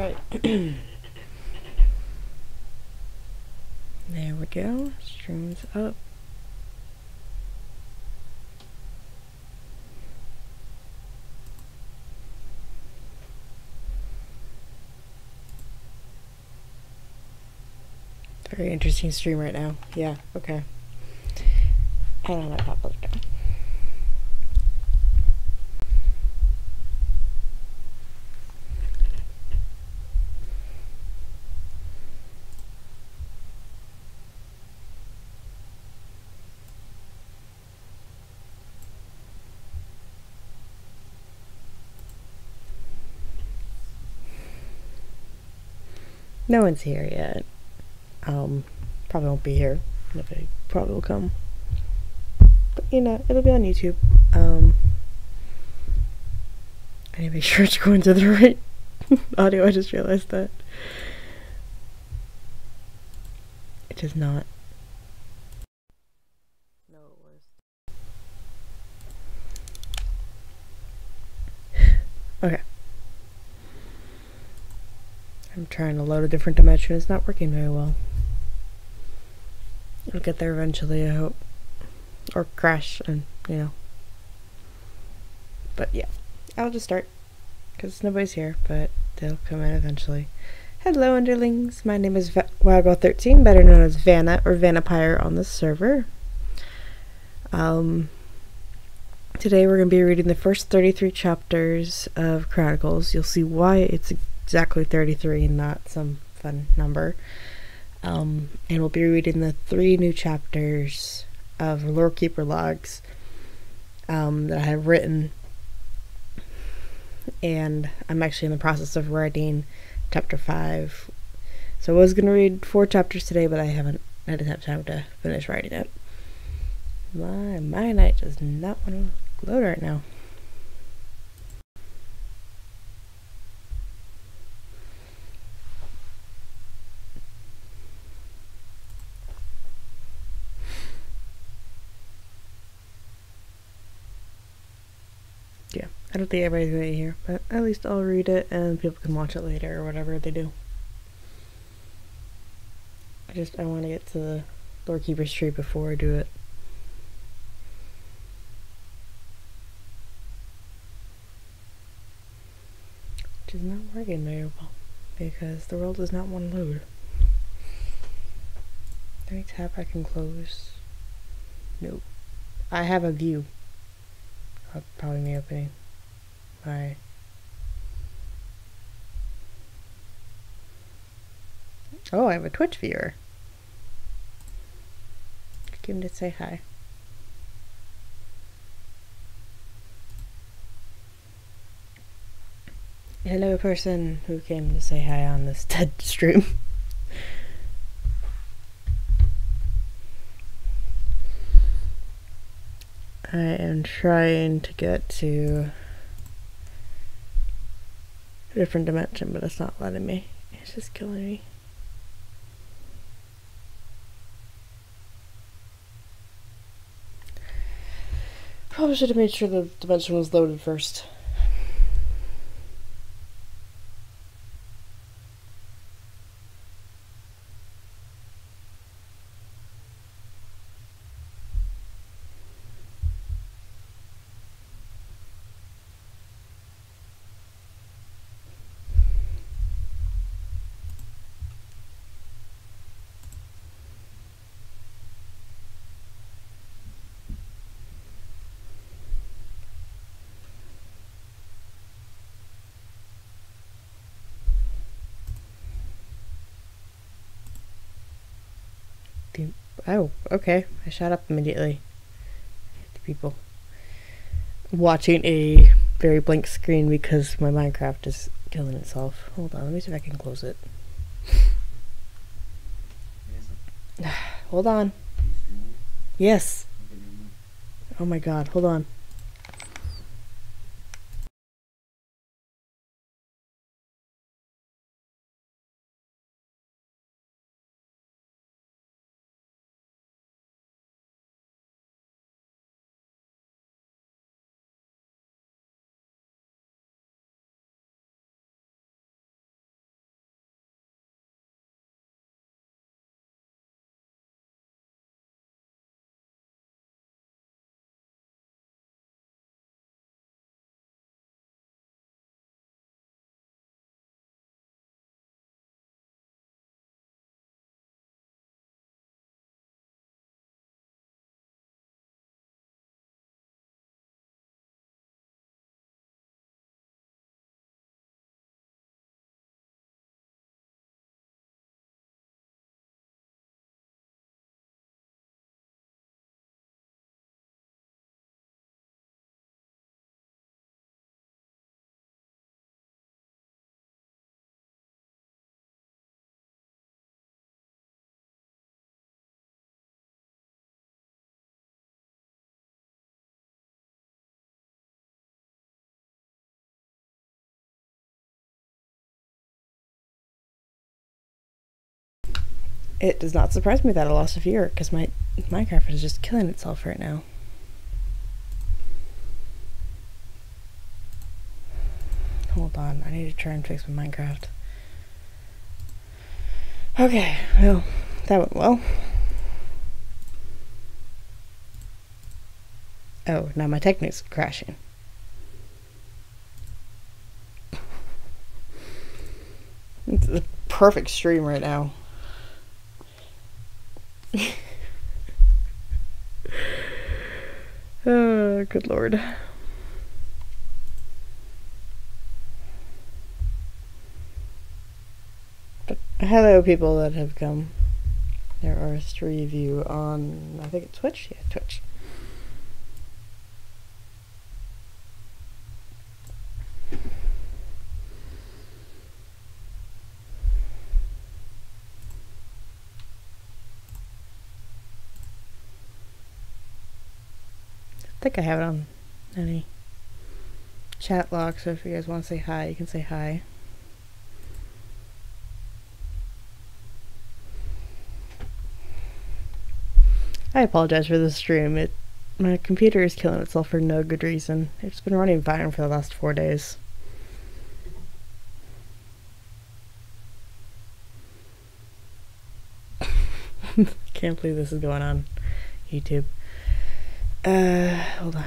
Alright. There we go. Streams up. Very interesting stream right now. Yeah, okay. Hang on, my pop down. No one's here yet. Probably won't be here. Nobody probably will come. But you know, it'll be on YouTube. I need to make sure it's going to the right audio. I just realized that. It is not. No, it was. Okay. I'm trying to load a different dimension. It's not working very well. It'll get there eventually, I hope. Or crash, and you know. But yeah, I'll just start. Because nobody's here, but they'll come in eventually. Hello, underlings. My name is Wildgirl13, better known as Vana, or Vanapire on the server. Today we're going to be reading the first 33 chapters of Chronicles. You'll see why it's exactly 33 and not some fun number. And we'll be reading the 3 new chapters of Lorekeeper Logs that I have written. And I'm actually in the process of writing chapter 5. So I was going to read 4 chapters today, but I didn't have time to finish writing it. My Mianite does not want to load right now. Yeah, I don't think everybody's gonna be here, but at least I'll read it and people can watch it later or whatever they do. I want to get to the Lorekeeper's tree before I do it. Which is not working very well because the world does not want to load. Any tab I can close? No. I have a view. Probably me opening my I have a Twitch viewer. Came to say hi. Hello, person who came to say hi on this dead stream. I am trying to get to a different dimension, but it's not letting me. It's just killing me. Probably should have made sure the dimension was loaded first. Oh, okay. I shot up immediately. The people watching a very blank screen because my Minecraft is killing itself. Hold on, let me see if I can close it. Hold on. Yes. Oh my god, hold on. It does not surprise me that I lost a viewer, because my Minecraft is just killing itself right now. Hold on, I need to try and fix my Minecraft. Okay, well, that went well. Oh, now my technique's crashing. It's a perfect stream right now. Oh, good lord. But hello, people that have come. There are 3 of you on, I think it's Twitch? Yeah, Twitch. I think I have it on any chat log, so if you guys want to say hi, you can say hi. I apologize for the stream. My computer is killing itself for no good reason. It's been running fine for the last 4 days. Can't believe this is going on YouTube. Hold on.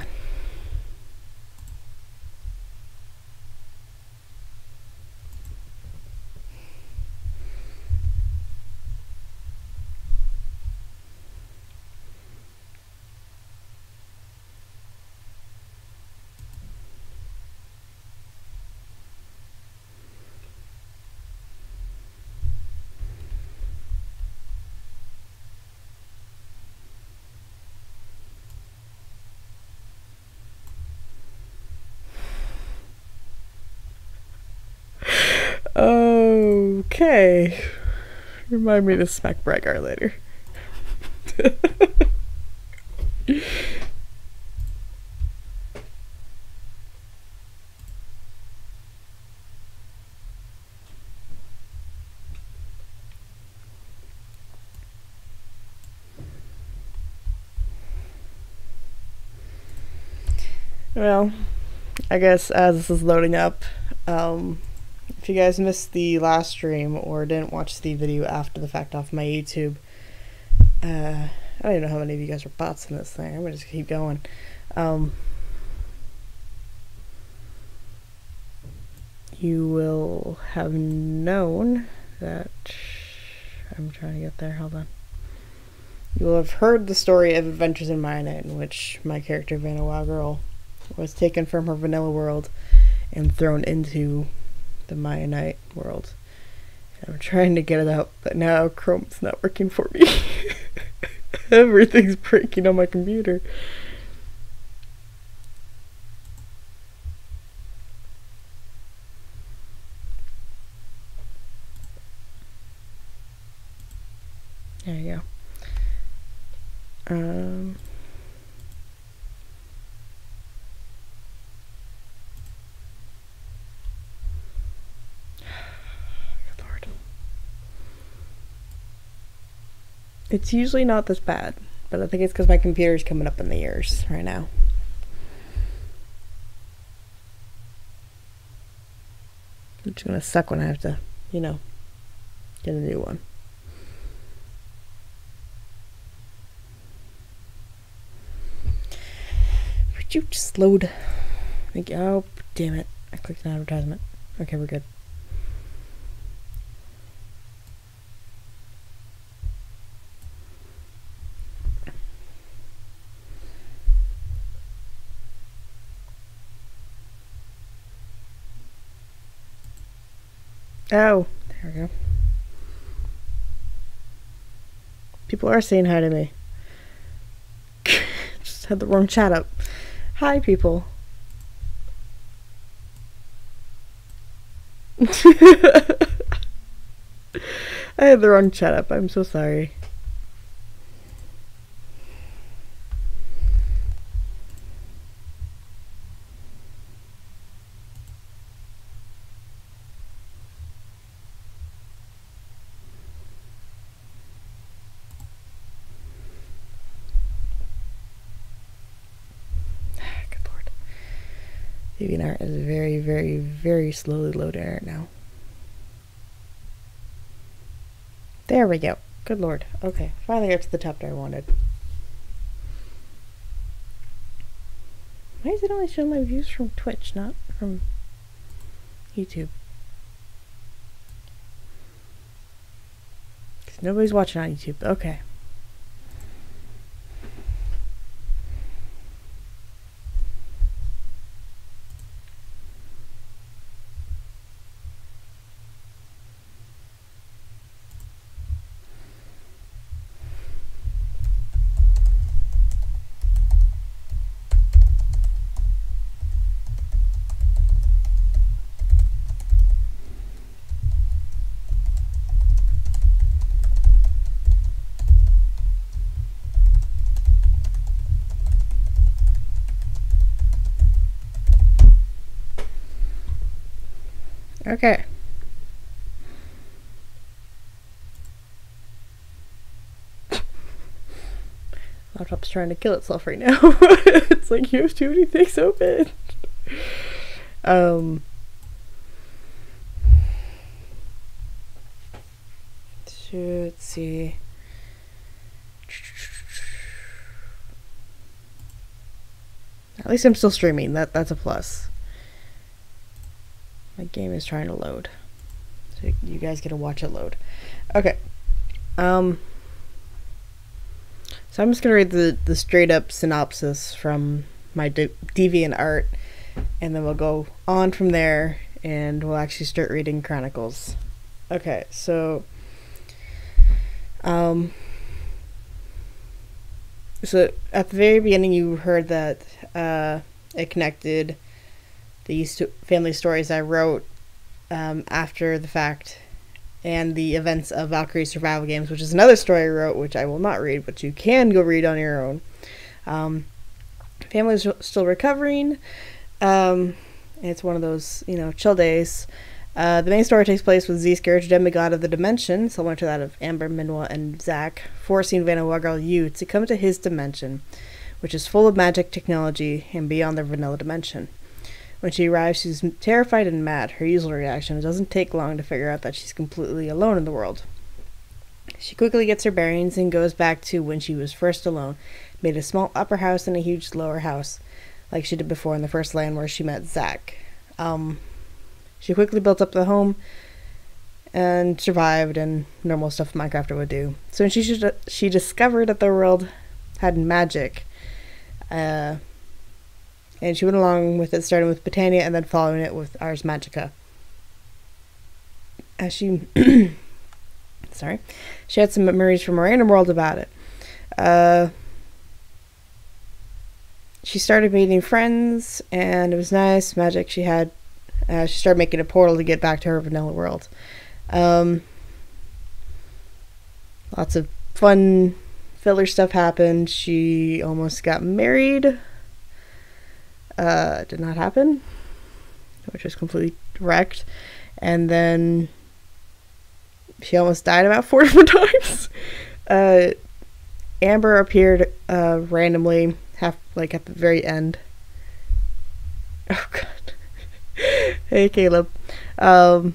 Okay. Remind me to smack Bragar later. Well, I guess as this is loading up, if you guys missed the last stream or didn't watch the video after the fact off my YouTube, I don't even know how many of you guys are bots in this thing. I'm gonna just keep going. You will have known that I'm trying to get there. Hold on. You will have heard the story of Adventures in Mianite, in which my character Vana Girl was taken from her vanilla world and thrown into the Mianite world. And I'm trying to get it out, but now Chrome's not working for me. Everything's breaking on my computer. There you go. Good Lord. It's usually not this bad, but I think it's because my computer's coming up in the ears right now. It's gonna suck when I have to, you know, get a new one. Would you just load? Oh, damn it. I clicked an advertisement. Okay, we're good. Oh, there we go. People are saying hi to me. Just had the wrong chat up. Hi, people. I had the wrong chat up. I'm so sorry. DeviantArt is very, very, very slowly loading right now. There we go. Good lord. Okay, finally got to the chapter I wanted. Why is it only showing my views from Twitch, not from YouTube? Because nobody's watching on YouTube. Okay. Okay. Laptop's trying to kill itself right now. It's like you have too many things open. So let's see. At least I'm still streaming. That's a plus. My game is trying to load, so you guys get to watch it load. Okay. So I'm just gonna read the straight up synopsis from my DeviantArt, and then we'll go on from there, and we'll actually start reading Chronicles. Okay, so so at the very beginning, you heard that it connected these family stories I wrote after the fact and the events of Valkyrie Survival Games, which is another story I wrote, which I will not read, but you can go read on your own. Family's still recovering. It's one of those, chill days. The main story takes place with Z-Scourge, demigod of the dimension, similar to that of Amber, Minwa, and Zack, forcing Vana Wagal Yu to come to his dimension, which is full of magic technology and beyond the vanilla dimension. When she arrives, she's terrified and mad. Her usual reaction. It doesn't take long to figure out that she's completely alone in the world. She quickly gets her bearings and goes back to when she was first alone, made a small upper house and a huge lower house, like she did before in the first land where she met Zack. She quickly built up the home and survived, and normal stuff Minecrafter would do. So when she discovered that the world had magic, and she went along with it, starting with Botania and then following it with Ars Magica. As she she had some memories from a random world about it. She started meeting friends, and it was nice. Magic she had. She started making a portal to get back to her vanilla world. Lots of fun filler stuff happened. She almost got married. Did not happen, which was completely wrecked. And then she almost died about 4 different times. Amber appeared randomly, at the very end. Oh god. Hey Caleb. And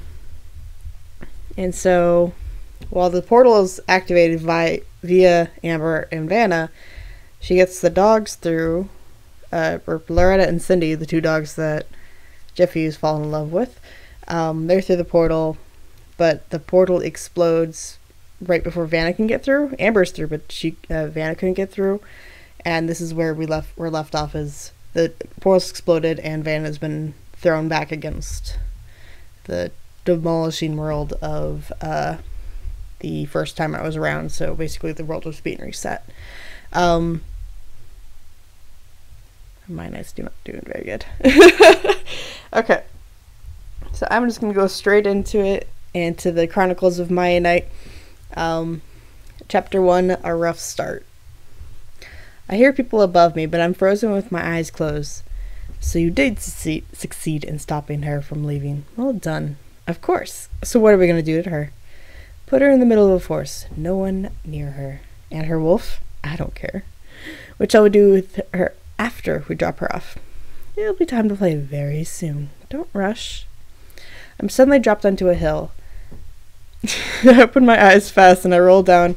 so while the portal is activated via Amber and Vana, she gets the dogs through. Loretta and Cindy, the 2 dogs that Jeffy's fallen in love with. They're through the portal, but the portal explodes right before Vana can get through. Amber's through, but Vana couldn't get through. And this is where we're left off, is the portal's exploded and Vanna's been thrown back against the demolishing world of the first time I was around. So basically the world was being reset. My night's not doing very good. Okay. So I'm just going to go straight into the Chronicles of Mianite. Chapter 1, A Rough Start. I hear people above me, but I'm frozen with my eyes closed. So you did succeed in stopping her from leaving. Well done. Of course. So what are we going to do to her? Put her in the middle of a forest. No one near her. And her wolf? I don't care. What shall we do with her after we drop her off? It'll be time to play very soon. Don't rush. I'm suddenly dropped onto a hill. I open my eyes fast and I roll down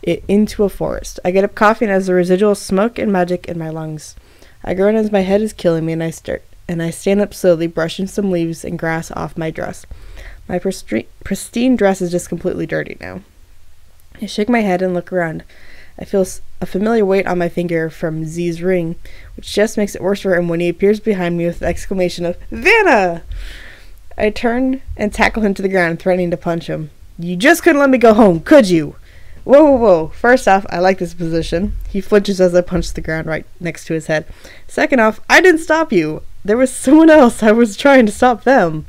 it into a forest. I get up coughing as the residual smoke and magic in my lungs. I groan as my head is killing me and I stand up slowly, brushing some leaves and grass off my dress. My pristine dress is just completely dirty now. I shake my head and look around. I feel a familiar weight on my finger from Z's ring, which just makes it worse for him when he appears behind me with the exclamation of, "Vana!" I turn and tackle him to the ground, threatening to punch him. "You just couldn't let me go home, could you?" Whoa, whoa, whoa. First off, I like this position. He flinches as I punch the ground right next to his head. Second off, I didn't stop you. There was someone else. I was trying to stop them.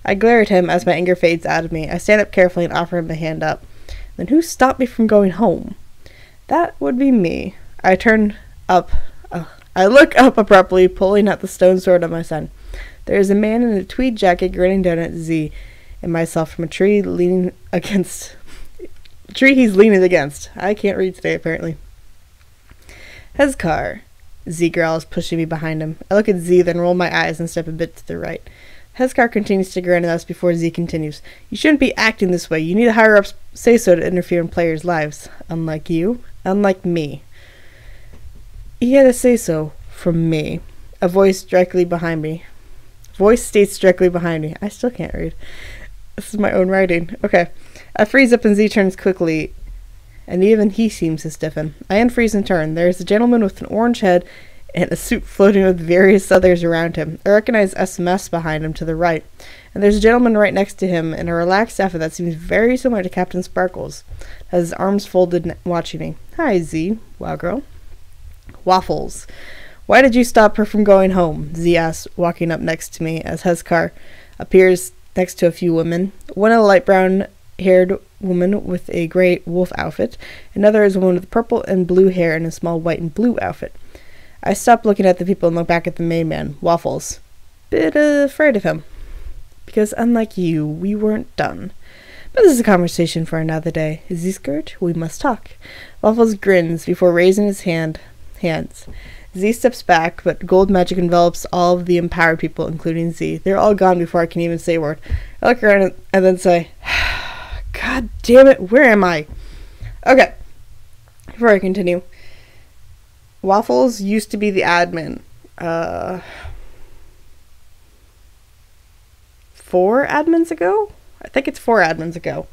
I glare at him as my anger fades out of me. I stand up carefully and offer him a hand up. Then who stopped me from going home? That would be me. I look up abruptly, pulling at the stone sword on my side. There is a man in a tweed jacket grinning down at Z and myself from a tree he's leaning against. I can't read today, apparently. Hezkar. Z growls, pushing me behind him. I look at Z, then roll my eyes and step a bit to the right. Hezkar continues to grin at us before Z continues. You shouldn't be acting this way. You need a higher-up say-so to interfere in players' lives. Unlike you. Unlike me. He had a say-so from me. A voice states directly behind me. I still can't read. This is my own writing. Okay. I freeze up and Z turns quickly, and even he seems to stiffen. I unfreeze and turn. There is a gentleman with an orange head and a suit floating with various others around him. I recognize SMS behind him to the right, and there's a gentleman right next to him in a relaxed outfit that seems very similar to Captain Sparkles, has his arms folded watching me. Hi, Z. Wow, girl. Waffles. Why did you stop her from going home? Z asks, walking up next to me as Hezkar appears next to a few women. One a light brown-haired woman with a gray wolf outfit. Another is a woman with purple and blue hair and a small white and blue outfit. I stop looking at the people and look back at the main man, Waffles. Bit afraid of him. Because unlike you, we weren't done. But this is a conversation for another day. Is he scared? We must talk. Waffles grins before raising his hands. Z steps back, but gold magic envelops all of the empowered people, including Z. They're all gone before I can even say a word. I look around and then say, God damn it, where am I? Okay, before I continue. Waffles used to be the admin. 4 admins ago? I think it's 4 admins ago.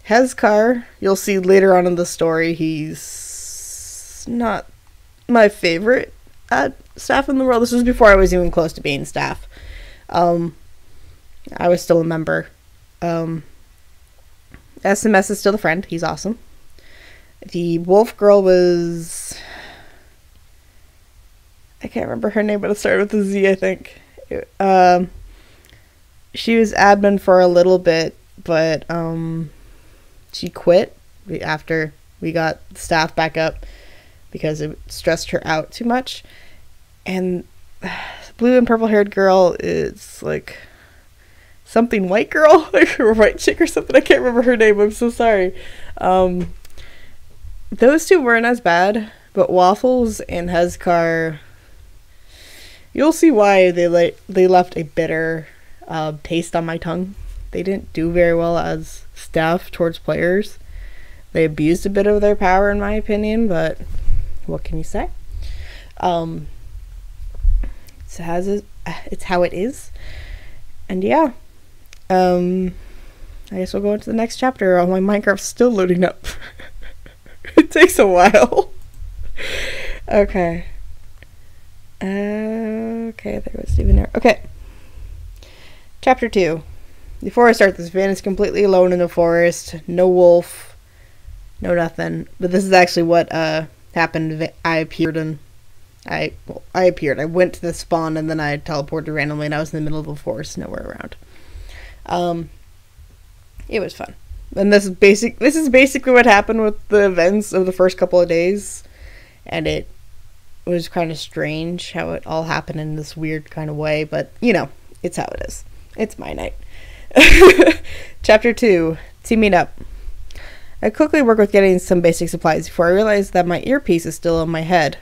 Hezkar, you'll see later on in the story, he's not my favorite staff in the world. This was before I was even close to being staff. I was still a member. SMS is still a friend. He's awesome. The wolf girl was... I can't remember her name, but it started with a Z, I think. She was admin for a little bit, but she quit after we got staff back up because it stressed her out too much. And the blue and purple haired girl is like something white girl, like a white chick or something. I can't remember her name. I'm so sorry. Those two weren't as bad, but Waffles and Hezkar, you'll see why they left a bitter taste on my tongue. They didn't do very well as staff towards players. They abused a bit of their power, in my opinion, but what can you say? It's how it is. And yeah. I guess we'll go into the next chapter. Oh, my Minecraft's still loading up. It takes a while. Okay. Okay, there was Steven there. Okay. Chapter 2. Before I start this, Vana's completely alone in the forest. No wolf. No nothing. But this is actually what happened. I appeared. I went to the spawn and then I teleported randomly and I was in the middle of the forest, nowhere around. It was fun. And this is basically what happened with the events of the first couple of days. And it was kind of strange how it all happened in this weird kind of way, but you know, it's how it is. It's my night. Chapter 2, Teaming Up. I quickly work with getting some basic supplies before I realize that my earpiece is still in my head.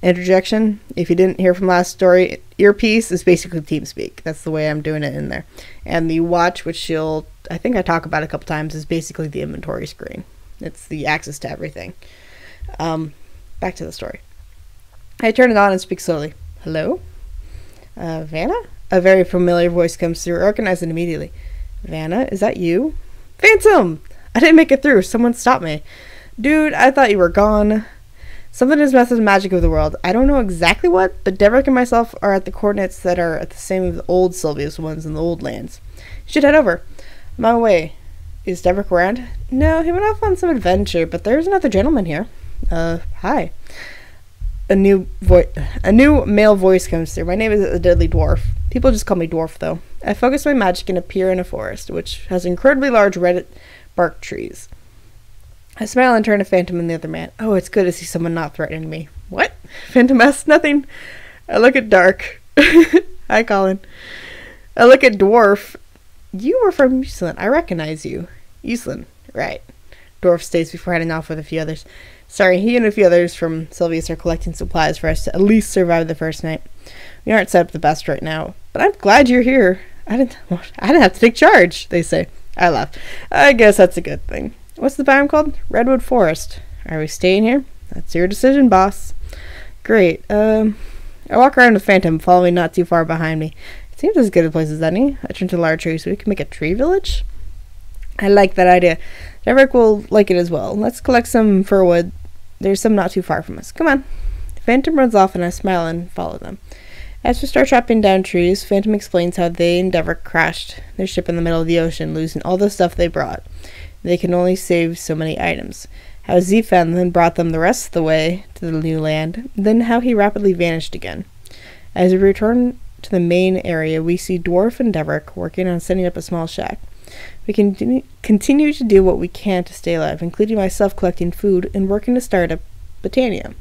interjection. If you didn't hear from last story, earpiece is basically TeamSpeak. That's the way I'm doing it in there. And the watch, which I think I talk about a couple times, is basically the inventory screen. It's the access to everything. Back to the story. I turn it on and speak slowly. Hello? Vana? A very familiar voice comes through. I recognize it immediately. Vana, is that you? Phantom! I didn't make it through. Someone stopped me. Dude, I thought you were gone. Something has messed with the magic of the world. I don't know exactly what, but Deverick and myself are at the coordinates that are at the same as the old Sylvius ones in the old lands. You should head over. I'm on my way. Is Deverick around? No, he went off on some adventure, but there's another gentleman here. Hi. A new male voice comes through. My name is the Deadly Dwarf. People just call me Dwarf, though. I focus my magic and appear in a forest, which has incredibly large red bark trees. I smile and turn to Phantom and the other man. Oh, it's good to see someone not threatening me. What? Phantom asks nothing. I look at Dark. Hi, Colin. I look at Dwarf. You were from Eastland. I recognize you. Eastland. Right. Dwarf stays before heading off with a few others. Sorry, he and a few others from Sylvius are collecting supplies for us to at least survive the first night. We aren't set up the best right now, but I'm glad you're here. I didn't have to take charge, they say. I laugh. I guess that's a good thing. What's the biome called? Redwood Forest. Are we staying here? That's your decision, boss. Great. I walk around with Phantom, following not too far behind me. It seems as good a place as any. I turn to the large tree so we can make a tree village. I like that idea. Deverick will like it as well. Let's collect some fir wood. There's some not too far from us. Come on. Phantom runs off and I smile and follow them. As we start chopping down trees, Phantom explains how they and Deverick crashed their ship in the middle of the ocean, losing all the stuff they brought. They can only save so many items. How Z found them and brought them the rest of the way to the new land, then how he rapidly vanished again. As we return to the main area, we see Dwarf and Deverick working on setting up a small shack. We continue to do what we can to stay alive, including myself collecting food and working to start up Botania.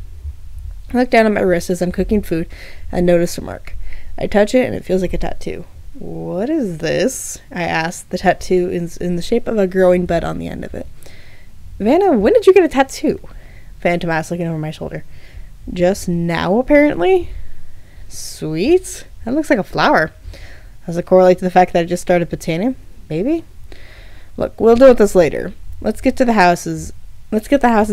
I look down at my wrist as I'm cooking food and notice a mark. I touch it and it feels like a tattoo. What is this? I ask. The tattoo is in the shape of a growing bud on the end of it. Vana, when did you get a tattoo? Phantom asks, looking over my shoulder. Just now, apparently? Sweet. That looks like a flower. Does it correlate to the fact that I just started Botania? Maybe? Look, we'll deal with this later. Let's get the houses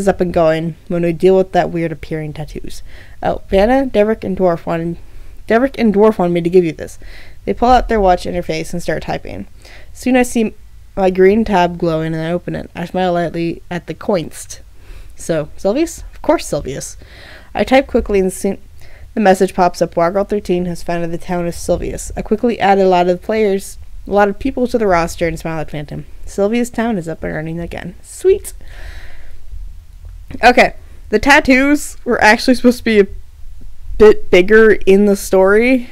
up and going when we deal with that weird appearing tattoos. Oh, Vana, Deverick and Dwarf wanted me to give you this. They pull out their watch interface and start typing. Soon I see my green tab glowing and I open it. I smile lightly at the coinst. So, Sylvius? Of course, Sylvius. I type quickly and soon the message pops up. Wargirl 13 has founded the town of Sylvius. I quickly add a lot of people to the roster and smile at Phantom. Sylvius town is up and running again. Sweet. Okay. The tattoos were actually supposed to be a bit bigger in the story.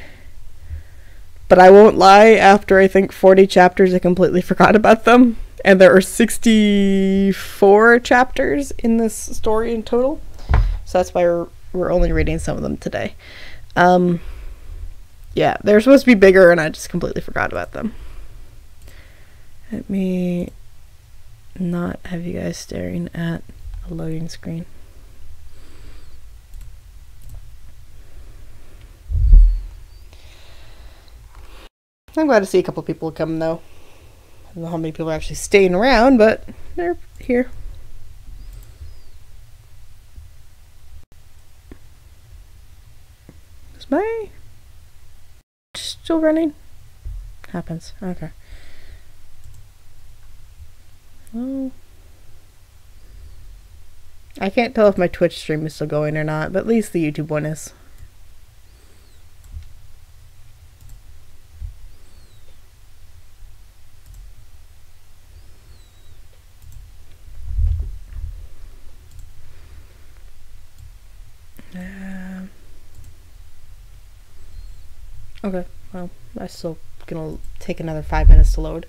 But I won't lie, after I think 40 chapters, I completely forgot about them. And there are 64 chapters in this story in total. So that's why we're only reading some of them today. Yeah, they're supposed to be bigger and I just completely forgot about them. Let me not have you guys staring at a loading screen. I'm glad to see a couple people come, though. I don't know how many people are actually staying around, but they're here. Is my still running? Happens. Okay. Well, I can't tell if my Twitch stream is still going or not, but at least the YouTube one is. Okay, well, that's still gonna take another 5 minutes to load.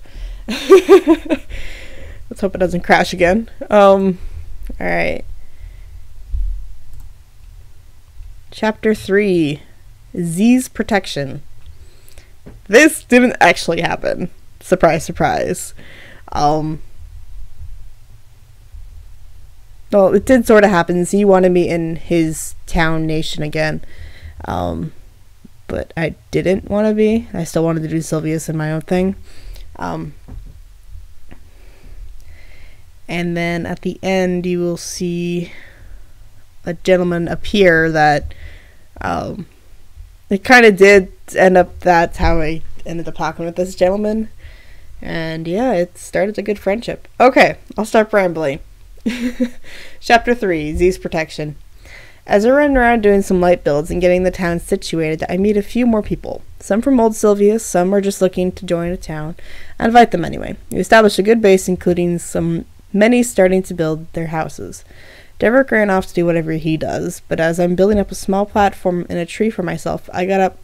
Let's hope it doesn't crash again. Alright. Chapter 3. Z's Protection. This didn't actually happen. Surprise, surprise. Well, it did sort of happen. He wanted me in his town nation again. But I didn't want to be. I still wanted to do Sylvius and my own thing. And then at the end, you will see a gentleman appear that it kind of did end up, that's how I ended up talking with this gentleman. And yeah, it started a good friendship. Okay, I'll start rambling. Chapter 3, Z's Protection. As I run around doing some light builds and getting the town situated, I meet a few more people. Some from old Sylvius, some are just looking to join a town. I invite them anyway. We establish a good base, including many starting to build their houses. Derek ran off to do whatever he does, but as I'm building up a small platform in a tree for myself, I got up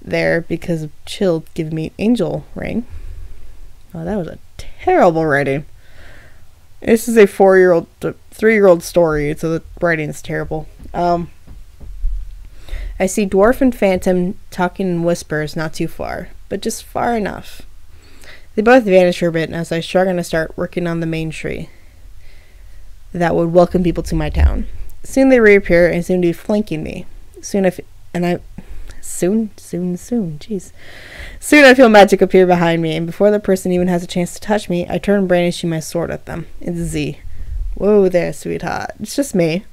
there because of Chill giving me an angel ring. Oh, that was a terrible writing. This is a 3-year-old story, so the writing is terrible. I see Dwarf and Phantom talking in whispers not too far, but just far enough. They both vanish for a bit as I struggle to start working on the main tree that would welcome people to my town. Soon they reappear and seem to be flanking me. Soon I feel magic appear behind me, and before the person even has a chance to touch me, I turn brandishing my sword at them. It's Z. Whoa there, sweetheart. It's just me.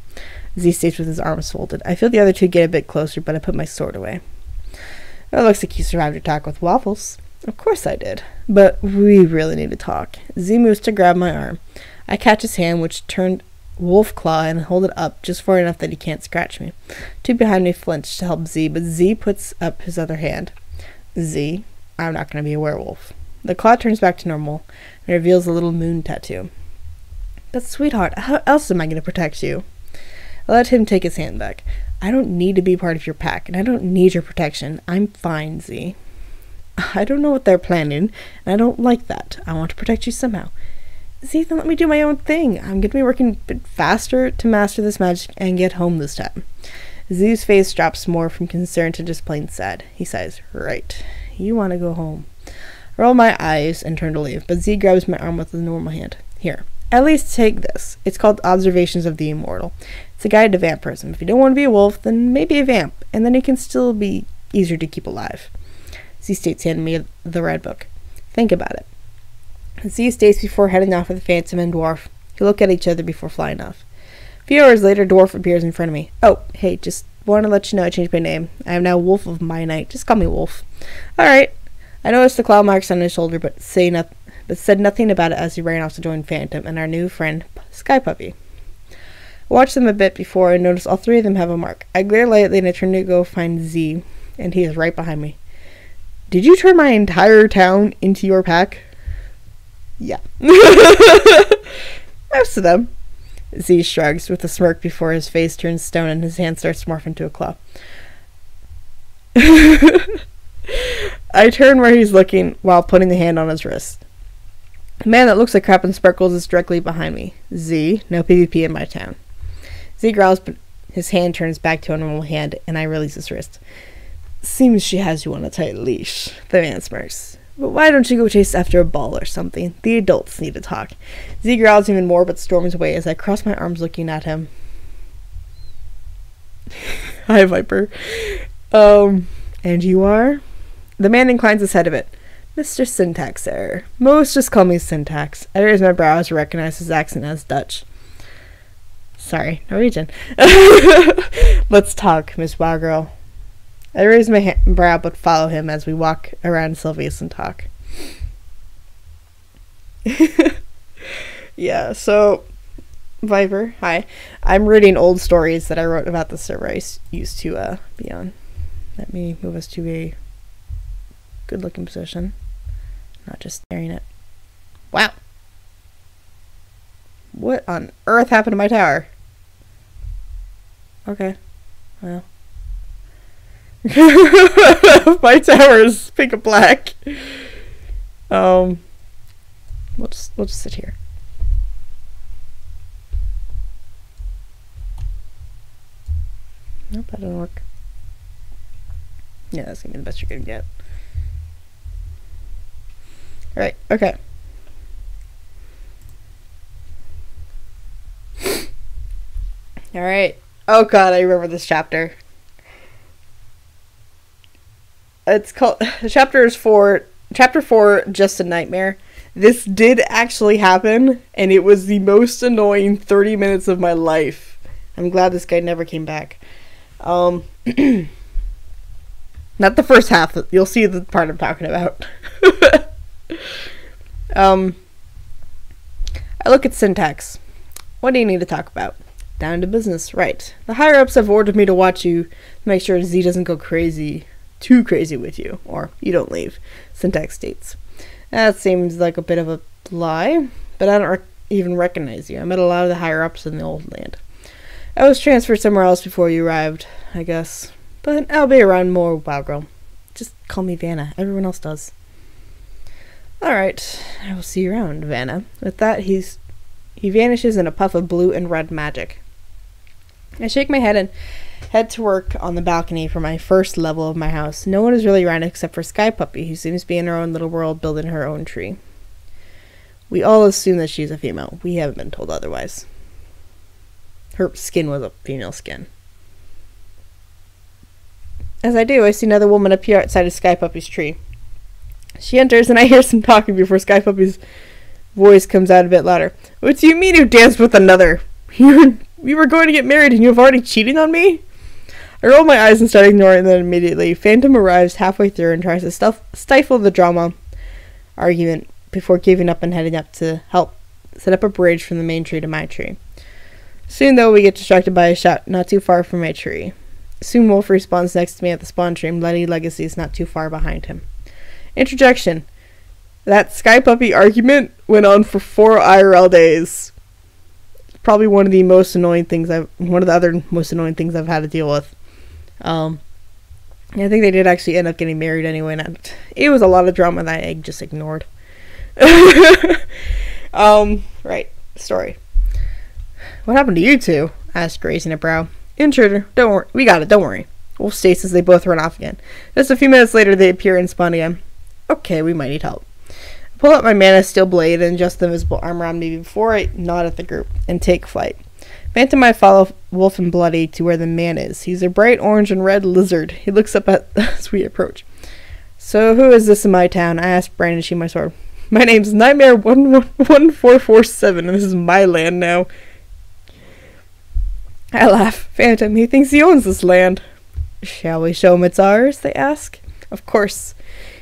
Z stays with his arms folded. I feel the other two get a bit closer, but I put my sword away. It looks like you survived your talk with Waffles. Of course I did. But we really need to talk. Z moves to grab my arm. I catch his hand, which turned wolf claw, and hold it up just far enough that he can't scratch me. Two behind me flinch to help Z, but Z puts up his other hand. Z, I'm not going to be a werewolf. The claw turns back to normal and reveals a little moon tattoo. But sweetheart, how else am I going to protect you? I let him take his hand back. I don't need to be part of your pack, and I don't need your protection. I'm fine, Z. I don't know what they're planning, and I don't like that. I want to protect you somehow. Z, then let me do my own thing. I'm going to be working a bit faster to master this magic and get home this time. Z's face drops more from concern to just plain sad. He sighs, right. You want to go home. I roll my eyes and turn to leave, but Z grabs my arm with a normal hand. Here, at least take this. It's called Observations of the Immortal. It's a guide to vampirism. If you don't want to be a wolf, then maybe a vamp, and then it can still be easier to keep alive. Z states handing me the red book. Think about it. Z states before heading off with the Phantom and Dwarf, who look at each other before flying off. A few hours later, Dwarf appears in front of me. Oh, hey, just want to let you know I changed my name. I am now Wolf of Mianite. Just call me Wolf. Alright. I noticed the claw marks on his shoulder, but said nothing about it as he ran off to join Phantom and our new friend, Sky Puppy. I watched them a bit before I noticed all three of them have a mark. I glare lightly and I turn to go find Z, and he is right behind me. Did you turn my entire town into your pack? Yeah. Most of them. Z shrugs with a smirk before his face turns stone and his hand starts to morph into a claw. I turn where he's looking while putting the hand on his wrist. The man that looks like crap and sparkles is directly behind me. Z, no PvP in my town. Z growls, but his hand turns back to a normal hand, and I release his wrist. Seems she has you on a tight leash, the man smirks. But why don't you go chase after a ball or something? The adults need to talk. Z growls even more, but storms away as I cross my arms looking at him. Hi, Viper. And you are? The man inclines his head a bit. Mr. Syntax Error. Most just call me Syntax. I raise my brows to recognize his accent as Dutch. Sorry, Norwegian. Let's talk, Miss Wowgirl. I raise my brow but follow him as we walk around Sylvius and talk. Yeah, so, Viper, hi. I'm reading old stories that I wrote about the server I used to be on. Let me move us to a good-looking position. Not just staring at... Wow! What on earth happened to my tower? Okay. Well. My tower is pink and black. We'll just sit here. Nope, that doesn't work. Yeah, that's gonna be the best you're gonna get. Alright, okay. Alright. Oh god, I remember this chapter. It's called... Chapter 4, Just a Nightmare. This did actually happen, and it was the most annoying 30 minutes of my life. I'm glad this guy never came back. Not the first half. You'll see the part I'm talking about. I look at syntax. What do you need to talk about? Down to business. Right. The higher-ups have ordered me to watch you to make sure Z doesn't go too crazy with you, or you don't leave. Syntax states. That seems like a bit of a lie, but I don't even recognize you. I met a lot of the higher-ups in the old land. I was transferred somewhere else before you arrived, I guess. But I'll be around more, Wild Girl. Just call me Vana. Everyone else does. Alright, I will see you around, Vana. With that, he vanishes in a puff of blue and red magic. I shake my head and head to work on the balcony for my first level of my house. No one is really around except for Sky Puppy, who seems to be in her own little world building her own tree. We all assume that she's a female. We haven't been told otherwise. Her skin was a female skin. As I do, I see another woman appear outside of Sky Puppy's tree. She enters, and I hear some talking before Sky Puppy's voice comes out a bit louder. What do you mean you danced with another? We were going to get married, and you have already cheated on me? I roll my eyes and start ignoring them immediately. Phantom arrives halfway through and tries to stifle the drama argument before giving up and heading up to help set up a bridge from the main tree to my tree. Soon, though, we get distracted by a shout not too far from my tree. Soon Wolf respawns next to me at the spawn tree, and Bloody Legacy is not too far behind him. Interjection. That Sky Puppy argument went on for 4 IRL days. Probably one of the other most annoying things I've had to deal with. I think they did actually end up getting married anyway, and it was a lot of drama that I just ignored. Right. Story. What happened to you two? Asked, raising a brow. Intruder. Don't worry. We got it. Don't worry. Wolf states as they both run off again. Just a few minutes later, they appear and spawn again. Okay, we might need help. I pull out my mana steel blade and adjust the invisible armor on me before I nod at the group and take flight. Phantom and I follow Wolf and Bloody to where the man is. He's a bright orange and red lizard. He looks up as we approach. So who is this in my town? I asked, brandishing my sword. My name's Nightmare 1447, and this is my land now. I laugh. Phantom, he thinks he owns this land. Shall we show him it's ours? They ask. Of course.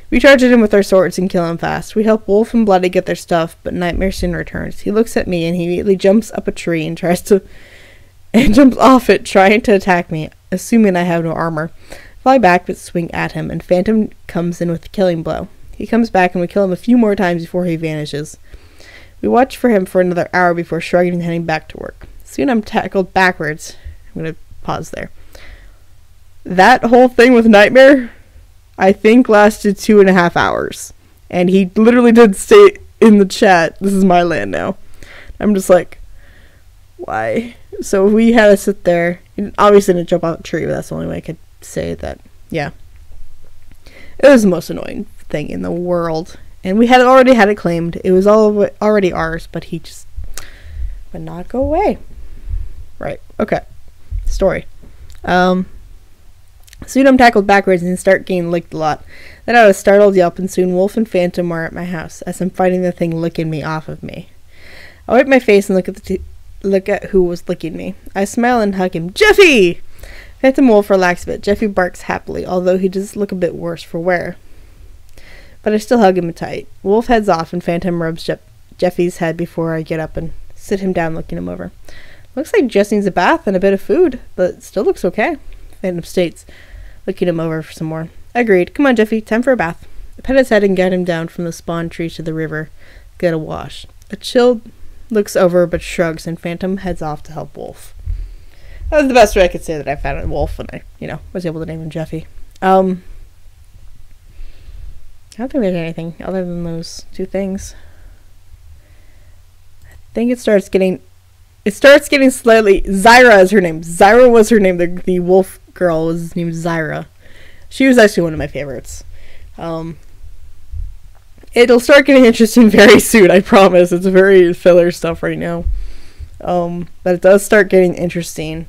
We charge at him with our swords and kill him fast. We help Wolf and Bloody get their stuff, but Nightmare soon returns. He looks at me and he immediately jumps up a tree and jumps off it, trying to attack me, assuming I have no armor. Fly back but swing at him, and Phantom comes in with a killing blow. He comes back and we kill him a few more times before he vanishes. We watch for him for another hour before shrugging and heading back to work. Soon I'm tackled backwards. I'm going to pause there. That whole thing with Nightmare, I think, lasted 2.5 hours. And he literally did say in the chat, this is my land now. I'm just like, why? So we had to sit there. Obviously didn't jump out the tree, but that's the only way I could say that, yeah. It was the most annoying thing in the world. And we had already had it claimed. It was already ours, but he just would not go away. Right, okay. Story. Soon I'm tackled backwards and start getting licked a lot. Then I was startled yelp, and soon Wolf and Phantom are at my house as I'm fighting the thing licking me off of me. I wipe my face and look at who was licking me. I smile and hug him. Jeffy! Phantom Wolf relax a bit. Jeffy barks happily, although he does look a bit worse for wear. But I still hug him tight. Wolf heads off and Phantom rubs Jeffy's head before I get up and sit him down, looking him over. Looks like Jess needs a bath and a bit of food, but still looks okay, Phantom states, looking him over for some more. Agreed. Come on, Jeffy, time for a bath. I pet his head and get him down from the spawn tree to the river. Get a wash. A chill looks over but shrugs, and Phantom heads off to help Wolf. That was the best way I could say that I found a Wolf when I, was able to name him Jeffy. I don't think there's anything other than those two things. I think it starts getting slightly... Zyra is her name. Zyra was her name. The wolf girl was named Zyra. She was actually one of my favorites. It'll start getting interesting very soon, I promise. It's very filler stuff right now. But it does start getting interesting.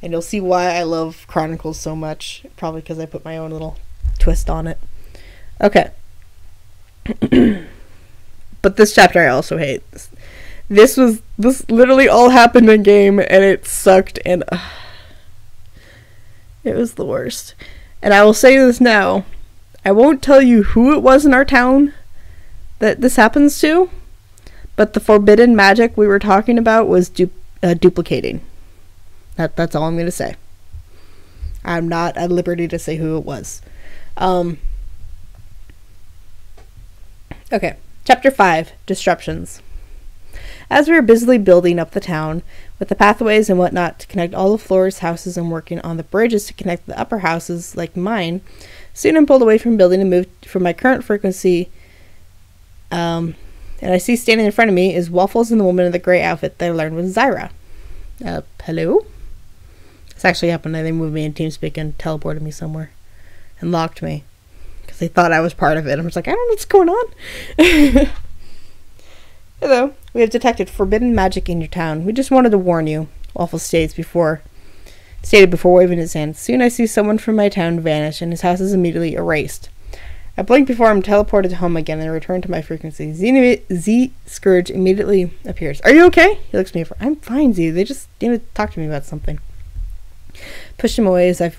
And you'll see why I love Chronicles so much. Probably because I put my own little twist on it. Okay. But this chapter I also hate. This literally all happened in game, and it sucked, and it was the worst. And I will say this now. I won't tell you who it was in our town that this happens to, but the forbidden magic we were talking about was duplicating. That's all I'm going to say. I'm not at liberty to say who it was. Okay, Chapter 5, Disruptions. As we were busily building up the town, with the pathways and whatnot to connect all the floors, houses, and working on the bridges to connect the upper houses, like mine, soon I'm pulled away from building and moved from my current frequency, and I see standing in front of me is Waffles and the woman in the gray outfit that I learned was Zyra. Hello? This actually happened. They moved me in TeamSpeak and teleported me somewhere and locked me because they thought I was part of it. I'm just like, I don't know what's going on. Hello. We have detected forbidden magic in your town. We just wanted to warn you, Waffles stated before waving his hand. Soon I see someone from my town vanish, and his house is immediately erased. I blink before I'm teleported home again and return to my frequency. Z Scourge immediately appears. Are you okay? He looks at me for, I'm fine, Z. They just need to talk to me about something. Push him away as I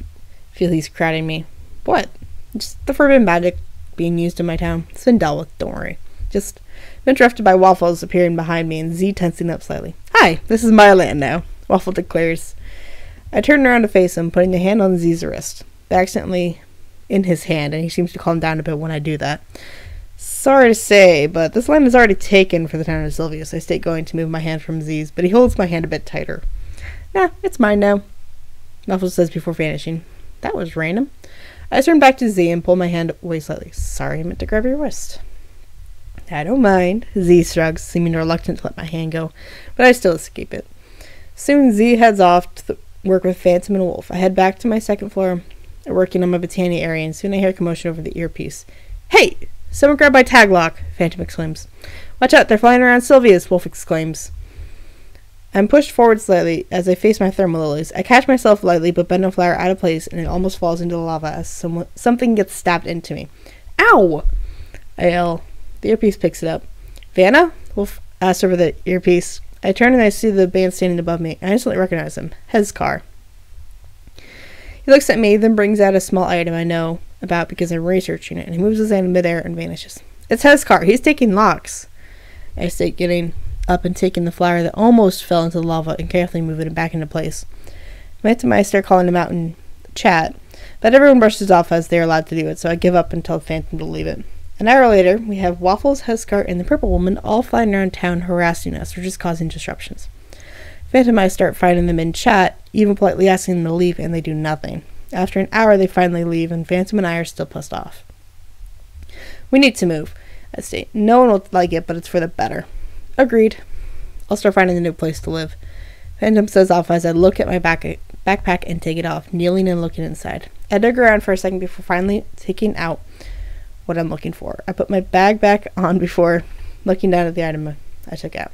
feel he's crowding me. What? Just the forbidden magic being used in my town. It's been dealt with, don't worry. Just interrupted by Waffles appearing behind me and Z tensing up slightly. Hi, this is my land now, Waffle declares. I turn around to face him, putting a hand on Z's wrist. They're accidentally in his hand, and he seems to calm down a bit when I do that. Sorry to say, but this land is already taken for the town of Sylvius. I state going to move my hand from Z's, but he holds my hand a bit tighter. Nah, it's mine now, Waffles says before vanishing. That was random. I turn back to Z and pull my hand away slightly. Sorry, I meant to grab your wrist. I don't mind, Z shrugs, seeming reluctant to let my hand go, but I still escape it. Soon Z heads off to work with Phantom and Wolf. I head back to my second floor, working on my Botania area, and soon I hear a commotion over the earpiece. Hey! Someone grab my tag lock, Phantom exclaims. Watch out, they're flying around Sylvius, Wolf exclaims. I'm pushed forward slightly as I face my thermal lilies. I catch myself lightly, but bend a flower out of place, and it almost falls into the lava as something gets stabbed into me. Ow! I yell. The earpiece picks it up. Vana? Wolf asks over the earpiece. I turn and I see the band standing above me. I instantly recognize him. Hezkar. He looks at me, then brings out a small item I know about because I'm researching it, and he moves his hand in midair and vanishes. It's Hezkar. He's taking locks. I state, getting up and taking the flower that almost fell into the lava and carefully moving it back into place. Phantom and I start calling him out in chat, but everyone brushes off as they are allowed to do it, so I give up and tell Phantom to leave it. An hour later, we have Waffles, Hezkar, and the Purple Woman all flying around town harassing us or just causing disruptions. Phantom and I start fighting them in chat, even politely asking them to leave, and they do nothing. After an hour, they finally leave, and Phantom and I are still pissed off. We need to move, I state. No one will like it, but it's for the better. Agreed. I'll start finding a new place to live. Phantom says off as I look at my backpack and take it off, kneeling and looking inside. I dig around for a second before finally taking out what I'm looking for. I put my bag back on before looking down at the item I took out.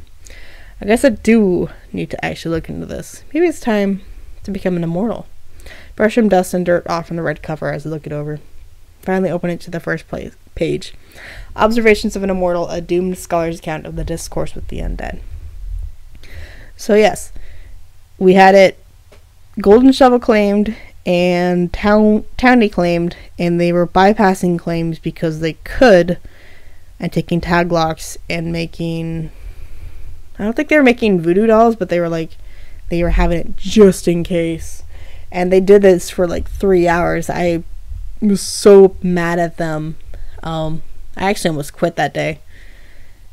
I guess I do need to actually look into this. Maybe it's time to become an immortal. Brush some dust and dirt off from the red cover as I look it over. Finally open it to the first page. Observations of an Immortal, a doomed scholar's account of the discourse with the undead. So yes, we had it Golden Shovel claimed and Townie claimed, and they were bypassing claims because they could, and taking tag locks and making, I don't think they were making voodoo dolls, but they were having it just in case. And they did this for like 3 hours. I was so mad at them. I actually almost quit that day.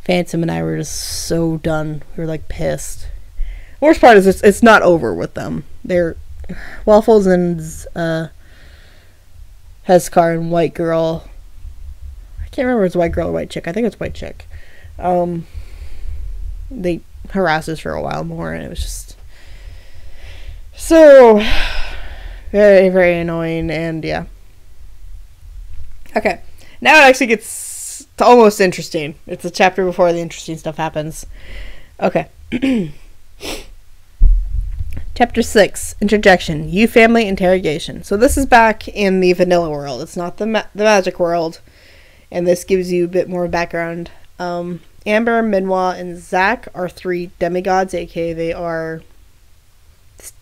Phantom and I were just so done. We were like pissed. The worst part is it's not over with them. They're Waffles and Hezkar and White Girl. I can't remember if it's White Girl or White Chick. I think it's White Chick. They harassed us for a while more, and it was just so very, very annoying. And yeah. Okay, now it actually gets almost interesting. It's a chapter before the interesting stuff happens. Okay, Chapter 6, Interjection, You Family Interrogation. So this is back in the vanilla world. It's not the magic world. And this gives you a bit more background. Amber, Minwa, and Zach are 3 demigods, aka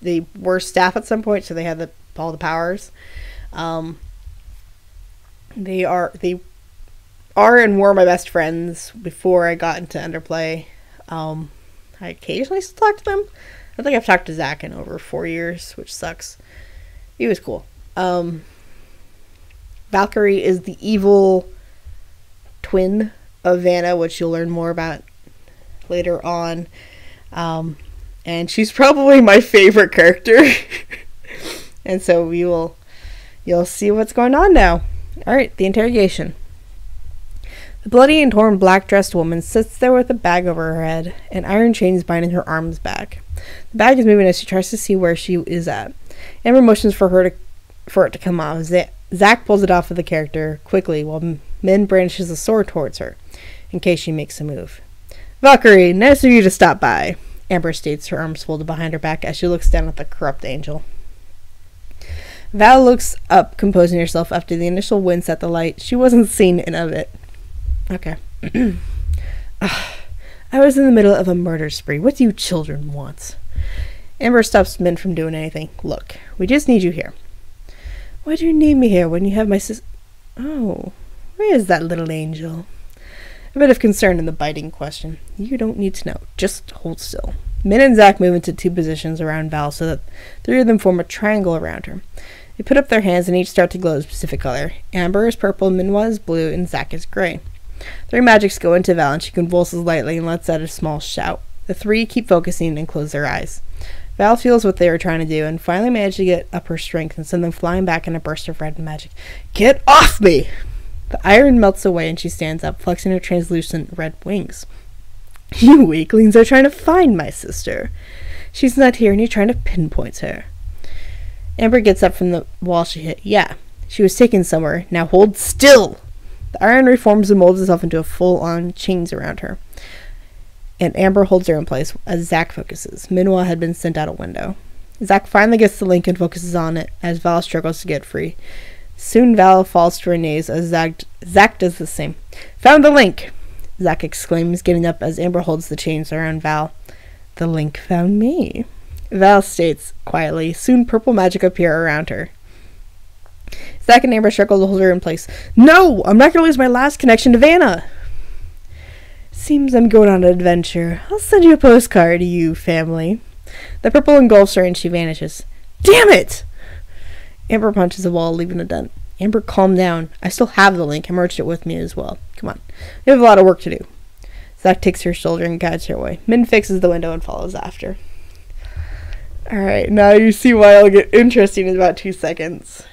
they were staff at some point, so they had all the powers. They are and were my best friends before I got into Underplay. I occasionally still talk to them. I think I've talked to Zach in over 4 years, which sucks. He was cool. Valkyrie is the evil twin of Vana, which you'll learn more about later on. And she's probably my favorite character. And so you'll see what's going on now. Alright, the interrogation. The bloody and torn black-dressed woman sits there with a bag over her head and iron chains binding her arms back. The bag is moving as she tries to see where she is at. Amber motions for it to come off. Zach pulls it off of the character quickly while Min brandishes a sword towards her, in case she makes a move. Valkyrie, nice of you to stop by, Amber states, her arms folded behind her back as she looks down at the corrupt angel. Val looks up, composing herself after the initial wince at the light. She wasn't seen in of it. Okay. I was in the middle of a murder spree. What do you children want? Amber stops Min from doing anything. Look, we just need you here. Why do you need me here when you have my Oh, where is that little angel? A bit of concern in the biting question. You don't need to know. Just hold still. Min and Zach move into 2 positions around Val so that 3 of them form a triangle around her. They put up their hands and each start to glow a specific color. Amber is purple, Minwa is blue, and Zach is gray. 3 magics go into Val and she convulses lightly and lets out a small shout. The 3 keep focusing and close their eyes. Val feels what they were trying to do and finally managed to get up her strength and send them flying back in a burst of red magic. Get off me! The iron melts away and she stands up, flexing her translucent red wings. You weaklings are trying to find my sister. She's not here and you're trying to pinpoint her. Amber gets up from the wall she hit. Yeah, she was taken somewhere. Now hold still! The iron reforms and molds itself into a full-on chains around her. And Amber holds her in place as Zach focuses. Minwa had been sent out a window. Zach finally gets the link and focuses on it as Val struggles to get free. Soon Val falls to her knees as Zach does the same. Found the link! Zach exclaims, getting up as Amber holds the chains around Val. The link found me. Val states quietly. Soon purple magic appear around her. Zach and Amber struggle to hold her in place. No! I'm not going to lose my last connection to Vana! Seems I'm going on an adventure. I'll send you a postcard, you family. The purple engulfs her and she vanishes. Damn it! Amber punches the wall, leaving a dent. Amber, calm down. I still have the link. I merged it with me as well. Come on. We have a lot of work to do. Zach takes her shoulder and guides her away. Min fixes the window and follows after. Alright, now you see why it'll get interesting in about 2 seconds.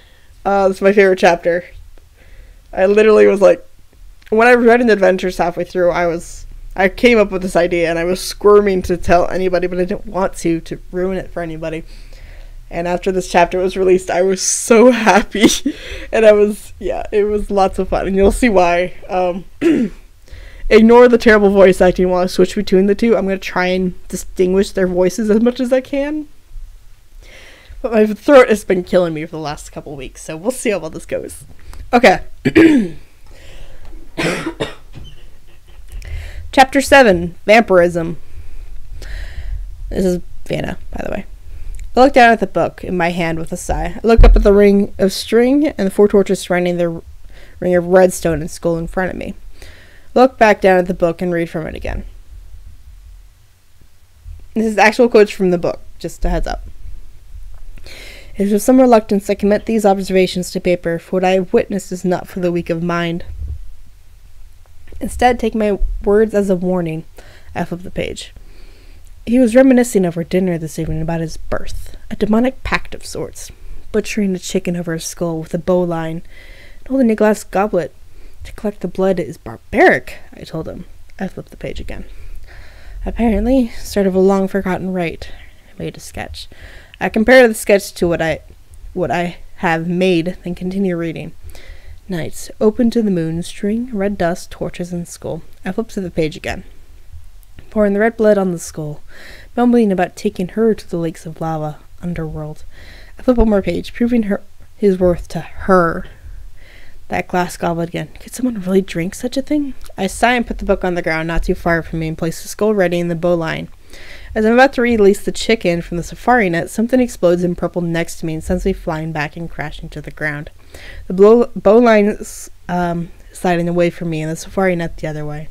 This is my favorite chapter. I literally was like, when I was writing the adventures halfway through, I came up with this idea and I was squirming to tell anybody, but I didn't want to ruin it for anybody. And after this chapter was released, I was so happy. And it was lots of fun. And you'll see why. Ignore the terrible voice acting while I switch between the 2. I'm going to try and distinguish their voices as much as I can. But my throat has been killing me for the last couple weeks, so we'll see how well this goes. Okay. Chapter 7, Vampirism. This is Vana, by the way. I look down at the book in my hand with a sigh. I look up at the ring of string and the 4 torches surrounding the ring of redstone and skull in front of me. I look back down at the book and read from it again. This is actual quotes from the book, just a heads up. It is with some reluctance I commit these observations to paper, for what I have witnessed is not for the weak of mind. Instead, take my words as a warning. I flip the page. He was reminiscing over dinner this evening about his birth, a demonic pact of sorts, butchering a chicken over his skull with a bowline, and holding a glass goblet to collect the blood is barbaric, I told him. I flipped the page again. Apparently, sort of a long-forgotten rite. I made a sketch. I compared the sketch to what I have made, then continue reading. Nights, open to the moon, string, red dust, torches, and skull. I flipped to the page again. pouring the red blood on the skull, mumbling about taking her to the lakes of lava underworld. I flip one more page, proving his worth to her. That glass goblet again. Could someone really drink such a thing? I sigh and put the book on the ground not too far from me and place the skull ready in the bowline. As I'm about to release the chicken from the safari net, something explodes in purple next to me and sends me flying back and crashing to the ground. The bowline is sliding away from me and the safari net the other way.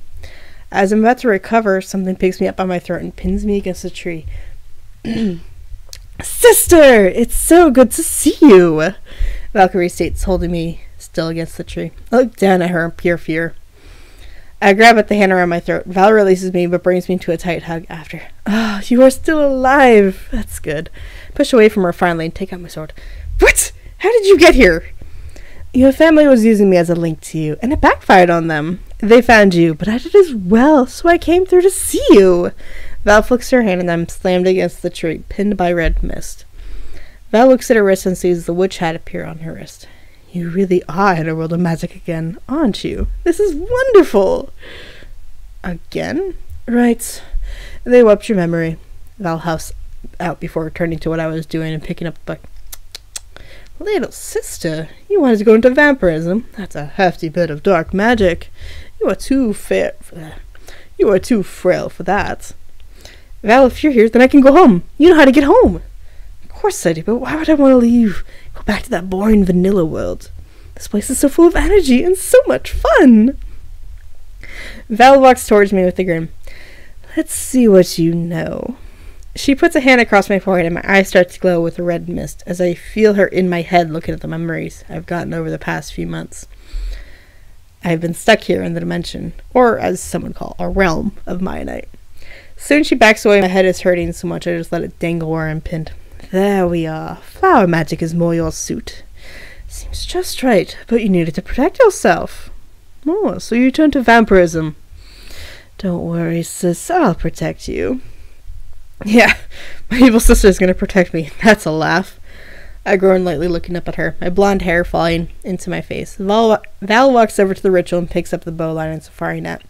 As I'm about to recover, something picks me up by my throat and pins me against a tree. Sister! It's so good to see you! Valkyrie states, holding me still against the tree. I look down at her in pure fear. I grab at the hand around my throat. Val releases me, but brings me to a tight hug after. Ah, you are still alive! That's good. Push away from her finally and take out my sword. What? How did you get here? Your family was using me as a link to you, and it backfired on them. They found you, but I did as well, so I came through to see you. Val flicks her hand and I'm slammed against the tree, pinned by red mist. Val looks at her wrist and sees the witch hat appear on her wrist. You really are in a world of magic again, aren't you? This is wonderful! Again? Right. They wiped your memory. Val housed out before turning to what I was doing and picking up the book. Little sister, you wanted to go into vampirism? That's a hefty bit of dark magic. You are too fair for that. You are too frail for that. Val, if you're here, then I can go home. You know how to get home. Of course I do, but why would I want to leave? Go back to that boring vanilla world. This place is so full of energy and so much fun. Val walks towards me with a grin. Let's see what you know. She puts a hand across my forehead and my eyes start to glow with a red mist as I feel her in my head looking at the memories I've gotten over the past few months. I've been stuck here in the dimension, or as some would call, a realm of Mianite. Soon she backs away. My head is hurting so much I just let it dangle where I'm pinned. There we are. Flower magic is more your suit. Seems just right, but you needed to protect yourself. Oh, so you turned to vampirism. Don't worry, sis. I'll protect you. Yeah, my evil sister's gonna protect me. That's a laugh. I groan lightly, looking up at her, my blonde hair falling into my face. Val walks over to the ritual and picks up the bowline and safari net,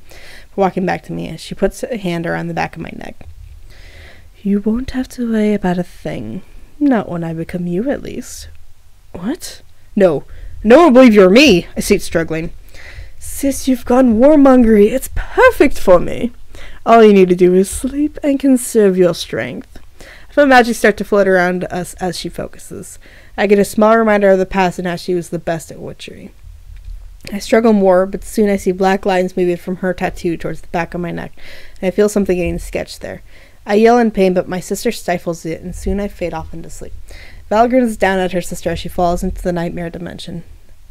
walking back to me as she puts a hand around the back of my neck. You won't have to worry about a thing. Not when I become you, at least. What? No one will believe you're me, I say, struggling. Sis, you've gone warmongery. It's perfect for me. All you need to do is sleep and conserve your strength. I feel magic start to float around us as she focuses. I get a small reminder of the past and how she was the best at witchery. I struggle more, but soon I see black lines moving from her tattoo towards the back of my neck, and I feel something getting sketched there. I yell in pain, but my sister stifles it, and soon I fade off into sleep. Val grins down at her sister as she falls into the nightmare dimension.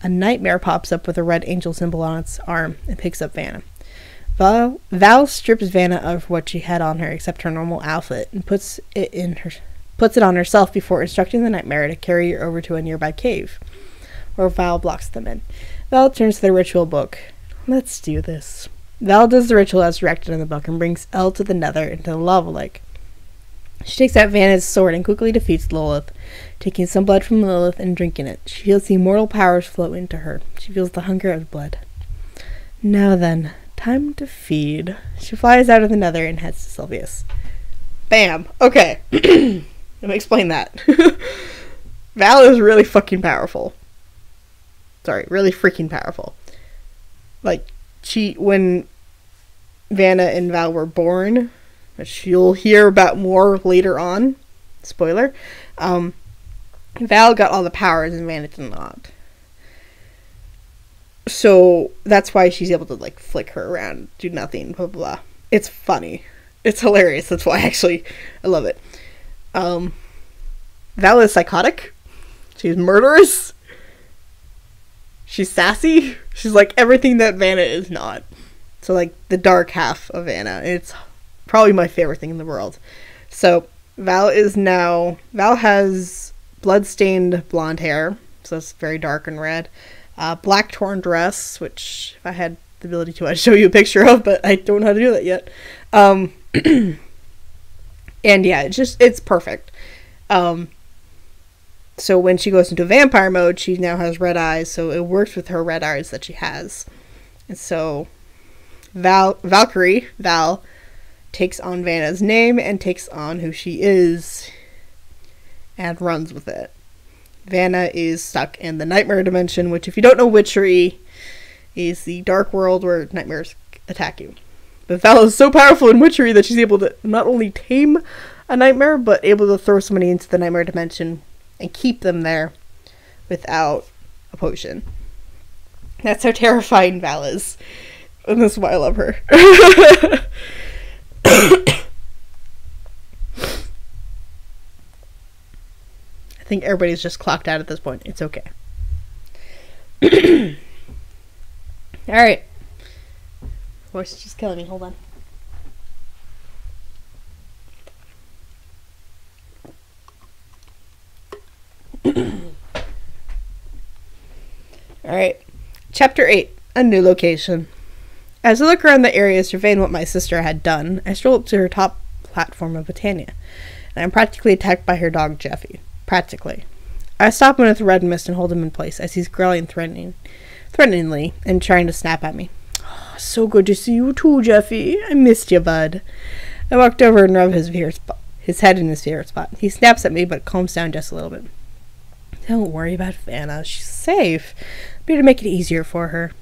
A nightmare pops up with a red angel symbol on its arm and picks up Vana. Val strips Vana of what she had on her except her normal outfit and puts it on herself before instructing the nightmare to carry her over to a nearby cave, where Val blocks them in. Val turns to the ritual book. Let's do this. Val does the ritual as directed in the book and brings El to the nether into the lava lake. She takes out Vana's sword and quickly defeats Lilith, taking some blood from Lilith and drinking it. She feels the immortal powers flow into her. She feels the hunger of blood. Now then, time to feed. She flies out of the nether and heads to Sylvius. Bam! Okay. Let me explain that. Val is really fucking powerful. Sorry, really freaking powerful. Like, when Vana and Val were born, which you'll hear about more later on, spoiler, Val got all the powers and Vana did not. So that's why she's able to, like, flick her around, do nothing, blah, blah, blah. It's funny. It's hilarious. That's why, actually, I love it. Val is psychotic. She's murderous. She's sassy. She's, like, everything that Vana is not. So, like, the dark half of Vana. It's probably my favorite thing in the world. So, Val has blood-stained blonde hair. So it's very dark and red. Black torn dress, which if I had the ability to, I'd show you a picture of, but I don't know how to do that yet. And yeah, it's perfect. So when she goes into vampire mode, she now has red eyes, so it works with her red eyes that she has. And so Val takes on Vana's name and takes on who she is and runs with it. Vana is stuck in the nightmare dimension, which, if you don't know witchery, is the dark world where nightmares attack you. But Val is so powerful in witchery that she's able to not only tame a nightmare, but able to throw somebody into the nightmare dimension and keep them there without a potion. That's how terrifying Val is. And that's why I love her. I think everybody's just clocked out at this point. It's okay. Alright. Voice is just killing me. Hold on. Alright. Chapter 8. A new location. As I look around the area surveying what my sister had done, I stroll up to her top platform of Botania, and I'm practically attacked by her dog, Jeffy. Practically. I stop him with red mist and hold him in place as he's growling threateningly and trying to snap at me. Oh, so good to see you too, Jeffy. I missed you, bud. I walked over and rubbed his head in his favorite spot. He snaps at me, but calms down just a little bit. Don't worry about Vana. She's safe. I'm here to make it easier for her.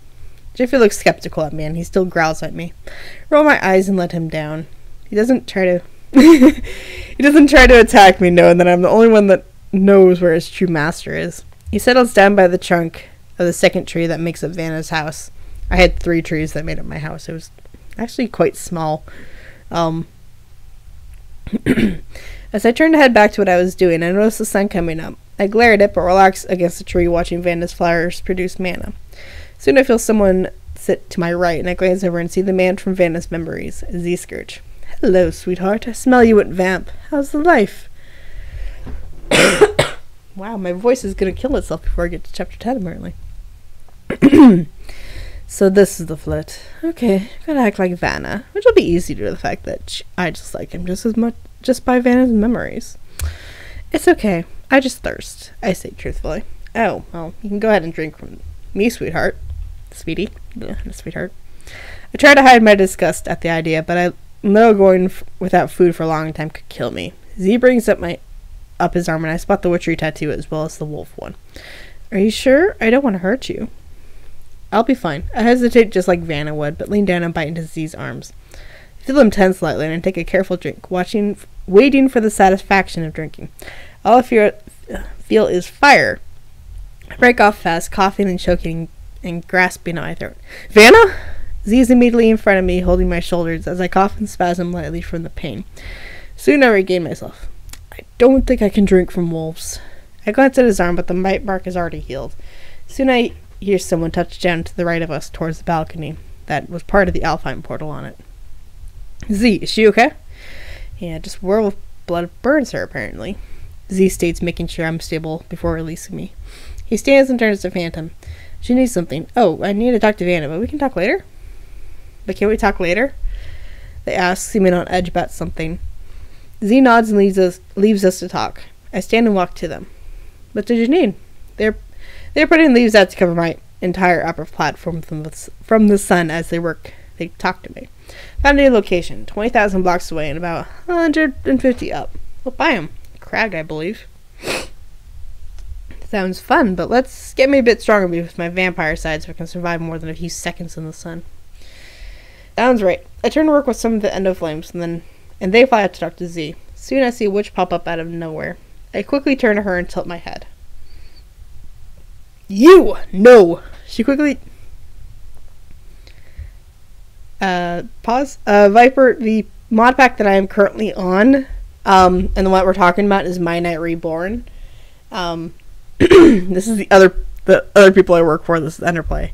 Jeffy looks skeptical at me, and he still growls at me. I roll my eyes and let him down. He doesn't try to attack me, knowing that I'm the only one that knows where his true master is. He settles down by the trunk of the second tree that makes up Vana's house. I had 3 trees that made up my house. It was actually quite small. As I turned to head back to what I was doing, I noticed the sun coming up. I glare at it, but relax against the tree, watching Vana's flowers produce mana. Soon I feel someone sit to my right, and I glance over and see the man from Vana's memories, Z-Scourge. Hello, sweetheart. I smell you at Vamp. How's the life? Wow, my voice is going to kill itself before I get to chapter 10, apparently. So this is the flirt. Okay, gotta act like Vana, which will be easy due to the fact that I just like him just as much just by Vana's memories. It's okay. I just thirst, I say truthfully. Oh, well, you can go ahead and drink from me, sweetheart. Sweetie. Sweetheart. I try to hide my disgust at the idea, but I know going without food for a long time could kill me. Z brings up his arm, and I spot the witchery tattoo as well as the wolf one. Are you sure? I don't want to hurt you. I'll be fine. I hesitate just like Vana would, but lean down and bite into Z's arms. I feel him tense slightly, and I take a careful drink, waiting for the satisfaction of drinking. All I feel is fire. I break off fast, coughing and choking and grasping at my throat. Vana? Z is immediately in front of me, holding my shoulders as I cough and spasm lightly from the pain. Soon I regain myself. I don't think I can drink from wolves. I glance at his arm, but the bite mark is already healed. Soon I hear someone touch down to the right of us towards the balcony that was part of the Alpine portal on it. Z, is she okay? Yeah, just werewolf blood burns her, apparently. Z states, making sure I'm stable before releasing me. He stands and turns to Phantom. She needs something. Oh, I need to talk to Vana, but we can talk later? But can we talk later? They ask, seeming on edge about something. Z nods and leaves us to talk. I stand and walk to them. What did you need? They're putting leaves out to cover my entire upper platform from the sun as they talk to me. Found a new location, 20,000 blocks away and about 150 up. We'll buy 'em. Crag, I believe. Sounds fun, but let's get me a bit stronger with my vampire side so I can survive more than a few seconds in the sun. Sounds right. I turn to work with some of the endo flames, and they fly out to talk to Z. Soon I see a witch pop up out of nowhere. I quickly turn to her and tilt my head. You! No! She quickly... Pause. Viper, the mod pack that I am currently on, and the one we're talking about is Mianite Reborn. This is the other people I work for. This is Enterplay.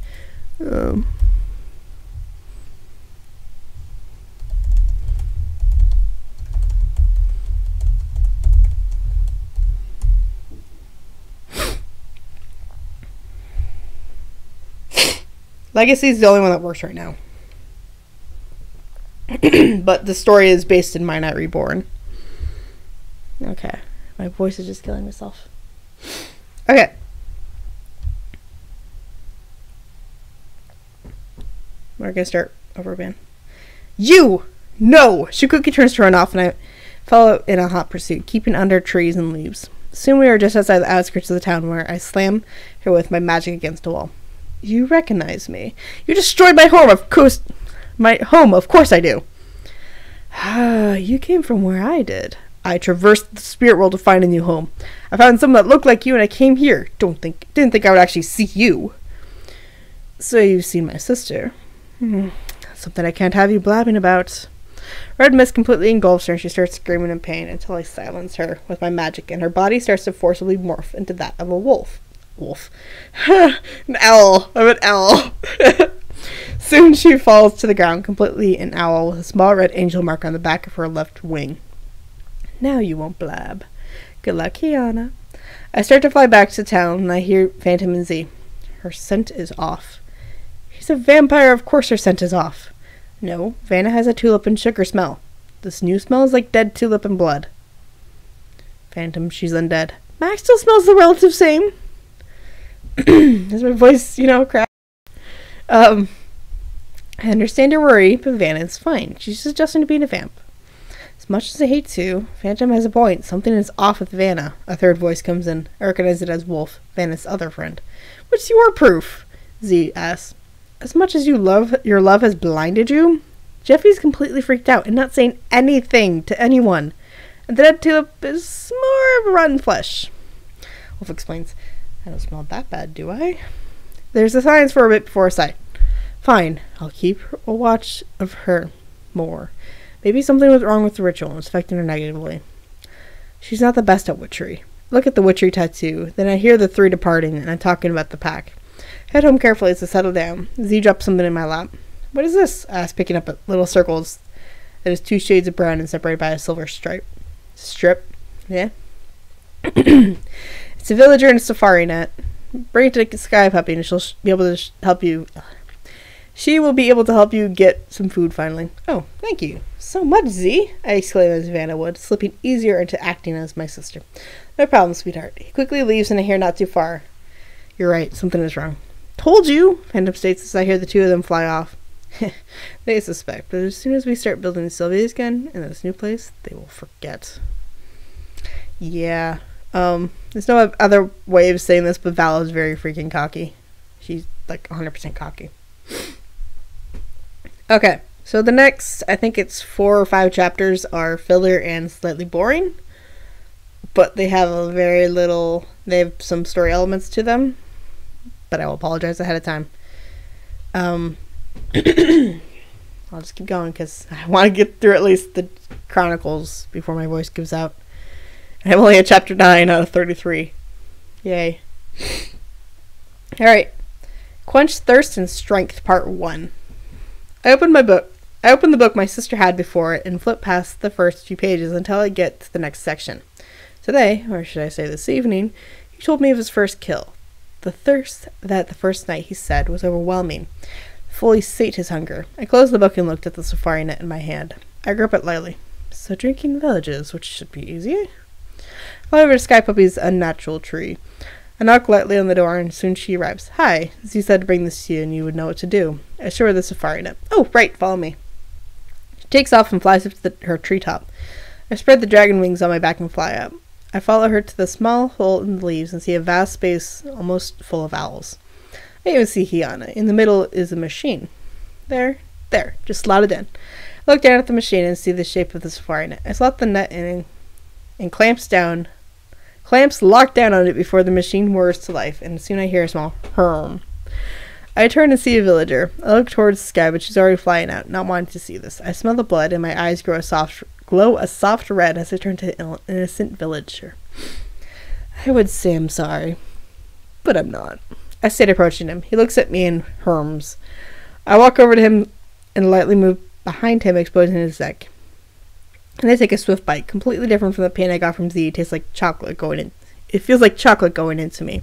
Legacy is the only one that works right now. But the story is based in Mianite Reborn. Okay. My voice is just killing myself. Okay. We're gonna start over again. You! No! She quickly turns to run off, and I follow in a hot pursuit, keeping under trees and leaves. Soon we are just outside the outskirts of the town, where I slam her with my magic against a wall. You recognize me. You destroyed my home, of course. My home, of course I do. You came from where I did. I traversed the spirit world to find a new home. I found someone that looked like you, and I came here. Didn't think I would actually see you. So you've seen my sister. Something I can't have you blabbing about. Red mist completely engulfs her, and she starts screaming in pain until I silence her with my magic, and her body starts to forcibly morph into that of a wolf. An owl. I'm an owl. Soon she falls to the ground, completely an owl, with a small red angel mark on the back of her left wing. Now you won't blab. Good luck, Kiana. I start to fly back to town, and I hear Phantom and Z. Her scent is off. She's a vampire, of course her scent is off. No, Vana has a tulip and sugar smell. This new smell is like dead tulip and blood. Phantom, she's undead. Max still smells the relative same. Is my voice, crap? I understand your worry, but Vana is fine. She's just adjusting to being a vamp. As much as I hate to, Phantom has a point. Something is off with Vana. A third voice comes in. I recognize it as Wolf, Vana's other friend. What's your proof? Z asks. As much as your love has blinded you, Jeffy's completely freaked out and not saying anything to anyone. And the dead tulip is more of rotten flesh. Wolf explains. I don't smell that bad, do I? There's a silence for a bit before a sigh. Fine, I'll keep a watch of her more. Maybe something was wrong with the ritual and was affecting her negatively. She's not the best at witchery. Look at the witchery tattoo. Then I hear the three departing, and I'm talking about the pack. Head home carefully as I settle down. Z drops something in my lap. What is this? I ask, picking up little circles that is 2 shades of brown and separated by a silver stripe. Strip? Yeah? It's a villager in a safari net. Bring it to Sky Puppy and she'll be able to help you. She will be able to help you get some food finally. Oh, thank you so much, Z, I exclaim as Vana would, slipping easier into acting as my sister. No problem, sweetheart. He quickly leaves and I hear not too far. You're right, something is wrong. Told you, Phantom states as I hear the two of them fly off. They suspect, but as soon as we start building Sylvia's again in this new place, they will forget. Yeah. There's no other way of saying this, but Val is very freaking cocky. She's like 100% cocky. Okay, so the next, I think it's 4 or 5 chapters are filler and slightly boring, but they have they have some story elements to them, but I will apologize ahead of time. I'll just keep going because I want to get through at least the Chronicles before my voice gives out. I'm only at chapter 9 out of 33. Yay. Alright. Quench Thirst and Strength, Part 1. I opened the book my sister had before it and flipped past the first few pages until I get to the next section. Today, or should I say this evening, he told me of his first kill. The thirst that the first night he said was overwhelming. Fully sate his hunger. I closed the book and looked at the safari net in my hand. I grip it lightly. So drinking villages, which should be easy. However, Sky Puppy's unnatural tree. I knock lightly on the door and soon she arrives. Hi, Z said to bring this to you and you would know what to do. I show her the safari net. Oh, right, follow me. She takes off and flies up to her treetop. I spread the dragon wings on my back and fly up. I follow her to the small hole in the leaves and see a vast space almost full of owls. I even see Hiana. In the middle is a machine. There, just slotted in. I look down at the machine and see the shape of the safari net. I slot the net in and clamps lock down on it before the machine whirs to life, and soon I hear a small hum. I turn and see a villager. I look towards the sky, but she's already flying out, not wanting to see this. I smell the blood, and my eyes glow a soft red as I turn to an innocent villager. I would say I'm sorry, but I'm not. I stayed approaching him. He looks at me and hums. I walk over to him and lightly move behind him, exposing his neck. And I take a swift bite, completely different from the pain I got from Z. It tastes like chocolate going in. It feels like chocolate going into me.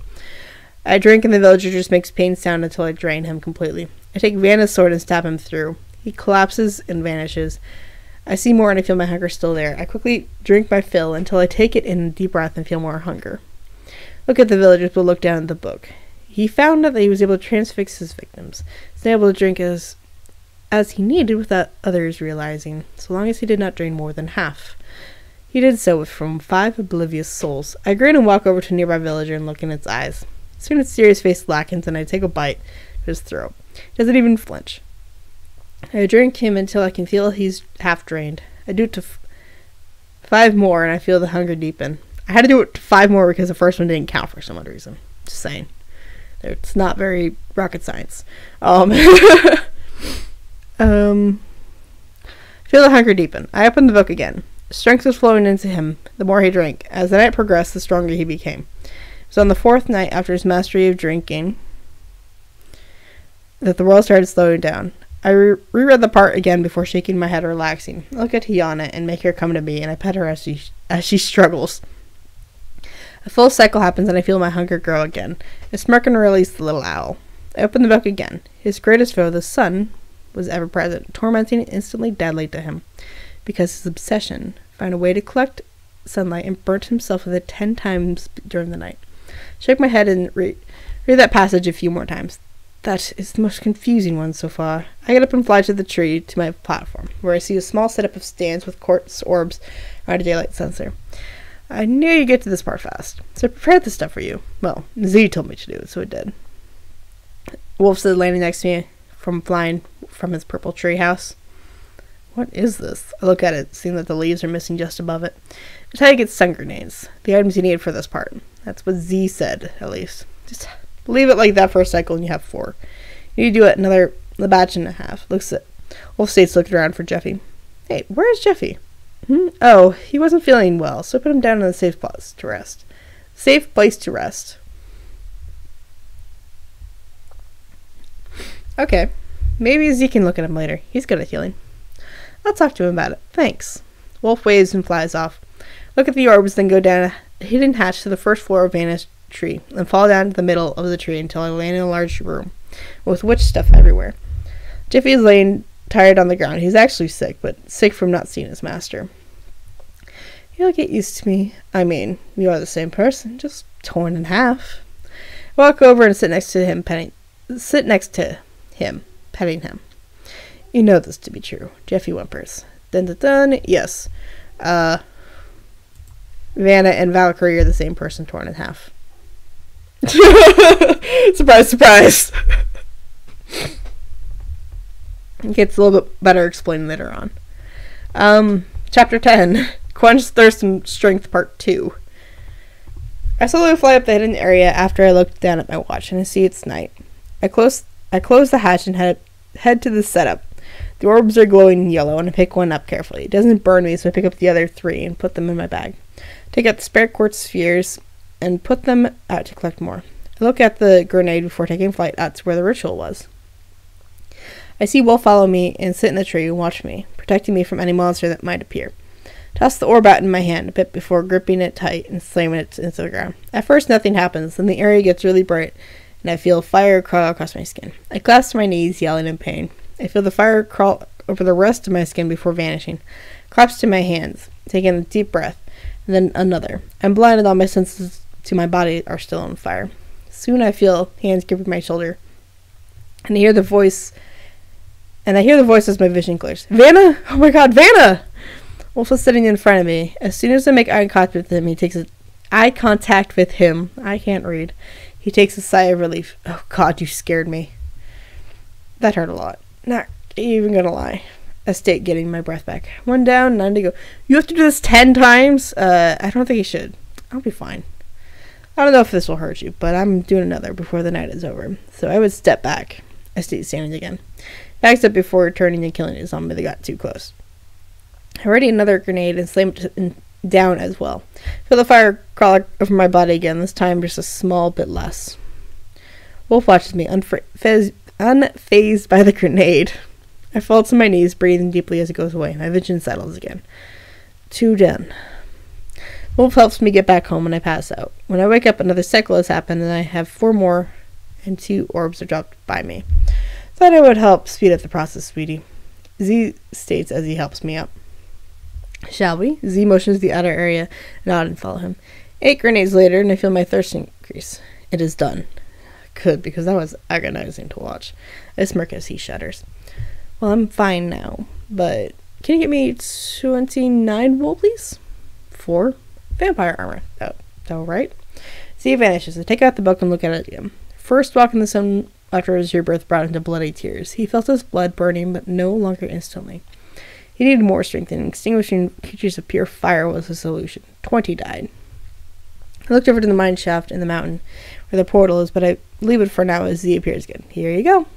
I drink and the villager just makes pain sound until I drain him completely. I take Vana's sword and stab him through. He collapses and vanishes. I see more and I feel my hunger still there. I quickly drink my fill until I take it in a deep breath and feel more hunger. Look at the villagers, but look down at the book. He found out that he was able to transfix his victims. He's able to drink as as he needed without others realizing, so long as he did not drain more than half. He did so from 5 oblivious souls. I grin and walk over to a nearby villager and look in its eyes. Soon its serious face blackens and I take a bite of his throat. He doesn't even flinch. I drink him until I can feel he's half drained. I do it to 5 more and I feel the hunger deepen. I had to do it to 5 more because the first one didn't count for some odd reason. Just saying. It's not very rocket science. Feel the hunger deepen. I opened the book again. Strength was flowing into him the more he drank. As the night progressed, the stronger he became. It was on the 4th night after his mastery of drinking that the world started slowing down. I reread the part again before shaking my head, relaxing. I look at Hiana and make her come to me, and I pet her as she struggles. A full cycle happens, and I feel my hunger grow again. I smirk and release the little owl. I open the book again. His greatest foe, the sun, was ever present, tormenting and instantly deadly to him, because his obsession found a way to collect sunlight and burnt himself with it 10 times during the night. Shake my head and read that passage a few more times. That is the most confusing one so far. I get up and fly to the tree to my platform, where I see a small setup of stands with quartz orbs around a daylight sensor. I knew you'd get to this part fast, so I prepared this stuff for you. Well, Z told me to do it, so it did. Wolf stood landing next to me from flying from his purple tree house. What is this? I look at it, seeing that the leaves are missing just above it. I tell you, get stun grenades. The items you need for this part. That's what Z said, at least. Just leave it like that for a cycle and you have 4. You need to do it another batch and a half. Wolf states looking around for Jeffy. Hey, where is Jeffy? Oh, he wasn't feeling well, so I put him down in a safe place to rest. Safe place to rest. Okay. Maybe Z can look at him later. He's good at healing. I'll talk to him about it. Thanks. Wolf waves and flies off. Look at the orbs, then go down a hidden hatch to the first floor of Vana's tree, and fall down to the middle of the tree until I land in a large room, with witch stuff everywhere. Jeffy is laying tired on the ground. He's actually sick, but sick from not seeing his master. You'll get used to me. I mean, you are the same person, just torn in half. Walk over and sit next to him, petting him. You know this to be true. Jeffy whimpers. Dun dun dun. Yes. Vana and Valkyrie are the same person torn in half. Surprise, surprise. It gets a little bit better explained later on. Chapter 10. Quench Thirst and Strength Part 2. I slowly fly up the hidden area after I look down at my watch and I see it's night. I close the hatch and head to the setup. The orbs are glowing yellow, and I pick one up carefully. It doesn't burn me, so I pick up the other 3 and put them in my bag. Take out the spare quartz spheres and put them out to collect more. I look at the grenade before taking flight out to where the ritual was. I see Wolf follow me and sit in the tree and watch me, protecting me from any monster that might appear. Toss the orb out in my hand a bit before gripping it tight and slamming it into the ground. At first nothing happens, then the area gets really bright, and I feel fire crawl across my skin. I clasp my knees, yelling in pain. I feel the fire crawl over the rest of my skin before vanishing. Collapse to my hands, taking a deep breath, and then another. I'm blinded, all my senses to my body are still on fire. Soon I feel hands gripping my shoulder, and I hear the voice as my vision clears. Vana! Oh my god, Vana! Wolf is sitting in front of me. As soon as I make eye contact with him, I can't read. He takes a sigh of relief. Oh god, you scared me. That hurt a lot. Not even gonna lie. I state, getting my breath back. 1 down, 9 to go. You have to do this 10 times? I don't think you should. I'll be fine. I don't know if this will hurt you, but I'm doing another before the night is over. So I would step back. I state, standing again. Backs up before turning and killing a zombie that got too close. I ready another grenade and slam it down as well. Feel the fire crawl over my body again, this time just a small bit less. Wolf watches me, unfazed by the grenade. I fall to my knees, breathing deeply as it goes away. My vision settles again. 2 done. Wolf helps me get back home and I pass out. When I wake up, another cycle has happened and I have 4 more and 2 orbs are dropped by me. Thought I would help speed up the process, sweetie. Z states as he helps me up. Shall we? Z motions the outer area, nod and follow him. 8 grenades later, and I feel my thirst increase. It is done. Good, because that was agonizing to watch. I smirk as he shudders. Well, I'm fine now, but can you get me 29 wool, please? 4 vampire armor. Oh, is that all right? Z vanishes. I take out the book and look at it again. First walk in the sun after his rebirth brought him to bloody tears. He felt his blood burning, but no longer instantly. He needed more strength, and extinguishing creatures of pure fire was the solution. 20 died. I looked over to the mine shaft in the mountain where the portal is, but I leave it for now as Z appears again. Here you go.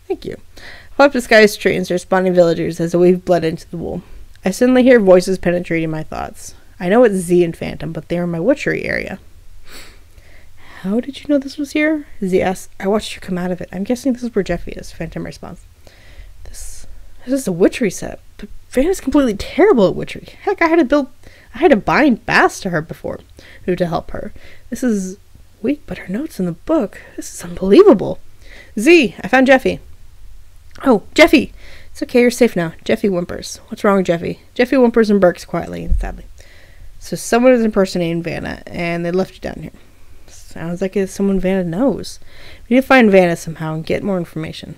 Thank you. I pop the sky's tree and start spawning villagers as I weave blood into the wool. I suddenly hear voices penetrating my thoughts. I know it's Z and Phantom, but they are in my witchery area. How did you know this was here? Z asks. I watched you come out of it. I'm guessing this is where Jeffy is. Phantom responds. This is a witchery set. But Vana's completely terrible at witchery. Heck, I had to bind Bass to her before. Who to help her. This is weak, but her notes in the book. This is unbelievable. Z, I found Jeffy. Oh, Jeffy! It's okay, you're safe now. Jeffy whimpers. What's wrong with Jeffy? Jeffy whimpers and barks quietly and sadly. So someone is impersonating Vana, and they left you down here. Sounds like it's someone Vana knows. We need to find Vana somehow and get more information.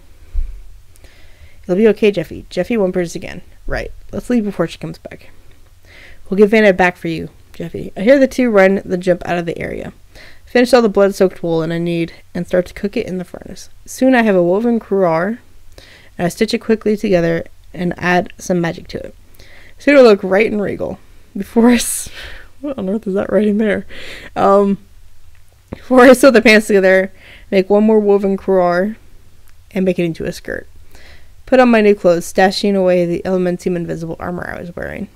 It'll be okay, Jeffy. Jeffy whimpers again. Right. Let's leave before she comes back. We'll get Vana back for you, Jeffy. I hear the two run the jump out of the area. Finish all the blood-soaked wool and I need and start to cook it in the furnace. Soon I have a woven cruar, and I stitch it quickly together and add some magic to it. Soon it'll look right and regal. What on earth is that writing there? Before I sew the pants together, make one more woven cruar and make it into a skirt. Put on my new clothes, stashing away the elementum invisible armor I was wearing.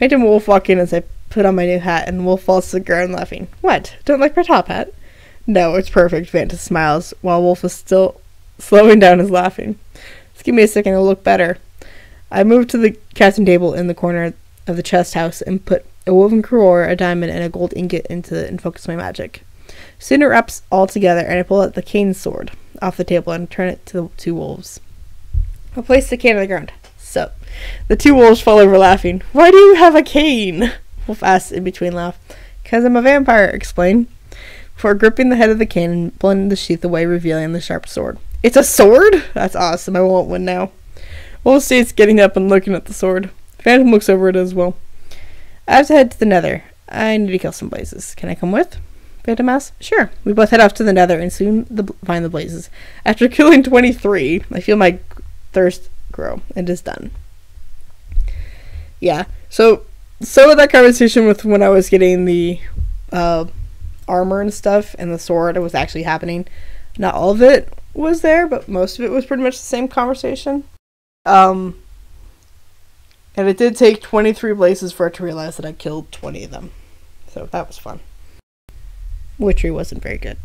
Phantom and Wolf walk in as I put on my new hat, and Wolf falls to the ground laughing. What? Don't like my top hat? No, it's perfect, Vanta smiles, while Wolf is still slowing down his laughing. Just give me a second, it'll look better. I moved to the crafting table in the corner of the chest house and put a woven cruor, a diamond, and a gold ingot into it and focus my magic. Soon it wraps all together, and I pull out the cane sword off the table and turn it to the two wolves. I place the cane on the ground. So, the two wolves fall over laughing. Why do you have a cane? Wolf asks in between laugh. 'Cause I'm a vampire, explain. Before gripping the head of the cane and pulling the sheath away, revealing the sharp sword. It's a sword? That's awesome. I want one now. Wolf stays getting up and looking at the sword. Phantom looks over it as well. I have to head to the nether. I need to kill some blazes. Can I come with? Phantom asks. Sure. We both head off to the nether and soon find the blazes. After killing 23, I feel my thirst grow. It is done. Yeah. So some of that conversation with when I was getting the armor and stuff and the sword, it was actually happening. Not all of it was there, but most of it was pretty much the same conversation. And it did take 23 blazes for it to realize that I killed 20 of them. So that was fun. Witchery wasn't very good.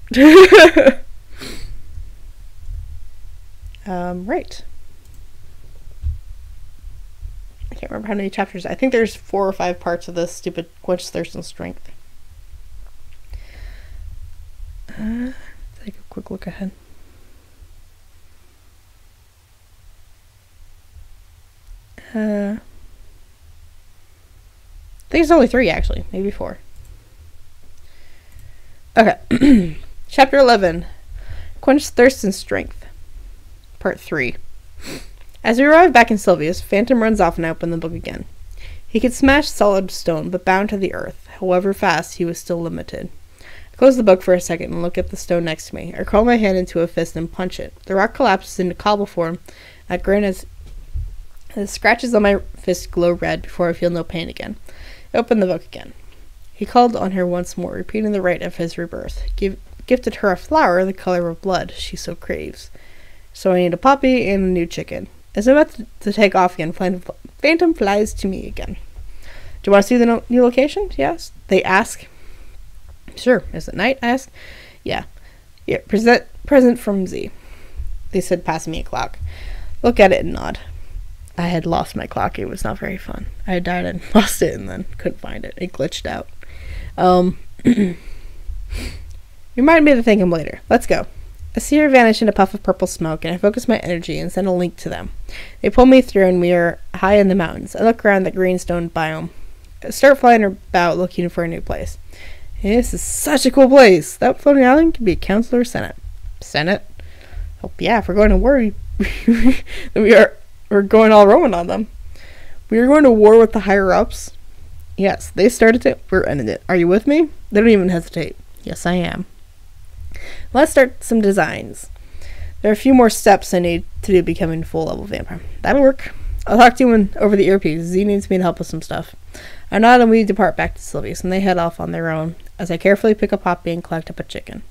Right. I can't remember how many chapters. I think there's 4 or 5 parts of this stupid quench thirst and strength. Take a quick look ahead. I think it's only 3 actually, maybe 4. Okay. Chapter 11. Quench Thirst and Strength. Part 3. As we arrive back in Sylvia's, Phantom runs off and I open the book again. He could smash solid stone, but bound to the earth. However fast, he was still limited. I close the book for a second and look at the stone next to me. I curl my hand into a fist and punch it. The rock collapses into cobble form. I grin as the scratches on my fist glow red before I feel no pain again. I open the book again. He called on her once more, repeating the rite of his rebirth. Gifted her a flower the color of blood she so craves. So I need a puppy and a new chicken. As I'm about to take off again, Phantom flies to me again. Do you want to see the new location? Yes. They ask. Sure. Is it night? I ask. Yeah. Present from Z. They said passing me a clock. Look at it and nod. I had lost my clock. It was not very fun. I had died and lost it and then couldn't find it. It glitched out. Remind me to thank him later. Let's go. I see her vanish in a puff of purple smoke, and I focus my energy and send a link to them. They pull me through, and we are high in the mountains. I look around the greenstone biome. I start flying about looking for a new place. This is such a cool place. That floating island could be a council or senate. Senate? Oh, yeah, if we're going to war, we we're going all Roman on them. We are going to war with the higher-ups. Yes, they started it. We're ending it. Are you with me? They don't even hesitate. Yes, I am. Let's start some designs. There are a few more steps I need to do becoming full-level vampire. That'll work. I'll talk to you over the earpiece. Z needs me to help with some stuff. I nod and we depart back to Sylvia's, and they head off on their own as I carefully pick a poppy and collect up a chicken.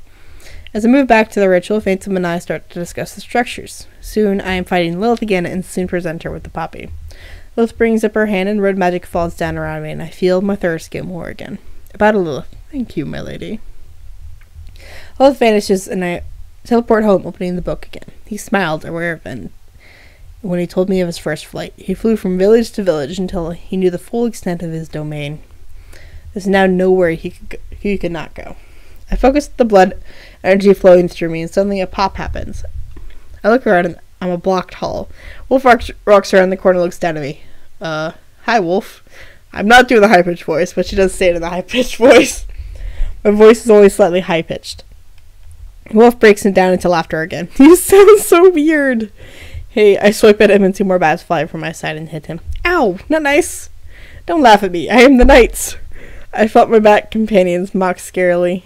As I move back to the ritual, Phantom and I start to discuss the structures. Soon I am fighting Lilith again and soon present her with the poppy. Lilith brings up her hand and red magic falls down around me, and I feel my thirst get more again. About a Lilith. Thank you, my lady. Lilith vanishes and I teleport home, opening the book again. He smiled, aware of it, when he told me of his first flight. He flew from village to village until he knew the full extent of his domain. There's now nowhere he could not go. I focus the blood energy flowing through me, and suddenly a pop happens. I look around and I'm a blocked hall. Wolf rocks around the corner and looks down at me. Hi, Wolf. I'm not doing the high-pitched voice, but she does say it in the high-pitched voice. My voice is only slightly high-pitched. Wolf breaks it down into laughter again. You sound so weird. Hey, I swipe at him and two more bats fly from my side and hit him. Ow, not nice. Don't laugh at me. I am the knights. I felt my bat companions mock scarily.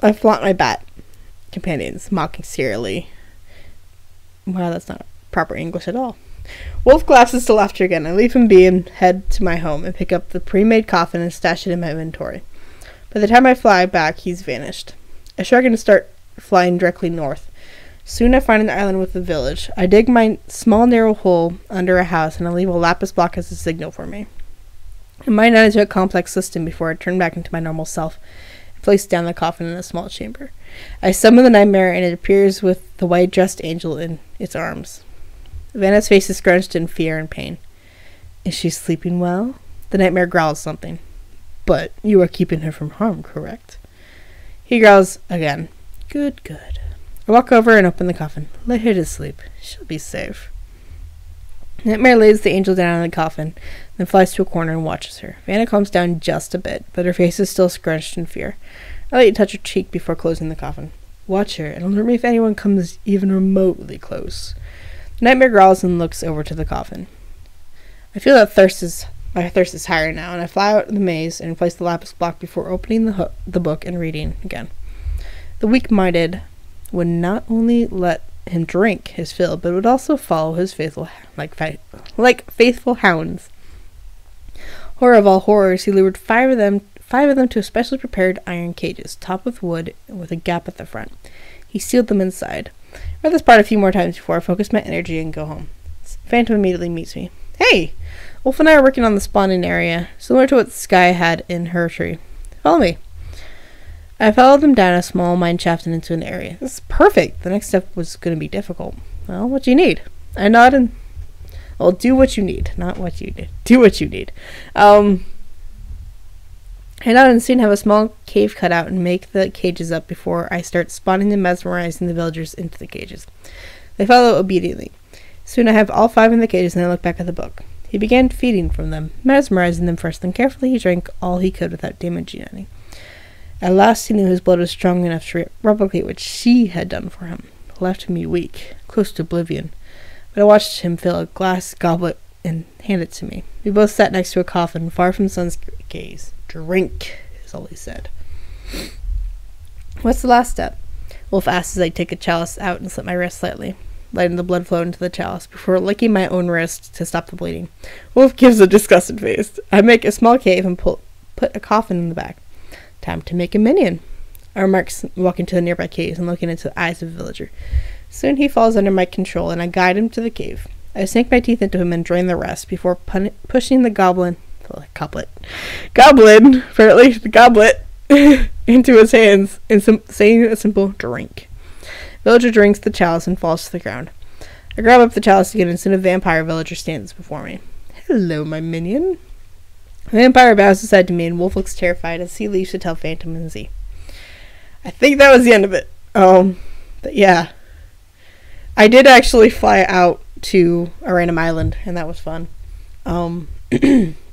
I flaunt my bat companions, mocking scarily. Wow, that's not proper English at all. Wolf collapses to laughter again. I leave him be and head to my home and pick up the pre-made coffin and stash it in my inventory. By the time I fly back, he's vanished. I shrug and start flying directly north. Soon I find an island with a village. I dig my small narrow hole under a house and I leave a lapis block as a signal for me. I mine out into a complex system before I turn back into my normal self and place down the coffin in a small chamber. I summon the nightmare and it appears with the white-dressed angel in its arms. Vana's face is scrunched in fear and pain. Is she sleeping well? The nightmare growls something. But you are keeping her from harm, correct? He growls again. Good. I walk over and open the coffin. Lay her to sleep. She'll be safe. Nightmare lays the angel down in the coffin, then flies to a corner and watches her. Vana calms down just a bit, but her face is still scrunched in fear. I let you touch her cheek before closing the coffin. Watch her, and alert me if anyone comes even remotely close. The nightmare growls and looks over to the coffin. I feel that my thirst is higher now, and I fly out of the maze and place the lapis block before opening the book and reading again. The weak-minded would not only let him drink his fill, but would also follow his faithful faithful hounds. Horror of all horrors, he lured five of them to specially prepared iron cages, topped with wood with a gap at the front. He sealed them inside. I read this part a few more times before I focus my energy and go home. Phantom immediately meets me. Hey! Wolf and I are working on the spawning area, similar to what Sky had in her tree. Follow me. I followed them down a small mine shaft and into an area. This is perfect. The next step was going to be difficult. Well, what do you need? I nod and... Well, do what you need. Not what you need. Do what you need. I nod and soon have a small cave cut out and make the cages up before I start spawning and mesmerizing the villagers into the cages. They follow obediently. Soon I have all 5 in the cages and I look back at the book. He began feeding from them, mesmerizing them first, then carefully he drank all he could without damaging any. At last he knew his blood was strong enough to replicate what she had done for him. Left me weak, close to oblivion. But I watched him fill a glass goblet and hand it to me. We both sat next to a coffin, far from sun's gaze. Drink, is all he said. What's the last step? Wolf asked as I take a chalice out and slip my wrist slightly, letting the blood flow into the chalice before licking my own wrist to stop the bleeding. Wolf gives a disgusted face. I make a small cave and put a coffin in the back. Time to make a minion. I remark, walking to the nearby caves and looking into the eyes of a villager. Soon he falls under my control, and I guide him to the cave. I sink my teeth into him and drain the rest before pushing the goblet, into his hands and saying a simple drink. Villager drinks the chalice and falls to the ground. I grab up the chalice again, and soon a vampire villager stands before me. Hello, my minion. The vampire bows his head to me, and Wolf looks terrified as he leaves to tell Phantom and Z. I think that was the end of it. But yeah. I did actually fly out to a random island, and that was fun. And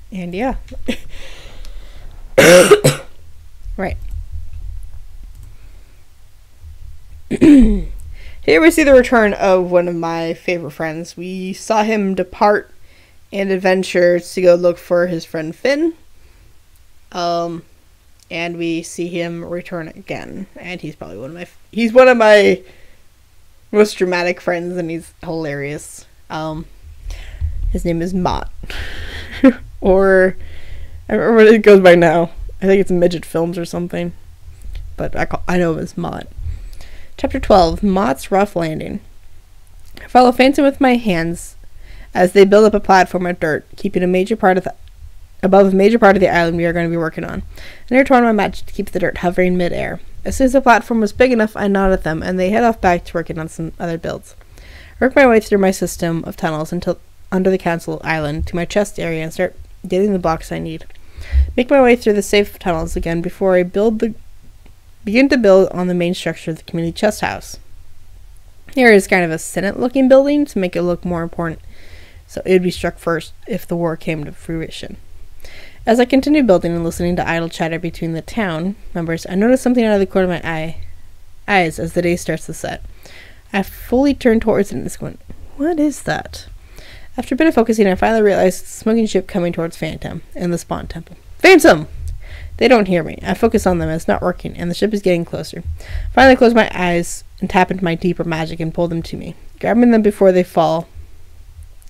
yeah. Right. Here we see the return of one of my favorite friends. We saw him depart and adventure to go look for his friend Finn. And we see him return again. And he's probably one of my most dramatic friends, and he's hilarious. His name is Mott. Or I remember what it goes by now. I think it's Midget Films or something. But I know him as Mott. Chapter 12, Mott's Rough Landing. I follow Phantom with my hands as they build up a platform of dirt, keeping above a major part of the island we are going to be working on. I intertwine my magic to keep the dirt hovering mid-air. As soon as the platform was big enough, I nod at them, and they head off back to working on some other builds. I work my way through my system of tunnels until under the council island to my chest area and start getting the blocks I need. Make my way through the safe tunnels again before I begin to build on the main structure of the community chest house. Here is kind of a Senate-looking building to make it look more important, so it would be struck first if the war came to fruition. As I continue building and listening to idle chatter between the town members, I notice something out of the corner of my eyes as the day starts to set. I fully turn towards it and squint. What is that? After a bit of focusing, I finally realize it's a smoking ship coming towards Phantom and the Spawn Temple. Phantom! They don't hear me. I focus on them. It's not working, and the ship is getting closer. Finally, I close my eyes and tap into my deeper magic and pull them to me, grabbing them before they fall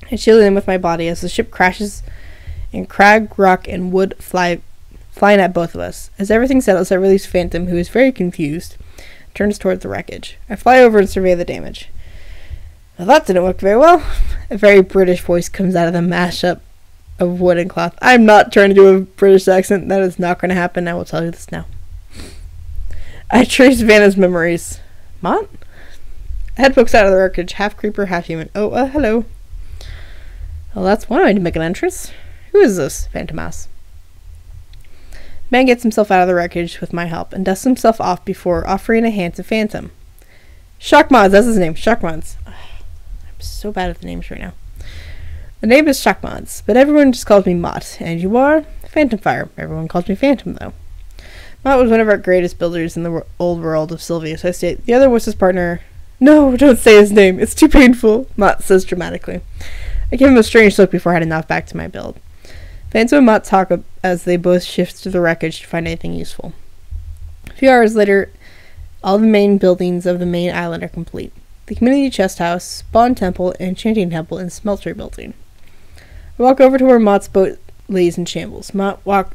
and shielding them with my body as the ship crashes and crag, rock, and wood flying at both of us. As everything settles, I release Phantom, who is very confused, turns towards the wreckage. I fly over and survey the damage. Well, that didn't work very well. A very British voice comes out of the mashup of wood and cloth. I'm not trying to do a British accent. That is not going to happen. I will tell you this now. I trace Vana's memories. Mott? A head pokes out of the wreckage, half creeper, half human. Oh, hello. Well, that's one way to make an entrance. Who is this? Phantom asks. Man gets himself out of the wreckage with my help and dusts himself off before offering a hand to Phantom. Shockmods, that's his name. Shockmods. I'm so bad at the names right now. The name is Shockmods, but everyone just calls me Mott. And you are? Phantom Fire. Everyone calls me Phantom, though. Mott was one of our greatest builders in the old world of Sylvius, I state. The other was his partner. No, don't say his name. It's too painful, Mott says dramatically. I give him a strange look before heading off back to my build. Phantom and Mott talk as they both shift to the wreckage to find anything useful. A few hours later, all the main buildings of the main island are complete. The community chest house, spawn temple, enchanting temple, and smeltery building. I walk over to where Mott's boat lays in shambles. Mott walks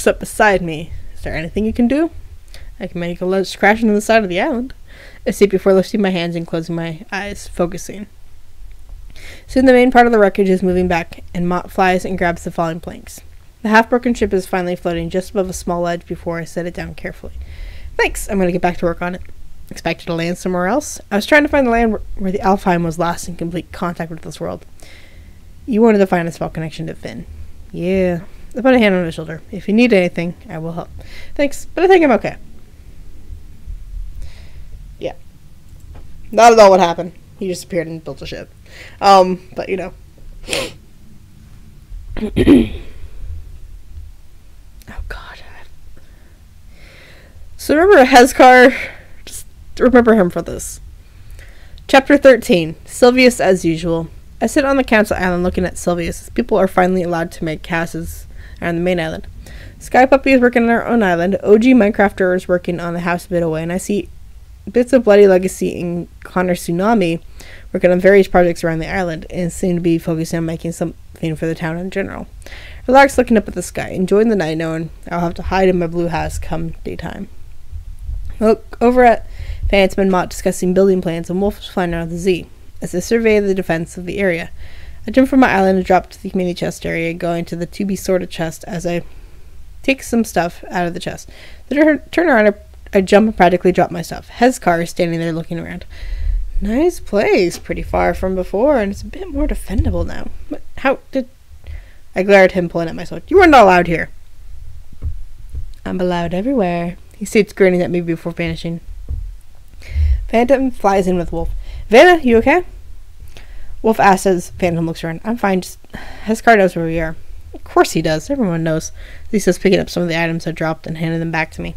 up beside me. Is there anything you can do? I can make a lunge crash into the side of the island. I say before lifting my hands and closing my eyes, focusing. Soon the main part of the wreckage is moving back, and Mott flies and grabs the falling planks. The half-broken ship is finally floating just above a small ledge before I set it down carefully. Thanks, I'm going to get back to work on it. Expected to land somewhere else? I was trying to find the land where the Alfheim was last in complete contact with this world. You wanted to find a small connection to Finn. Yeah. I put a hand on his shoulder. If you need anything, I will help. Thanks, but I think I'm okay. Yeah. Not at all what happened. He just appeared and built a ship. But you know. Oh god. So remember Hezkar? Just remember him for this. Chapter 13. Sylvius as usual. I sit on the council island looking at Sylvius as people are finally allowed to make houses around the main island. Sky Puppy is working on our own island. OG Minecrafter is working on the house a bit away, and I see bits of Bloody Legacy and Connor Tsunami working on various projects around the island and seem to be focusing on making something for the town in general. Relax looking up at the sky, enjoying the night knowing I'll have to hide in my blue house come daytime. Look over at Phantom and Mott discussing building plans, and Wolf is flying around the Z as they survey the defense of the area. I jump from my island and drop to the community chest area, going to the to-be sorted chest as I take some stuff out of the chest. Then turn around, I jump and practically drop my stuff. Hezkar is standing there looking around. Nice place, pretty far from before, and it's a bit more defendable now. But how did... I glare at him, pulling at my sword. You are not allowed here. I'm allowed everywhere. He states, grinning at me before vanishing. Phantom flies in with Wolf. Vana, you okay? Wolf asks as Phantom looks around. I'm fine, just... Hezkar knows where we are. Of course he does. Everyone knows. Lisa's picking up some of the items I dropped and handing them back to me.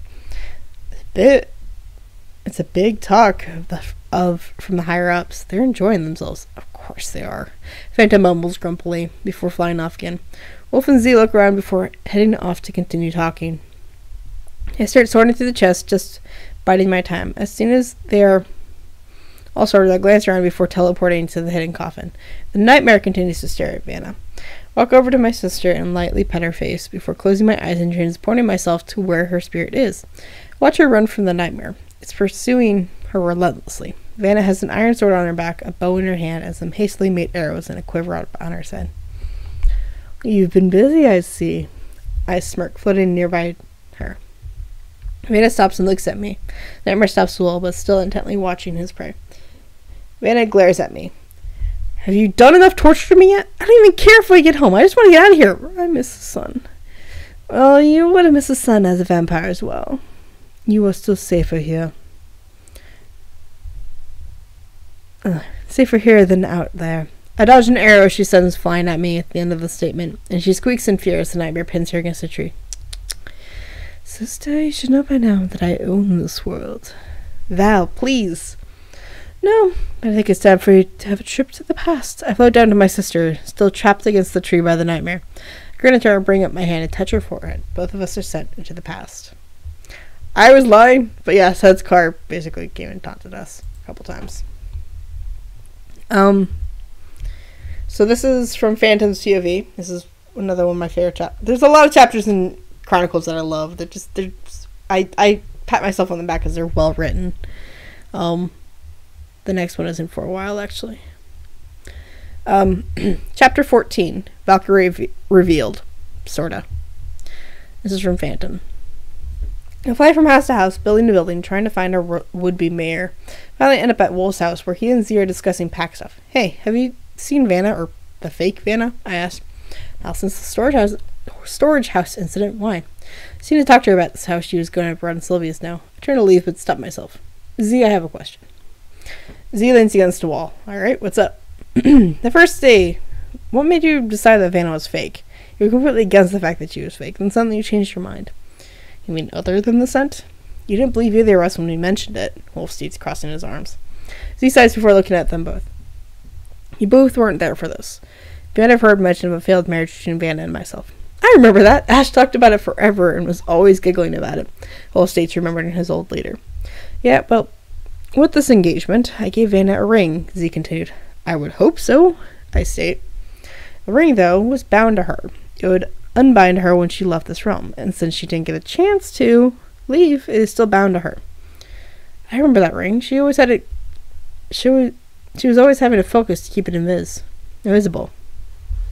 It's a big talk from the higher-ups. They're enjoying themselves. Of course they are. Phantom mumbles grumpily before flying off again. Wolf and Z look around before heading off to continue talking. I start sorting through the chest, just biding my time. As soon as they are all sorted, I glance around before teleporting to the hidden coffin. The nightmare continues to stare at Vana. Walk over to my sister and lightly pet her face before closing my eyes and transporting myself to where her spirit is. Watch her run from the nightmare. It's pursuing her relentlessly. Vana has an iron sword on her back, a bow in her hand, and some hastily made arrows and a quiver out on her side. You've been busy, I see. I smirk, floating nearby her. Vana stops and looks at me. Nightmare stops well, but still intently watching his prey. Vana glares at me. Have you done enough torture to me yet? I don't even care if I get home. I just want to get out of here. I miss the sun. Well, you would have missed the sun as a vampire as well. You are still safer here. Safer here than out there. I dodge an arrow she sends flying at me at the end of the statement, and she squeaks in fear as the nightmare pins her against a tree. Sister, you should know by now that I own this world. Val, please. No, but I think it's time for you to have a trip to the past. I float down to my sister, still trapped against the tree by the nightmare. I grin at her, bring up my hand and touch her forehead. Both of us are sent into the past. I was lying, but yeah, Sed's car basically came and taunted us a couple times. So this is from Phantom's POV. This is another one of my favorite chapters. There's a lot of chapters in Chronicles that I love. I pat myself on the back because they're well written. The next one isn't for a while, actually. Chapter 14, Valkyrie Revealed. Sorta. This is from Phantom. I fly from house to house, building to building, trying to find our would-be mayor. Finally end up at Wolf's house, where he and Z are discussing pack stuff. Hey, have you seen Vana, or the fake Vana? I asked. Now, since the storage house incident, why? I seemed to talk to her about this house she was going to run Sylvia's now. I turned to leave, but stopped myself. Z, I have a question. Z leans against a wall. Alright, what's up? The first day, what made you decide that Vana was fake? You were completely against the fact that she was fake, then suddenly you changed your mind. You mean other than the scent? You didn't believe either of us when we mentioned it, Wolf states, crossing his arms. Z sighs before looking at them both. You both weren't there for this. You might have heard mention of a failed marriage between Vana and myself. I remember that. Ash talked about it forever and was always giggling about it, Wolf states, remembering his old leader. Yeah, well, with this engagement, I gave Vana a ring, Z continued. I would hope so, I state. The ring, though, was bound to her. It would unbind her when she left this realm, and since she didn't get a chance to leave, it is still bound to her. I remember that ring. She always had it. She was always having to focus to keep it invisible.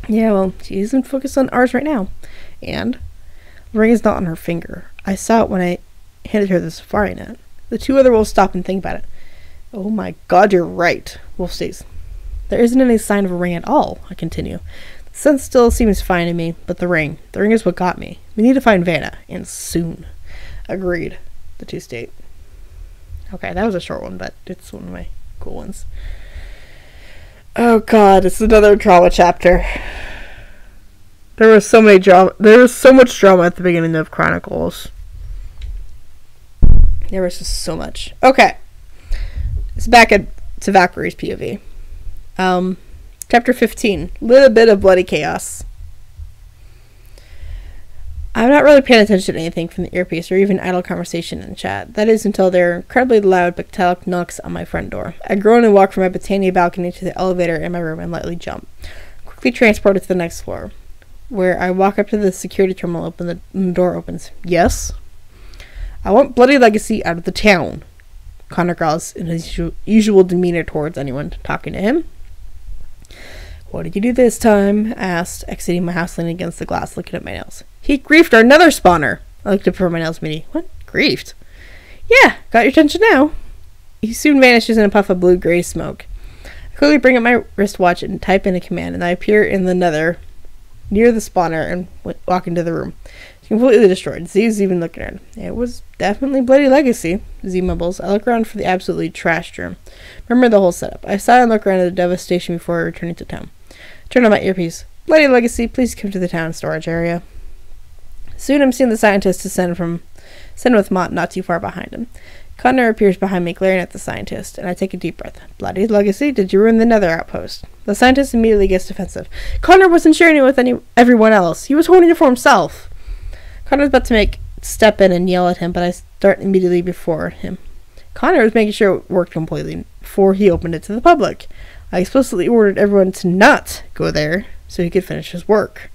Yeah, well, she isn't focused on ours right now. And the ring is not on her finger. I saw it when I handed her the safari net. The two other wolves stop and think about it. Oh my god, you're right, Wolf states. There isn't any sign of a ring at all, I continue. The scent still seems fine to me, but the ring is what got me. We need to find Vana, and soon. Agreed, the two state. Okay, that was a short one, but it's one of my cool ones. Oh god, it's another drama chapter. There was so much drama at the beginning of Chronicles. There was just so much. Okay. It's back to Valkyrie's POV. Chapter 15. Little bit of bloody chaos. I'm not really paying attention to anything from the earpiece or even idle conversation in chat. That is until there are incredibly loud metallic knocks on my front door. I groan and walk from my Britannia balcony to the elevator in my room and lightly jump. Quickly transported to the next floor, where I walk up to the security terminal and the door opens. Yes? I want Bloody Legacy out of the town, Connor growls in his usual demeanor towards anyone talking to him. What did you do this time? I asked, exiting my house, leaning against the glass, looking at my nails. He griefed our nether spawner. I looked up for my nails meaty. What? Griefed? Yeah, got your attention now. He soon vanishes in a puff of blue-gray smoke. I quickly bring up my wristwatch and type in a command, and I appear in the nether, near the spawner, and walk into the room. It's completely destroyed. Z's even looking at it. It was definitely Bloody Legacy, Z mumbles. I look around for the absolutely trashed room. Remember the whole setup. I sigh and look around at the devastation before returning to town. Turn on my earpiece. Bloody Legacy, please come to the town storage area. Soon I'm seeing the scientist descend with Mott not too far behind him. Connor appears behind me, glaring at the scientist, and I take a deep breath. Bloody legacy, did you ruin the nether outpost? The scientist immediately gets defensive. Connor wasn't sharing it with everyone else. He was holding it for himself. Connor's about to step in and yell at him, but I start immediately before him. Connor was making sure it worked completely before he opened it to the public. I explicitly ordered everyone to not go there so he could finish his work.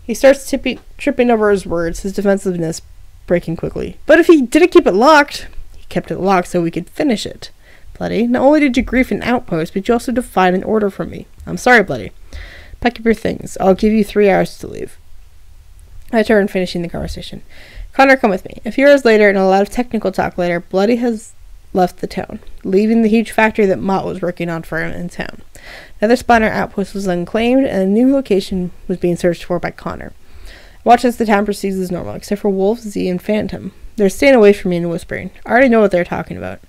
He starts tripping over his words, his defensiveness breaking quickly. But if he didn't keep it locked, he kept it locked so we could finish it. Bloody, not only did you grief an outpost, but you also defied an order from me. I'm sorry, Bloody. Pack up your things. I'll give you 3 hours to leave. I turn, finishing the conversation. Connor, come with me. A few hours later, and a lot of technical talk later, Bloody has left the town, leaving the huge factory that Mott was working on for him in town. Another spawner outpost was unclaimed, and a new location was being searched for by Connor. Watch as the town proceeds as normal, except for Wolf, Z, and Phantom. They're staying away from me and whispering. I already know what they're talking about.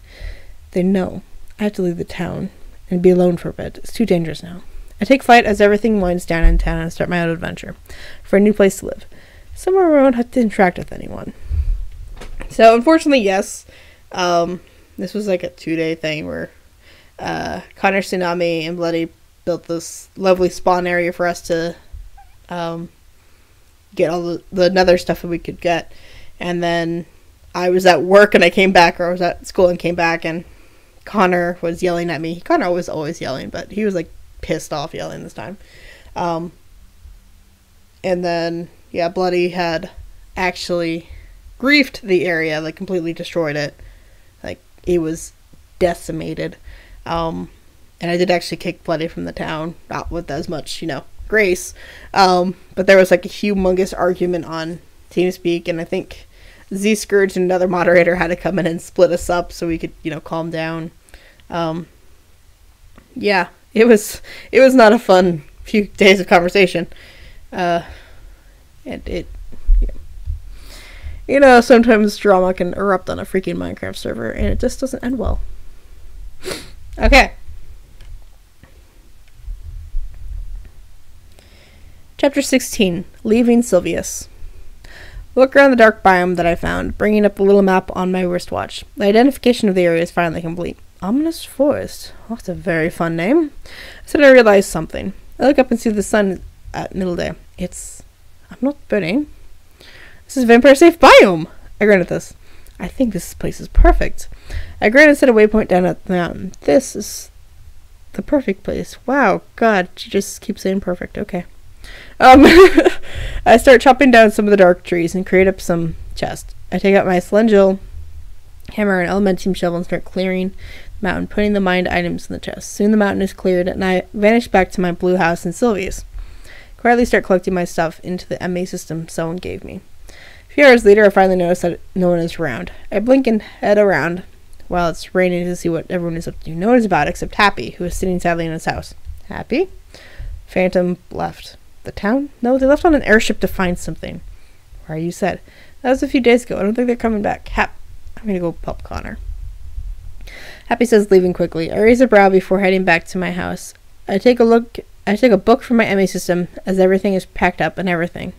They know. I have to leave the town and be alone for a bit. It's too dangerous now. I take flight as everything winds down in town and start my own adventure for a new place to live. Somewhere where I won't have to interact with anyone. So, unfortunately, yes. This was like a 2-day thing where Connor, Tsunami, and Bloody built this lovely spawn area for us to get all the nether stuff that we could get. And then I was at work and I came back, or I was at school and came back, and Connor was yelling at me. Connor was always yelling, but he was like pissed off yelling this time. And then, yeah, Bloody had actually griefed the area, like completely destroyed it. Like, it was decimated. And I did actually kick Bloody from the town, not with as much, grace. But there was like a humongous argument on TeamSpeak, and I think Z-Scourge and another moderator had to come in and split us up so we could, calm down. Yeah, it was not a fun few days of conversation. Sometimes drama can erupt on a freaking Minecraft server, and it just doesn't end well. Okay. Chapter 16, Leaving Sylvius. Look around the dark biome that I found, bringing up a little map on my wristwatch. The identification of the area is finally complete. Ominous Forest. Oh, that's a very fun name. So I realized something. I look up and see the sun at middle day. I'm not burning. This is a vampire safe biome. I grin at this. I think this place is perfect. I grin and set a waypoint down at the mountain. This is the perfect place. Wow, God, you just keep saying perfect. Okay. I start chopping down some of the dark trees and create up some chests. I take out my celestial hammer and elementum shovel and start clearing the mountain, putting the mined items in the chest. Soon the mountain is cleared, and I vanish back to my blue house in Sylvius. Quietly start collecting my stuff into the MA system someone gave me. A few hours later, I finally notice that no one is around. I blink and head around while it's raining to see what everyone is up to. No one is about except Happy, who is sitting sadly in his house. Happy? Phantom left. The town? No, they left on an airship to find something. Where you said? That was a few days ago. I don't think they're coming back. I'm gonna go help Connor. Happy says, leaving quickly. I raise a brow before heading back to my house. I take a book from my MA system as everything is packed up and everything.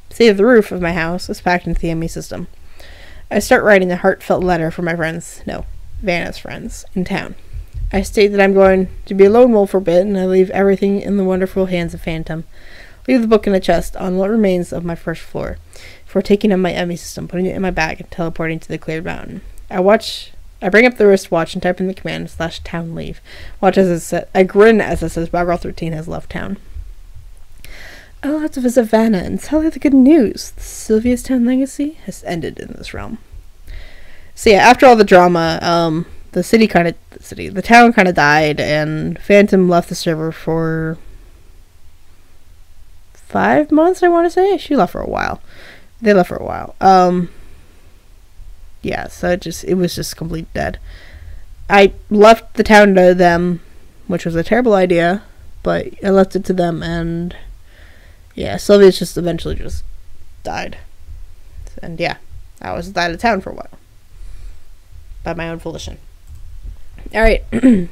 Save the roof of my house is packed into the MA system. I start writing a heartfelt letter for my friends. No, Vana's friends in town. I state that I'm going to be a lone wolf for a bit, and I leave everything in the wonderful hands of Phantom. Leave the book in a chest on what remains of my first floor, before taking on my ME system, putting it in my bag, and teleporting to the cleared mountain. I bring up the wristwatch and type in the command /town leave. Watch as it says. I grin as it says Baggerl 13 has left town. I'll have to visit Vana and tell her the good news. The Sylvius Town legacy has ended in this realm. So yeah, after all the drama, the town kind of died, and Phantom left the server for 5 months, I want to say. She left for a while. They left for a while. Yeah, so it was just complete dead. I left the town to them, which was a terrible idea, but I left it to them, and yeah, Sylvia's just eventually just died. And yeah, I was out of town for a while. By my own volition. Alright. There's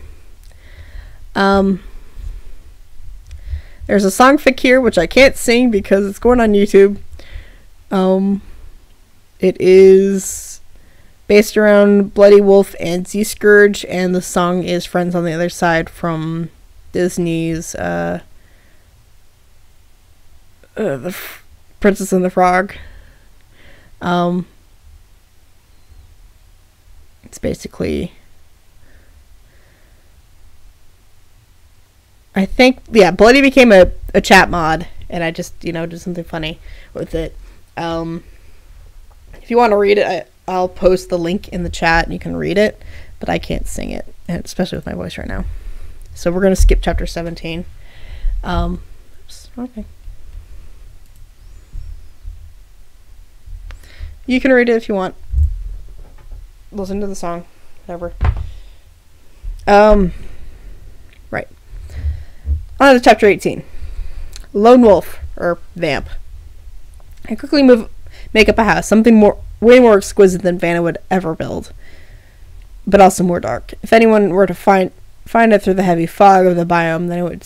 a song fic here, which I can't sing because it's going on YouTube. It is based around Bloody Wolf and Sea Scourge, and the song is Friends on the Other Side from Disney's Princess and the Frog. It's basically, I think, yeah, Bloody became a chat mod, and I just, did something funny with it. If you want to read it, I'll post the link in the chat and you can read it, but I can't sing it, and especially with my voice right now. So we're going to skip chapter 17. Okay. You can read it if you want. Listen to the song. Whatever. Right. On to chapter 18. Lone Wolf, or Vamp. I quickly make up a house, something way more exquisite than Vana would ever build, but also more dark. If anyone were to find it through the heavy fog of the biome, then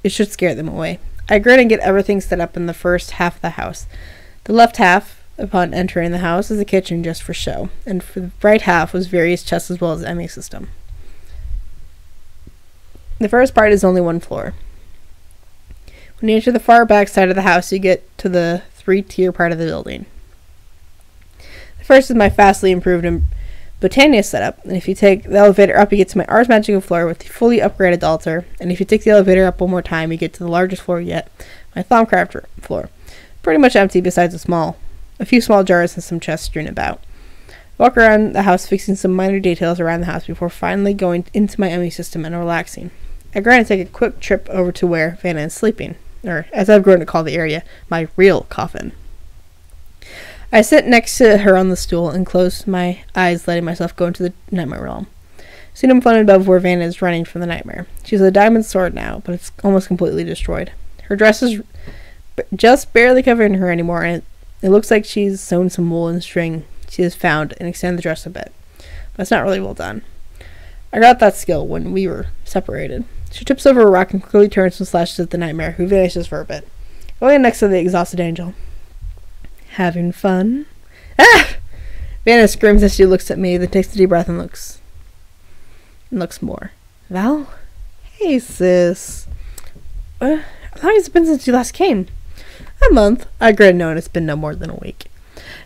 it should scare them away. I grin and get everything set up in the first half of the house. The left half, upon entering the house, is a kitchen just for show, and for the right half was various chests as well as ME system. The first part is only one floor. When you enter the far back side of the house, you get to the 3-tier part of the building. The first is my vastly improved Botania setup, and if you take the elevator up, you get to my Ars Magica floor with the fully upgraded altar, and if you take the elevator up one more time, you get to the largest floor yet, my Thaumcraft floor. Pretty much empty besides a few small jars and some chests strewn about. I walk around the house fixing some minor details around the house before finally going into my ME system and relaxing. I grind and take a quick trip over to where Vana is sleeping, or as I've grown to call the area, my real coffin. I sit next to her on the stool and close my eyes, letting myself go into the nightmare realm. Soon I'm floating above where Vana is running from the nightmare. She's a diamond sword now, but it's almost completely destroyed. Her dress is just barely covering her anymore, and it looks like she's sewn some wool and string she has found and extended the dress a bit. But it's not really well done. I got that skill when we were separated. She trips over a rock and quickly turns and slashes at the nightmare, who vanishes for a bit. Going next to the exhausted angel. Having fun? Ah! Vana screams as she looks at me, then takes a deep breath and looks more. Val? Hey, sis. How long has it been since you last came? A month. I grin, knowing it's been no more than a week.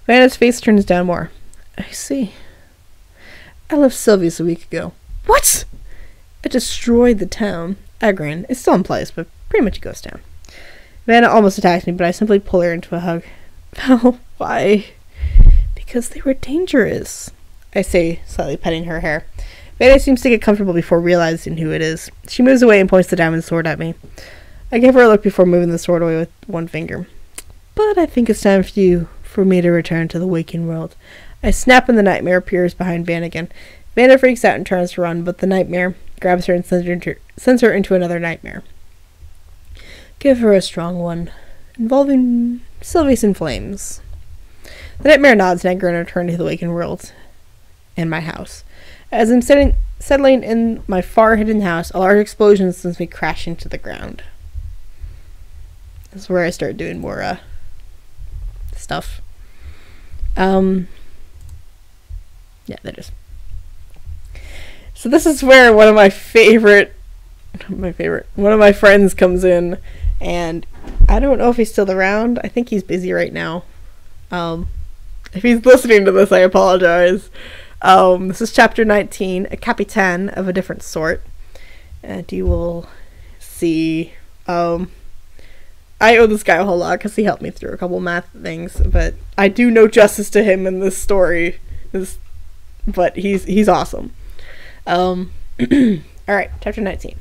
Vana's face turns down more. I see. I left Sylvia's a week ago. What? It destroyed the town. I grin. It's still in place, but pretty much a ghost town. Vana almost attacks me, but I simply pull her into a hug. Val, why? Because they were dangerous, I say, slightly petting her hair. Vana seems to get comfortable before realizing who it is. She moves away and points the diamond sword at me. I give her a look before moving the sword away with one finger. But I think it's time for me to return to the waking world. I snap and the nightmare appears behind Vana again. Vana freaks out and turns to run, but the nightmare grabs her and sends her into another nightmare. Give her a strong one, involving Sylvius in flames. The nightmare nods and I grin and return to the waking world and my house. As I'm settling in my far hidden house, a large explosion sends me crashing to the ground. This is where I start doing more stuff. Yeah, that is. So this is where one of my friends comes in, and I don't know if he's still around. I think he's busy right now. If he's listening to this, I apologize. This is chapter 19, a Capitan of a different sort. And you will see, I owe this guy a whole lot because he helped me through a couple math things, but I do no justice to him in this story. But he's awesome. Alright, chapter 19.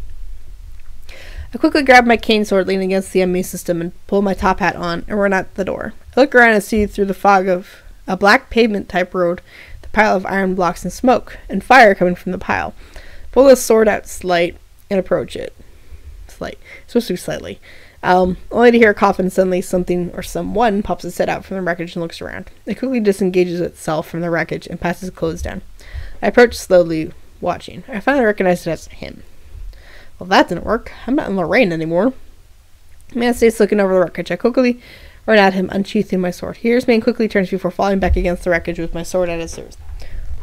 I quickly grab my cane sword leaning against the ME system and pull my top hat on and run out the door. I look around and see through the fog of a black pavement type road the pile of iron blocks and smoke and fire coming from the pile. Pull the sword out slight and approach it. Slight. It's supposed to be slightly. Only to hear a cough and suddenly something or someone pops its head out from the wreckage and looks around. It quickly disengages itself from the wreckage and passes clothes down. I approach slowly, watching. I finally recognize it as him. Well, that didn't work. I'm not in Lorraine anymore. The man stays looking over the wreckage. I quickly run at him, unsheathing my sword. He hears me and quickly turns before falling back against the wreckage with my sword at his throat.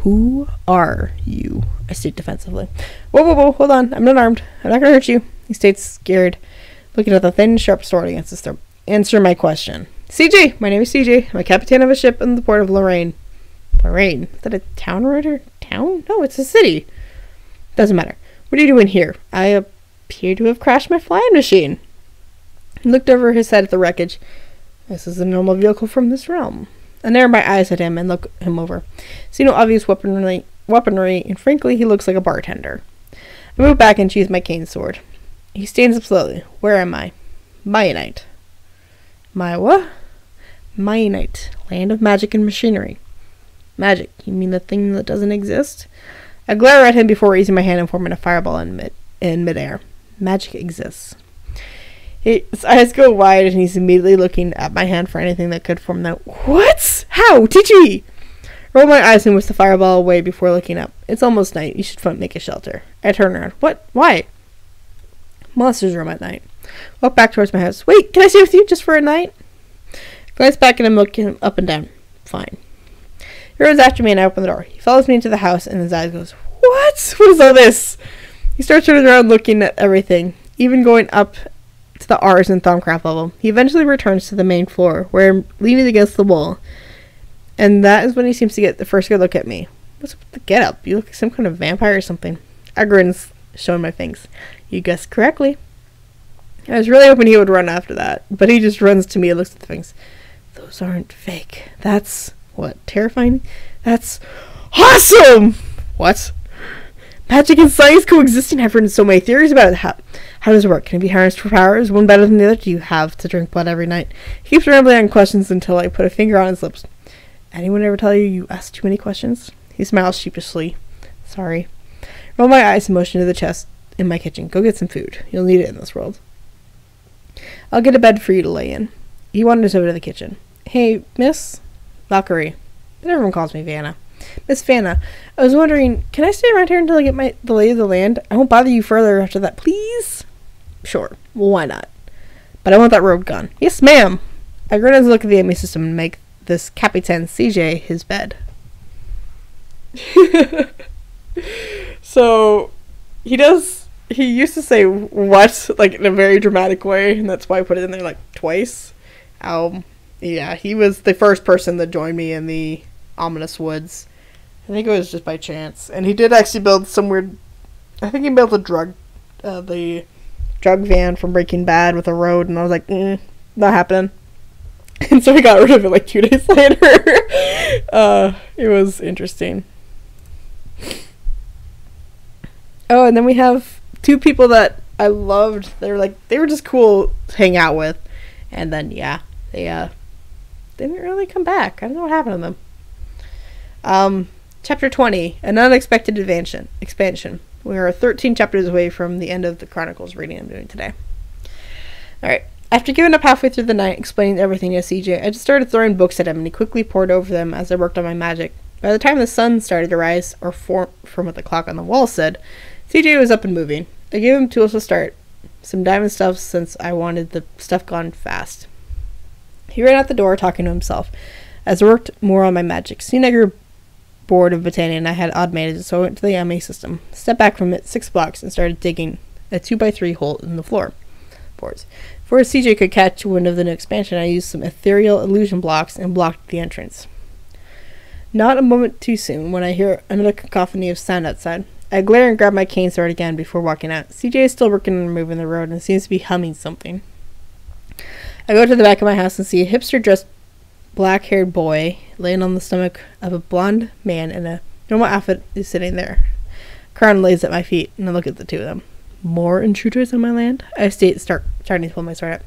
Who are you? I state defensively. Whoa, hold on. I'm not armed. I'm not gonna hurt you. He states scared, looking at the thin, sharp sword against his throat. Answer my question. CJ! My name is CJ. I'm a captain of a ship in the port of Lorraine. Lorraine? Is that a town or town? No, it's a city. Doesn't matter. What are you doing here? I appear to have crashed my flying machine. He looked over his head at the wreckage. This is a normal vehicle from this realm. I narrowed my eyes at him and looked him over. See no obvious weaponry, and frankly, he looks like a bartender. I moved back and sheathed my cane sword. He stands up slowly. Where am I? Mianite. My what? Mianite. Land of magic and machinery. Magic? You mean the thing that doesn't exist? I glare at him before raising my hand and forming a fireball in midair. Magic exists. His eyes go wide and he's immediately looking at my hand for anything that could form that. What? How? Did you? Roll my eyes and whisk the fireball away before looking up. It's almost night. You should make a shelter. I turn around. What? Why? Monsters roam at night. Walk back towards my house. Wait, can I stay with you just for a night? Glance back at him, looking up and down. Fine. He runs after me and I open the door. He follows me into the house and his eyes goes, What? What is all this? He starts turning around looking at everything, even going up to the R's and Thumbcraft level. He eventually returns to the main floor, where I'm leaning against the wall. And that is when he seems to get the first good look at me. What's up with the get-up? You look like some kind of vampire or something. I grin, showing my fangs. You guessed correctly. I was really hoping he would run after that, but he just runs to me and looks at the things. Those aren't fake. That's, what, terrifying? That's awesome! What? Magic and science coexisting? I've written so many theories about it. How does it work? Can it be harnessed for powers? One better than the other? Do you have to drink blood every night? He keeps rambling on questions until I put a finger on his lips. Anyone ever tell you ask too many questions? He smiles sheepishly. Sorry. Roll my eyes and motion to the chest in my kitchen. Go get some food. You'll need it in this world. I'll get a bed for you to lay in. He wanders over to the kitchen. Hey, Miss Valkyrie. But everyone calls me Vana. Miss Vana, I was wondering, can I stay around here until I get the lay of the land? I won't bother you further after that, please? Sure. Well, why not? But I want that robe gone. Yes, ma'am. I grin as I look at the enemy system and make this Capitan CJ his bed. So, he used to say what, like, in a very dramatic way, and that's why I put it in there, like, twice. Yeah, he was the first person that joined me in the ominous woods. I think it was just by chance. And he did actually build some weird, I think he built the drug van from Breaking Bad with a road, and I was like, not happening. And so he got rid of it like 2 days later. It was interesting. Oh, and then we have 2 people that I loved. They were just cool to hang out with. And then, yeah, they didn't really come back. I don't know what happened to them. Chapter 20, An Unexpected Expansion. We are 13 chapters away from the end of the Chronicles reading I'm doing today. Alright, after giving up halfway through the night explaining everything to CJ, I just started throwing books at him and he quickly pored over them as I worked on my magic. By the time the sun started to rise, or from what the clock on the wall said, CJ was up and moving. I gave him tools to start, some diamond stuff since I wanted the stuff gone fast. He ran out the door talking to himself as I worked more on my magic. Soon I grew bored of botany and I had automated, so I went to the MA system, stepped back from it 6 blocks, and started digging a 2x3 hole in the floor boards. Before CJ could catch wind of the new expansion, I used some ethereal illusion blocks and blocked the entrance. Not a moment too soon when I hear another cacophony of sound outside. I glare and grab my cane sword again before walking out. CJ is still working on removing the road and seems to be humming something. I go to the back of my house and see a hipster-dressed black-haired boy laying on the stomach of a blonde man in a normal outfit is sitting there. Crown lays at my feet, and I look at the 2 of them. More intruders on my land? I starting to pull my sword out.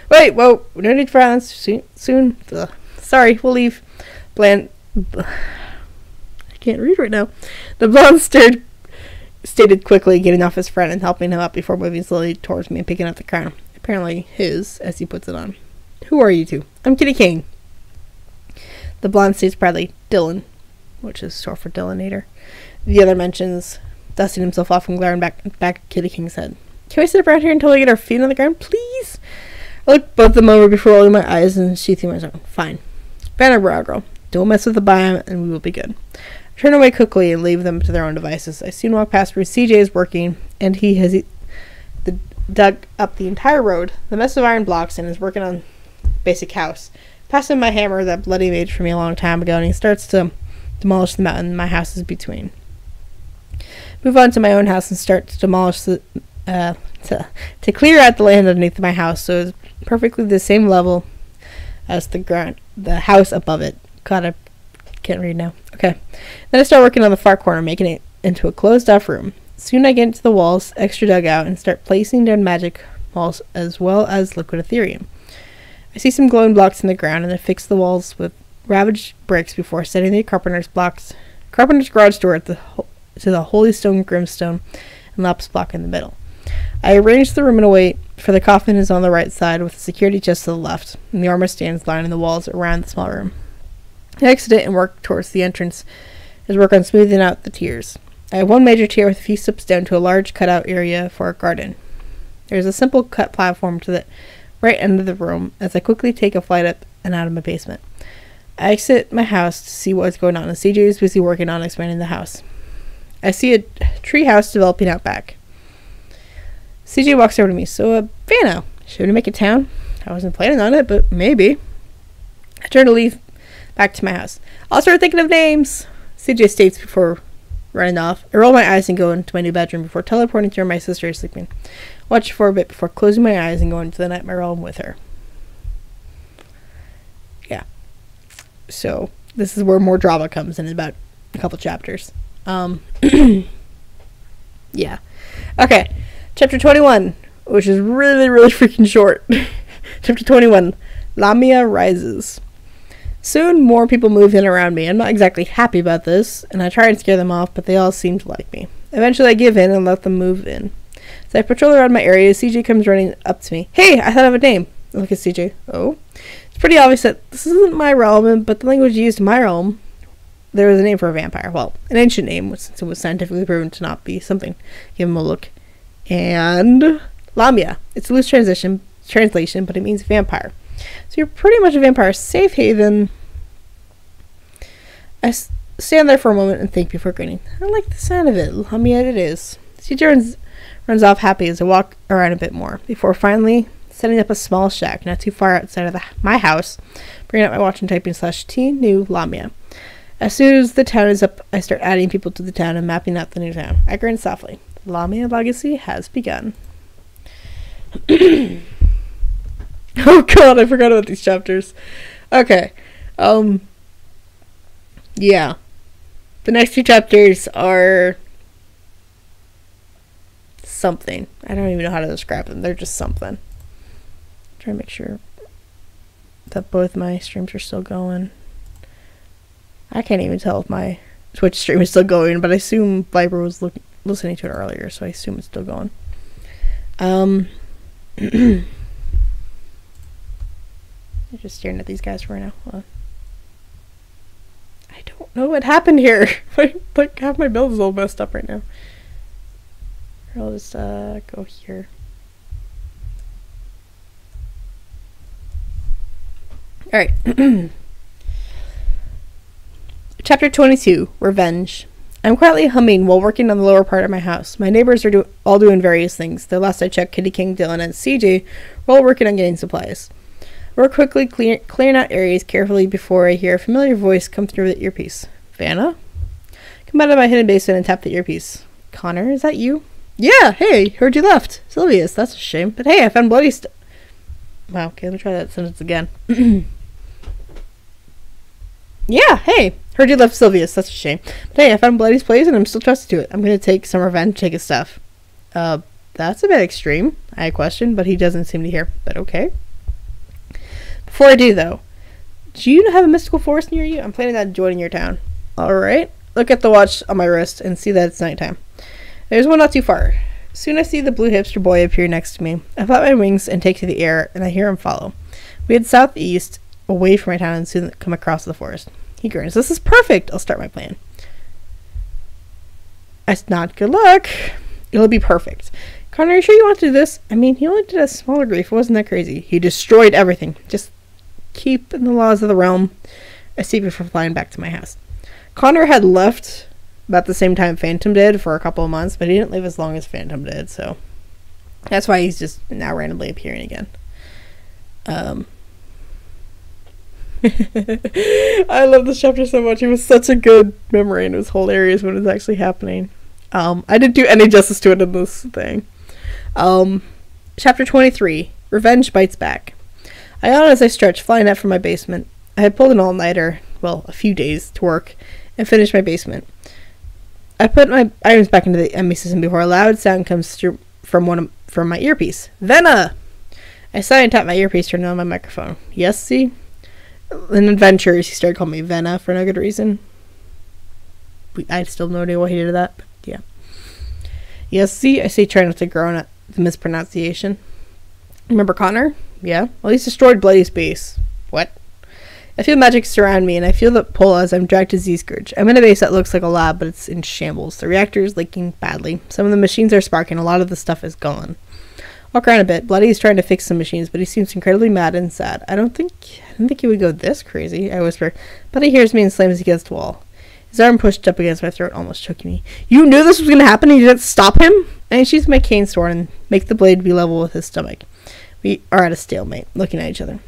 Wait, whoa, no need for violence. Soon. Ugh. Sorry, we'll leave. I can't read right now. The blonde stated quickly, getting off his friend and helping him up before moving slowly towards me and picking up the crown. Apparently his, as he puts it on. Who are you 2? I'm Kitty King. The blonde states proudly, Dylan, which is short for Dylanator. The other mentions, dusting himself off and glaring back at Kitty King's head. Can we sit around here until we get our feet on the ground, please? I looked both of them over before rolling my eyes and sheathing my sword. Fine. Banner brow girl. Don't mess with the biome and we will be good. I turn away quickly and leave them to their own devices. I soon walk past where CJ is working, and he has dug up the entire road, the mess of iron blocks, and is working on basic house. Pass him my hammer that Bloody made for me a long time ago, and he starts to demolish the mountain my house is between. Move on to my own house and start to demolish to clear out the land underneath my house so it's perfectly the same level as the house above it. God, I can't read now. Okay. Then I start working on the far corner, making it into a closed-off room. Soon I get into the walls, extra dugout, and start placing down magic walls as well as liquid Ethereum. I see some glowing blocks in the ground, and I fix the walls with ravaged bricks before setting the carpenter's garage door to the holy stone grimstone and lapis block in the middle. I arrange the room in a way for the coffin is on the right side with the security chest to the left, and the armor stands lining the walls around the small room. I exit it and work towards the entrance as work on smoothing out the tiers. I have one major tier with a few steps down to a large cutout area for a garden. There is a simple cut platform to the right end of the room as I quickly take a flight up and out of my basement. I exit my house to see what's going on, and CJ is busy working on expanding the house. I see a tree house developing out back. CJ walks over to me. So, Vana, should we make a town? I wasn't planning on it, but maybe. I turn to leave back to my house. I'll start thinking of names, CJ states before running off. I roll my eyes and go into my new bedroom before teleporting to where my sister is sleeping. Watch for a bit before closing my eyes and going into the nightmare realm with her. Yeah. So, this is where more drama comes in about a couple chapters. Yeah. Okay. Chapter 21, which is really, really freaking short. Chapter 21, Lamia Rises. Soon, more people move in around me. I'm not exactly happy about this, and I try and scare them off, but they all seem to like me. Eventually, I give in and let them move in. As I patrol around my area, CJ comes running up to me. Hey, I thought of a name. I look at CJ. Oh? It's pretty obvious that this isn't my realm, but the language used in my realm, there was a name for a vampire. Well, an ancient name, since it was scientifically proven to not be something. Give him a look. And Lamia. It's a loose translation, but it means vampire. So you're pretty much a vampire safe haven. I stand there for a moment and think before grinning. I like the sound of it. Lamia it is. CJ runs off happy as I walk around a bit more, before finally setting up a small shack not too far outside of my house, bringing out my watch and typing /T new Lamia. As soon as the town is up, I start adding people to the town and mapping out the new town. I grin softly. Lamia legacy has begun. Oh god, I forgot about these chapters. Okay. Yeah. The next two chapters are something. I don't even know how to describe them. They're just something. Trying to make sure that both my streams are still going. I can't even tell if my Twitch stream is still going, but I assume Viber was listening to it earlier, so I assume it's still going. I'm just staring at these guys for now. I don't know what happened here. Like, half my build is all messed up right now. I'll just go here. Alright. Chapter 22, Revenge. I'm quietly humming while working on the lower part of my house. My neighbors are all doing various things. The last I checked, Kitty King, Dylan, and CJ were all working on getting supplies. We're quickly clearing out areas carefully before I hear a familiar voice come through the earpiece. Vana? Come out of my hidden basement and tap the earpiece. Connor, is that you? Yeah, hey, heard you left. Sylvius, that's a shame. But hey, I found bloody Wow, okay, let me try that sentence again. Yeah, hey, heard you left Sylvius, that's a shame. But hey, I found Bloody's place and I'm still trusted to it. I'm gonna take some revenge, take his stuff. That's a bit extreme, I questioned, but he doesn't seem to hear. But okay. Before I do, though, do you have a mystical forest near you? I'm planning on joining your town. Alright, look at the watch on my wrist and see that it's nighttime. There's one not too far. Soon I see the blue hipster boy appear next to me. I flap my wings and take to the air, and I hear him follow. We head southeast, away from my town, and soon come across the forest. He grins. This is perfect. I'll start my plan. I nod. Good luck. It'll be perfect. Connor, are you sure you want to do this? I mean, he only did a smaller grief. It wasn't that crazy. He destroyed everything. Just keep in the laws of the realm. I see before flying back to my house. Connor had left about the same time Phantom did for a couple of months, but he didn't live as long as Phantom did, so that's why he's just now randomly appearing again. I love this chapter so much. It was such a good memory, and it was hilarious when it was actually happening. I didn't do any justice to it in this thing. Chapter 23, Revenge Bites Back. I yawned as I stretched, flying out from my basement. I had pulled an all-nighter, well, a few days, to work, and finished my basement. I put my items back into the ME system before a loud sound comes through from my earpiece. Vana! I sighed and tapped my earpiece, turning on my microphone. Yes, see? In Adventures, he started calling me Vana for no good reason. I still have no idea why he did that, but yeah. Yes, see? I say, trying not to groan at the mispronunciation. Remember Connor? Yeah? Well, he's destroyed Bloody's base. What? I feel magic surround me, and I feel the pull as I'm dragged to Z-Scourge. I'm in a base that looks like a lab, but it's in shambles. The reactor is leaking badly. Some of the machines are sparking. A lot of the stuff is gone. Walk around a bit. Bloody is trying to fix some machines, but he seems incredibly mad and sad. I didn't think he would go this crazy, I whisper. Bloody hears me and slams against the wall. His arm pushed up against my throat, almost choking me. You knew this was going to happen and you didn't stop him? I sheathe my cane sword and make the blade be level with his stomach. We are at a stalemate, looking at each other.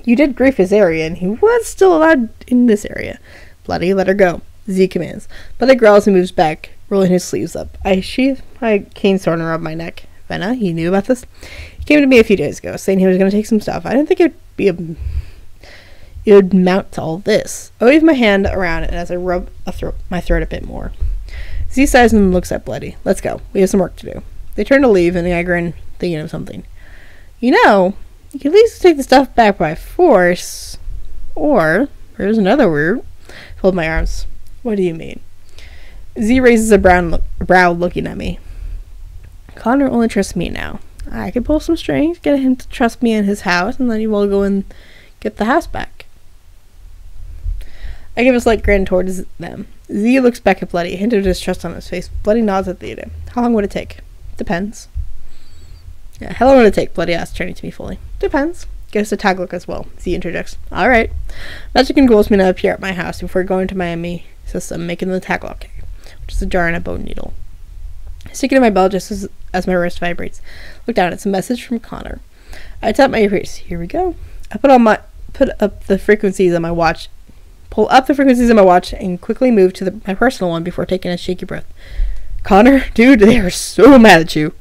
You did grief his area, and he was still allowed in this area. Bloody, let her go. Z commands. Bloody growls and moves back, rolling his sleeves up. I sheathe my cane sword and rub my neck. Vana, you knew about this? He came to me a few days ago, saying he was going to take some stuff. I didn't think it would mount to all this. I wave my hand around it as I rub my throat a bit more. Z sighs and looks at Bloody. Let's go. We have some work to do. They turn to leave, and I grin, thinking of something. You know, you can at least take the stuff back by force. Or, there's another route. Fold my arms. What do you mean? Z raises a brow looking at me. Connor only trusts me now. I could pull some strings, get him to trust me in his house, and then he will go and get the house back. I give a slight grin towards them. Z looks back at Bloody, a hint of distrust on his face. Bloody nods at the idea. How long would it take? Depends. Yeah, how long would it take? Bloody asks, turning to me fully. Depends. Give us a tag look as well. Z interjects. Alright. Magic and ghouls may not appear at my house before going to my ME system, making the tag lock, which is a jar and a bone needle. I stick it in my belt just as my wrist vibrates. Look down. It's a message from Connor. I tap my earpiece. Here we go. I pull up the frequencies on my watch, and quickly move to my personal one before taking a shaky breath. Connor, dude, they are so mad at you.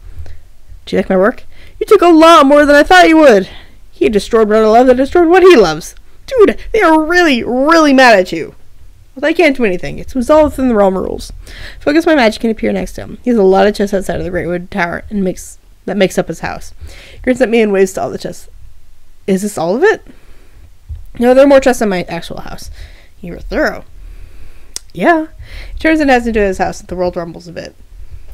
Do you like my work? You took a lot more than I thought you would. He destroyed what I love that destroyed what he loves. Dude, they are really, really mad at you. Well, I can't do anything. It was all within the realm rules. Focus my magic can appear next to him. He has a lot of chests outside of the Great Wood Tower that makes up his house. He grins at me and waves to all the chests. Is this all of it? No, there are more chests in my actual house. You were thorough. Yeah. He turns and heads into his house and the world rumbles a bit.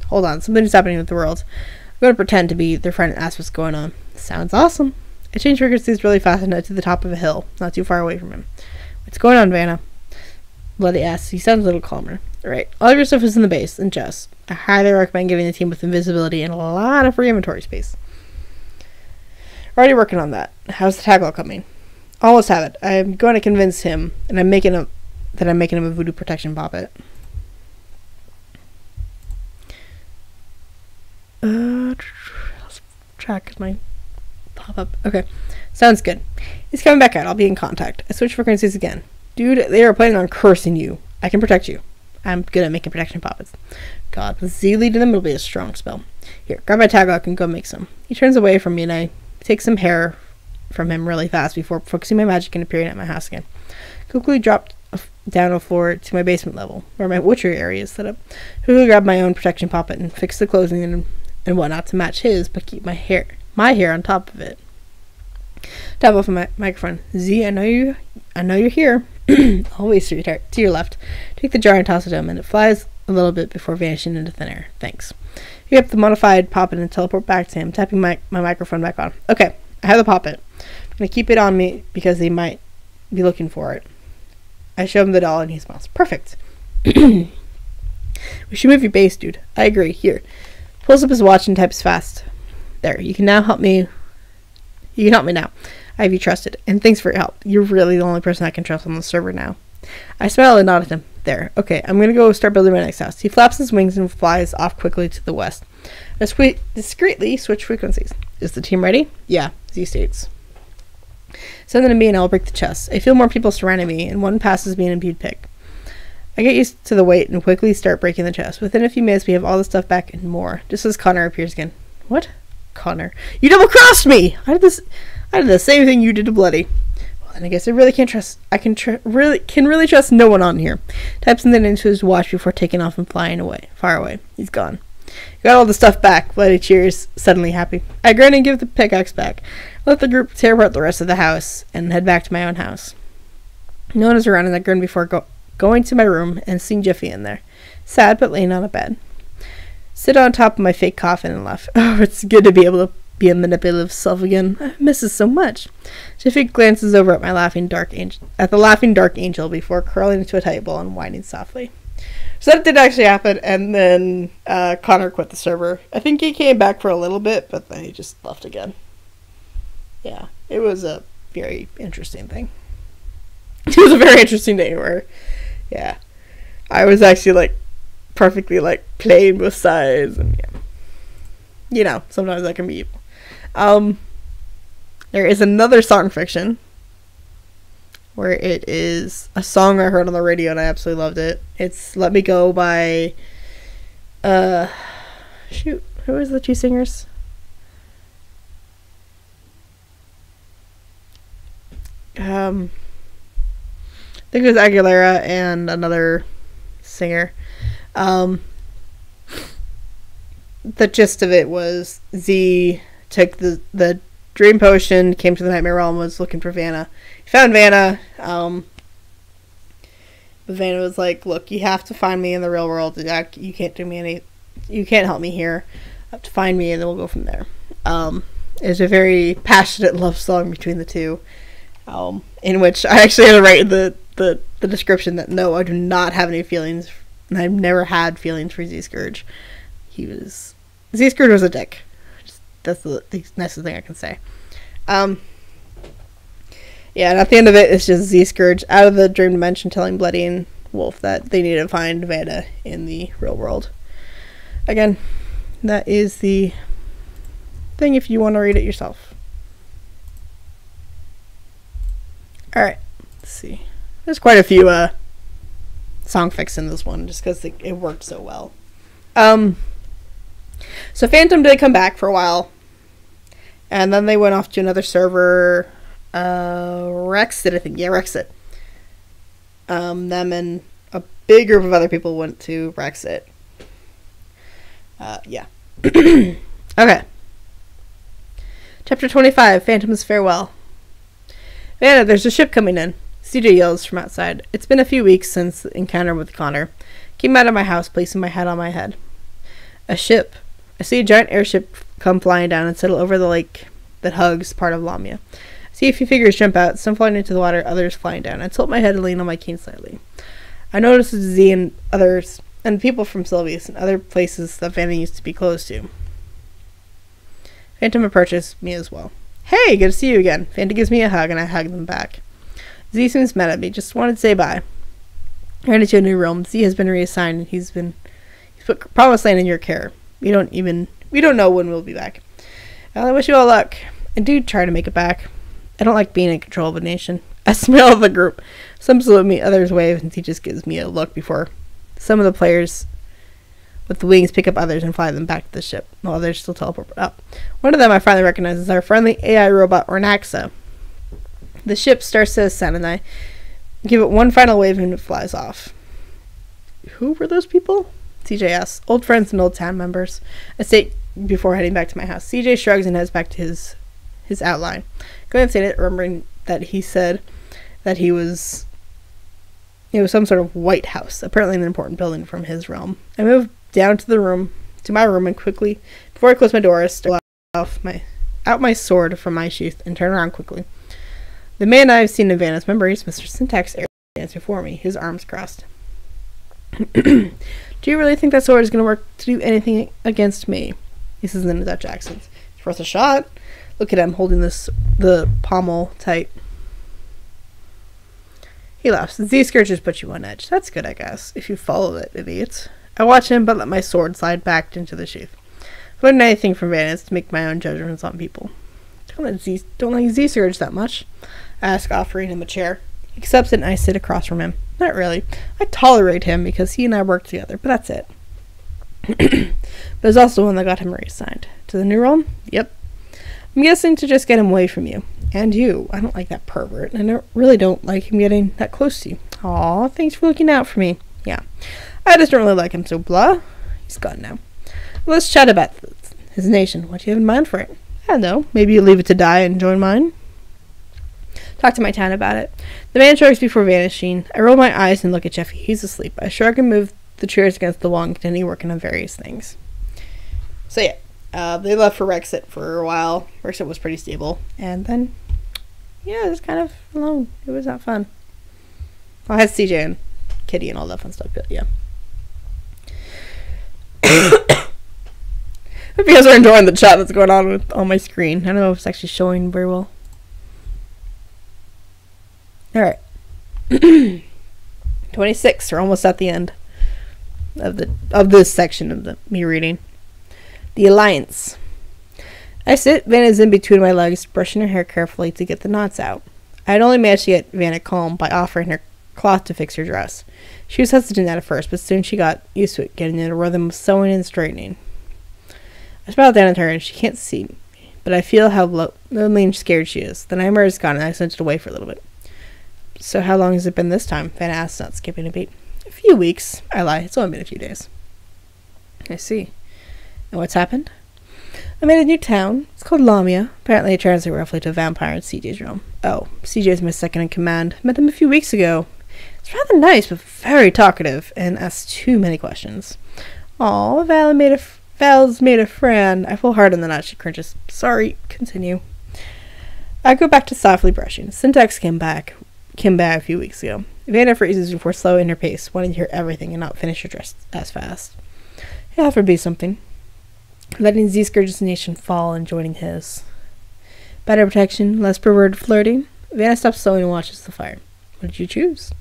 Hold on, something's happening with the world. I'm going to pretend to be their friend and ask what's going on. Sounds awesome. I change frequencies really fast and head to the top of a hill, not too far away from him. What's going on, Vana? Bloody asks. He sounds a little calmer. Alright, all of your stuff is in the base and chests. I highly recommend giving the team with invisibility and a lot of free inventory space. Already working on that. How's the tag all coming? Almost have it. I'm going to convince him, and I'm making him a voodoo protection puppet. Let's track my pop up. Okay, sounds good. He's coming back out. I'll be in contact. I switch frequencies again. Dude, they are planning on cursing you. I can protect you. I'm good at making protection puppets. God, with Z leading them, it'll be a strong spell. Here, grab my tag lock and go make some. He turns away from me, and I take some hair from him really fast before focusing my magic and appearing at my house again. Quickly dropped down a floor to my basement level, where my witchery area is set up. Quickly grabbed my own protection puppet and fixed the clothing and whatnot to match his, but keep my hair on top of it. Tap off my microphone. Z, I know you're here. Always, sweetheart. To your left. Take the jar and toss it to him, and it flies a little bit before vanishing into thin air. Thanks. Pick up the modified poppet and teleport back to him, tapping my microphone back on. Okay, I have the poppet. I'm going to keep it on me because they might be looking for it. I show him the doll and he smiles. Perfect. We should move your base, dude. I agree. Here. Pulls up his watch and types fast. There. You can help me now. I have you trusted. And thanks for your help. You're really the only person I can trust on the server now. I smile and nod at him. There. Okay, I'm gonna go start building my next house. He flaps his wings and flies off quickly to the west. I discreetly switch frequencies. Is the team ready? Yeah, Z states. Send them to me and I'll break the chest. I feel more people surrounding me, and one passes me an imbued pick. I get used to the weight and quickly start breaking the chest. Within a few minutes, we have all the stuff back and more. Just as Connor appears again. What? Connor. You double-crossed me! I did the same thing you did to Bloody. Well, then I guess I really can't trust... I can really trust no one on here. Types something into his watch before taking off and flying away. Far away. He's gone. Got all the stuff back. Bloody cheers, suddenly happy. I grin and give the pickaxe back. I let the group tear apart the rest of the house and head back to my own house. No one is around, and I grin before going to my room and seeing Jiffy in there. Sad, but laying on a bed. Sit on top of my fake coffin and laugh. Oh, it's good to be able to be a manipulative self again. I miss it so much. Jiffy glances over at the laughing dark angel before curling into a tight ball and whining softly. So that did actually happen, and then Connor quit the server. I think he came back for a little bit, but then he just left again. Yeah, it was a very interesting thing. It was a very interesting day where, yeah, I was actually perfectly playing both sides, and yeah, sometimes that can be evil. There is another song fiction where it is a song I heard on the radio and I absolutely loved it. It's Let Me Go by shoot, who is the two singers? I think it was Aguilera and another singer. The gist of it was Z took the dream potion, came to the Nightmare Realm, was looking for Vana. He found Vana. But Vana was like, look, you have to find me in the real world. You can't help me here. You have to find me and then we'll go from there. It's a very passionate love song between the two. In which I actually had to write the description that no, I do not have any feelings, and I've never had feelings for Z-Scourge. Z-Scourge was a dick. That's the nicest thing I can say. Yeah, and at the end of it, it's just Z-Scourge out of the dream dimension telling Bloody and Wolf that they need to find Vana in the real world. Again, that is the thing if you want to read it yourself. Alright, let's see. There's quite a few song fics in this one, just because it worked so well. So Phantom did come back for a while, and then they went off to another server, Rexit, I think. Yeah, Rexit. Them and a big group of other people went to Rexit. Yeah. Okay. Chapter 25, Phantom's Farewell. Vana, there's a ship coming in. CJ yells from outside. It's been a few weeks since the encounter with Connor. Came out of my house, placing my hat on my head. A ship. I see a giant airship come flying down and settle over the lake that hugs part of Lamia. I see a few figures jump out, some flying into the water, others flying down. I tilt my head and lean on my cane slightly. I notice Z and others, and people from Sylvia's and other places that Vana used to be close to. Phantom approaches me as well. Hey, good to see you again. Phantom gives me a hug, and I hug them back. Z seems mad at me, just wanted to say bye. I ran into a new realm. Z has been reassigned, and he's put Promised Land in your care. We don't know when we'll be back. Well, I wish you all luck. I do try to make it back. I don't like being in control of a nation. I smell the group. Some salute me, others wave, and he just gives me a look before some of the players with the wings pick up others and fly them back to the ship, while others still teleport up. One of them I finally recognize as our friendly AI robot, Ornaxa. The ship starts to ascend, and I give it one final wave and it flies off. Who were those people? CJ asks. Old friends and old town members. I state before heading back to my house. CJ shrugs and heads back to his outline. Going and saying it, remembering that he said that it was some sort of white house, apparently an important building from his realm. I move down to my room, and quickly, before I close my door, I start out my sword from my sheath and turn around quickly. The man I have seen in Vana's memories, Mr. Syntax, stands before me, his arms crossed. Do you really think that sword is going to work to do anything against me? He says in a Dutch accent. It's worth a shot. Look at him holding the pommel tight. He laughs. Z-Scourge just put you on edge. That's good, I guess, if you follow it, idiots. I watch him, but let my sword slide back into the sheath. I've learned anything from Vana is to make my own judgments on people. Don't like Z-Scourge that much, I ask, offering him a chair. He accepts it and I sit across from him. Not really. I tolerate him because he and I work together, but that's it. But it's also the one that got him reassigned. To the new realm? Yep. I'm guessing to just get him away from you. And you. I don't like that pervert. And I really don't like him getting that close to you. Aw, thanks for looking out for me. Yeah. I just don't really like him, so blah. He's gone now. Let's chat about his nation. What do you have in mind for it? I don't know. Maybe you leave it to die and join mine? Talk to my town about it. The man shrugs before vanishing. I roll my eyes and look at Jeffy. He's asleep. I shrug and move the chairs against the wall and continue working on various things. So yeah, they left for Rexit for a while. Rexit was pretty stable. And then, yeah, it was kind of alone. It was not fun. I had CJ and Kitty and all that fun stuff, but yeah. If you guys are enjoying the chat that's going on my screen. I don't know if it's actually showing very well. Alright. 26. We're almost at the end of this section of me reading. The Alliance. I sit Vanna's in between my legs, brushing her hair carefully to get the knots out. I had only managed to get Vana calm by offering her cloth to fix her dress. She was hesitant at first, but soon she got used to it, getting in a rhythm of sewing and straightening. I smile down at her, and she can't see me, but I feel how lonely and scared she is. The nightmare is gone, and I sent it away for a little bit. So how long has it been this time? Vana asks, not skipping a beat. A few weeks. I lie. It's only been a few days. I see. And what's happened? I made a new town. It's called Lamia. Apparently it translates roughly to vampire in CJ's realm. Oh, CJ's my second in command. Met him a few weeks ago. It's rather nice, but very talkative, and asks too many questions. Aw, Val's made a friend. I pull hard on the knot. She cringes. Sorry. Continue. I go back to softly brushing. Syntax came back a few weeks ago. Vana freezes before slowing her pace, wanting to hear everything and not finish her dress as fast. It offered be something. Letting Z-Scourge's nation fall and joining his. Better protection, less perverted flirting. Vana stops sewing and watches the fire. What did you choose?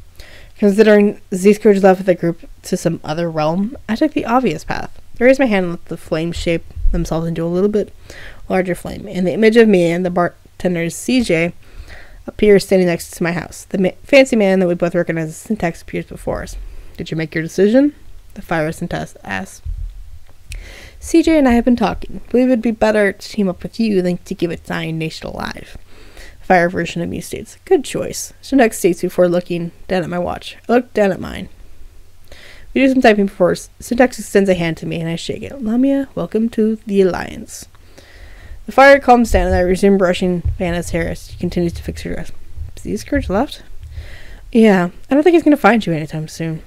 Considering Z-Scourge left with the group to some other realm, I took the obvious path. I raised my hand and let the flames shape themselves into a little bit larger flame, and the image of me and the bartender's CJ appears standing next to my house. The fancy man that we both recognize as Syntax appears before us. Did you make your decision? The fire Syntax asks. CJ and I have been talking. I believe it'd be better to team up with you than to give its dying nation alive. The fire version of me states, good choice. Syntax states before looking down at my watch. I look down at mine. We do some typing before Syntax extends a hand to me and I shake it. Lamia, welcome to the Alliance. The fire calms down and I resume brushing Vanna's hair as she continues to fix her dress. Is Z-Scourge left? Yeah, I don't think he's going to find you anytime soon.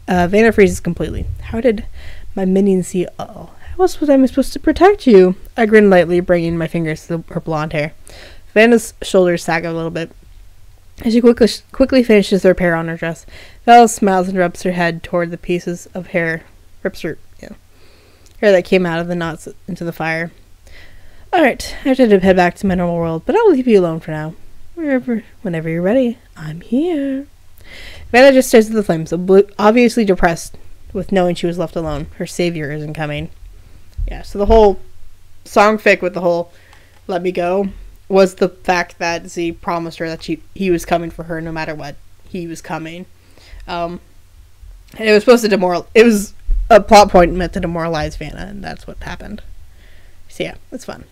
Vana freezes completely. How did my minion see? How else was I supposed to protect you? I grin lightly, bringing my fingers to her blonde hair. Vanna's shoulders sag a little bit. As she quickly finishes the repair on her dress, Val smiles and rubs her head toward the pieces of hair. Rips her hair that came out of the knots into the fire. Alright, I have to head back to my normal world, but I'll leave you alone for now. Whenever you're ready, I'm here. Vana just stares at the flames, obviously depressed with knowing she was left alone. Her savior isn't coming. Yeah, so the whole song fic with the whole let me go was the fact that Z promised her that he was coming for her no matter what. He was coming. And it was supposed to it was a plot point meant to demoralize Vana, and that's what happened. So yeah, it's fun.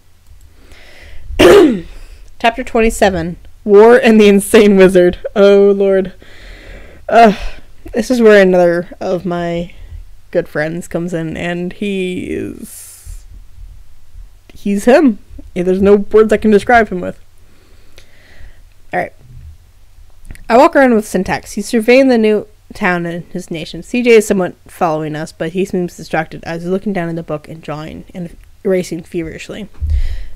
Chapter 27, War and the Insane Wizard. Oh, Lord. This is where another of my good friends comes in, and he's him. There's no words I can describe him with. Alright. I walk around with Syntax. He's surveying the new town and his nation. CJ is somewhat following us, but he seems distracted as he's looking down in the book and drawing and erasing feverishly.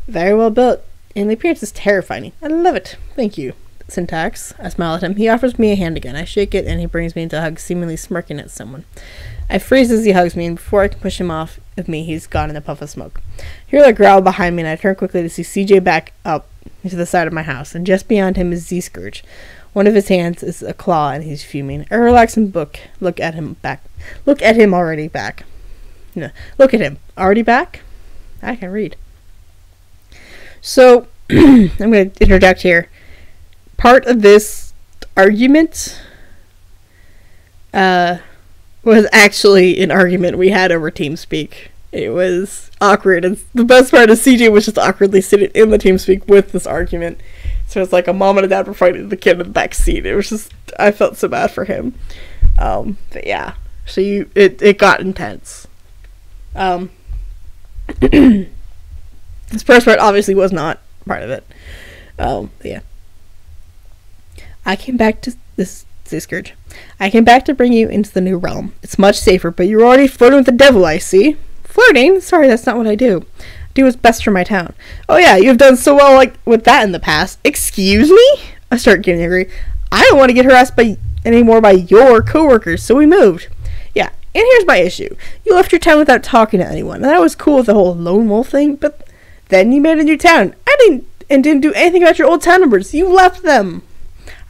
Very well built, and the appearance is terrifying. I love it. Thank you, Syntax. I smile at him. He offers me a hand again. I shake it, and he brings me into a hug, seemingly smirking at someone. I freeze as he hugs me, and before I can push him off of me, he's gone in a puff of smoke. I hear a growl behind me, and I turn quickly to see CJ back up into the side of my house, and just beyond him is Z-Scourge. One of his hands is a claw, and he's fuming. I relax and look at him back. Look at him already back. No, look at him. Already back? I can read. So, I'm going to interject here. Part of this argument was actually an argument we had over TeamSpeak. It was awkward, and the best part is CJ was just awkwardly sitting in the TeamSpeak with this argument. So it's like a mom and a dad were fighting the kid in the back seat. It was just, I felt so bad for him. But yeah, so it got intense. This first part obviously was not part of it. Yeah. I came back to this Scourge. I came back to bring you into the new realm. It's much safer, but you're already flirting with the devil, I see. Flirting? Sorry, that's not what I do. I do what's best for my town. Oh yeah, you've done so well with that in the past. Excuse me? I start getting angry. I don't want to get harassed anymore by your coworkers, so we moved. Yeah, and here's my issue. You left your town without talking to anyone, and I was cool with the whole lone wolf thing, but then you made a new town. I didn't do anything about your old town members. You left them.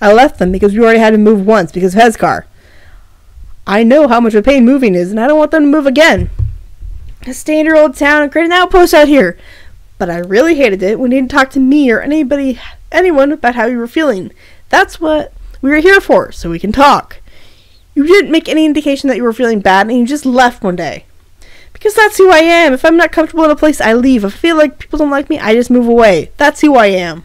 I left them because we already had to move once because of Hezkar. I know how much of a pain moving is, and I don't want them to move again. Stay in your old town and create an outpost out here. But I really hated it when you didn't talk to me or anyone about how you were feeling. That's what we were here for, so we can talk. You didn't make any indication that you were feeling bad, and you just left one day. Because that's who I am. If I'm not comfortable in a place, I leave. If I feel like people don't like me, I just move away. That's who I am.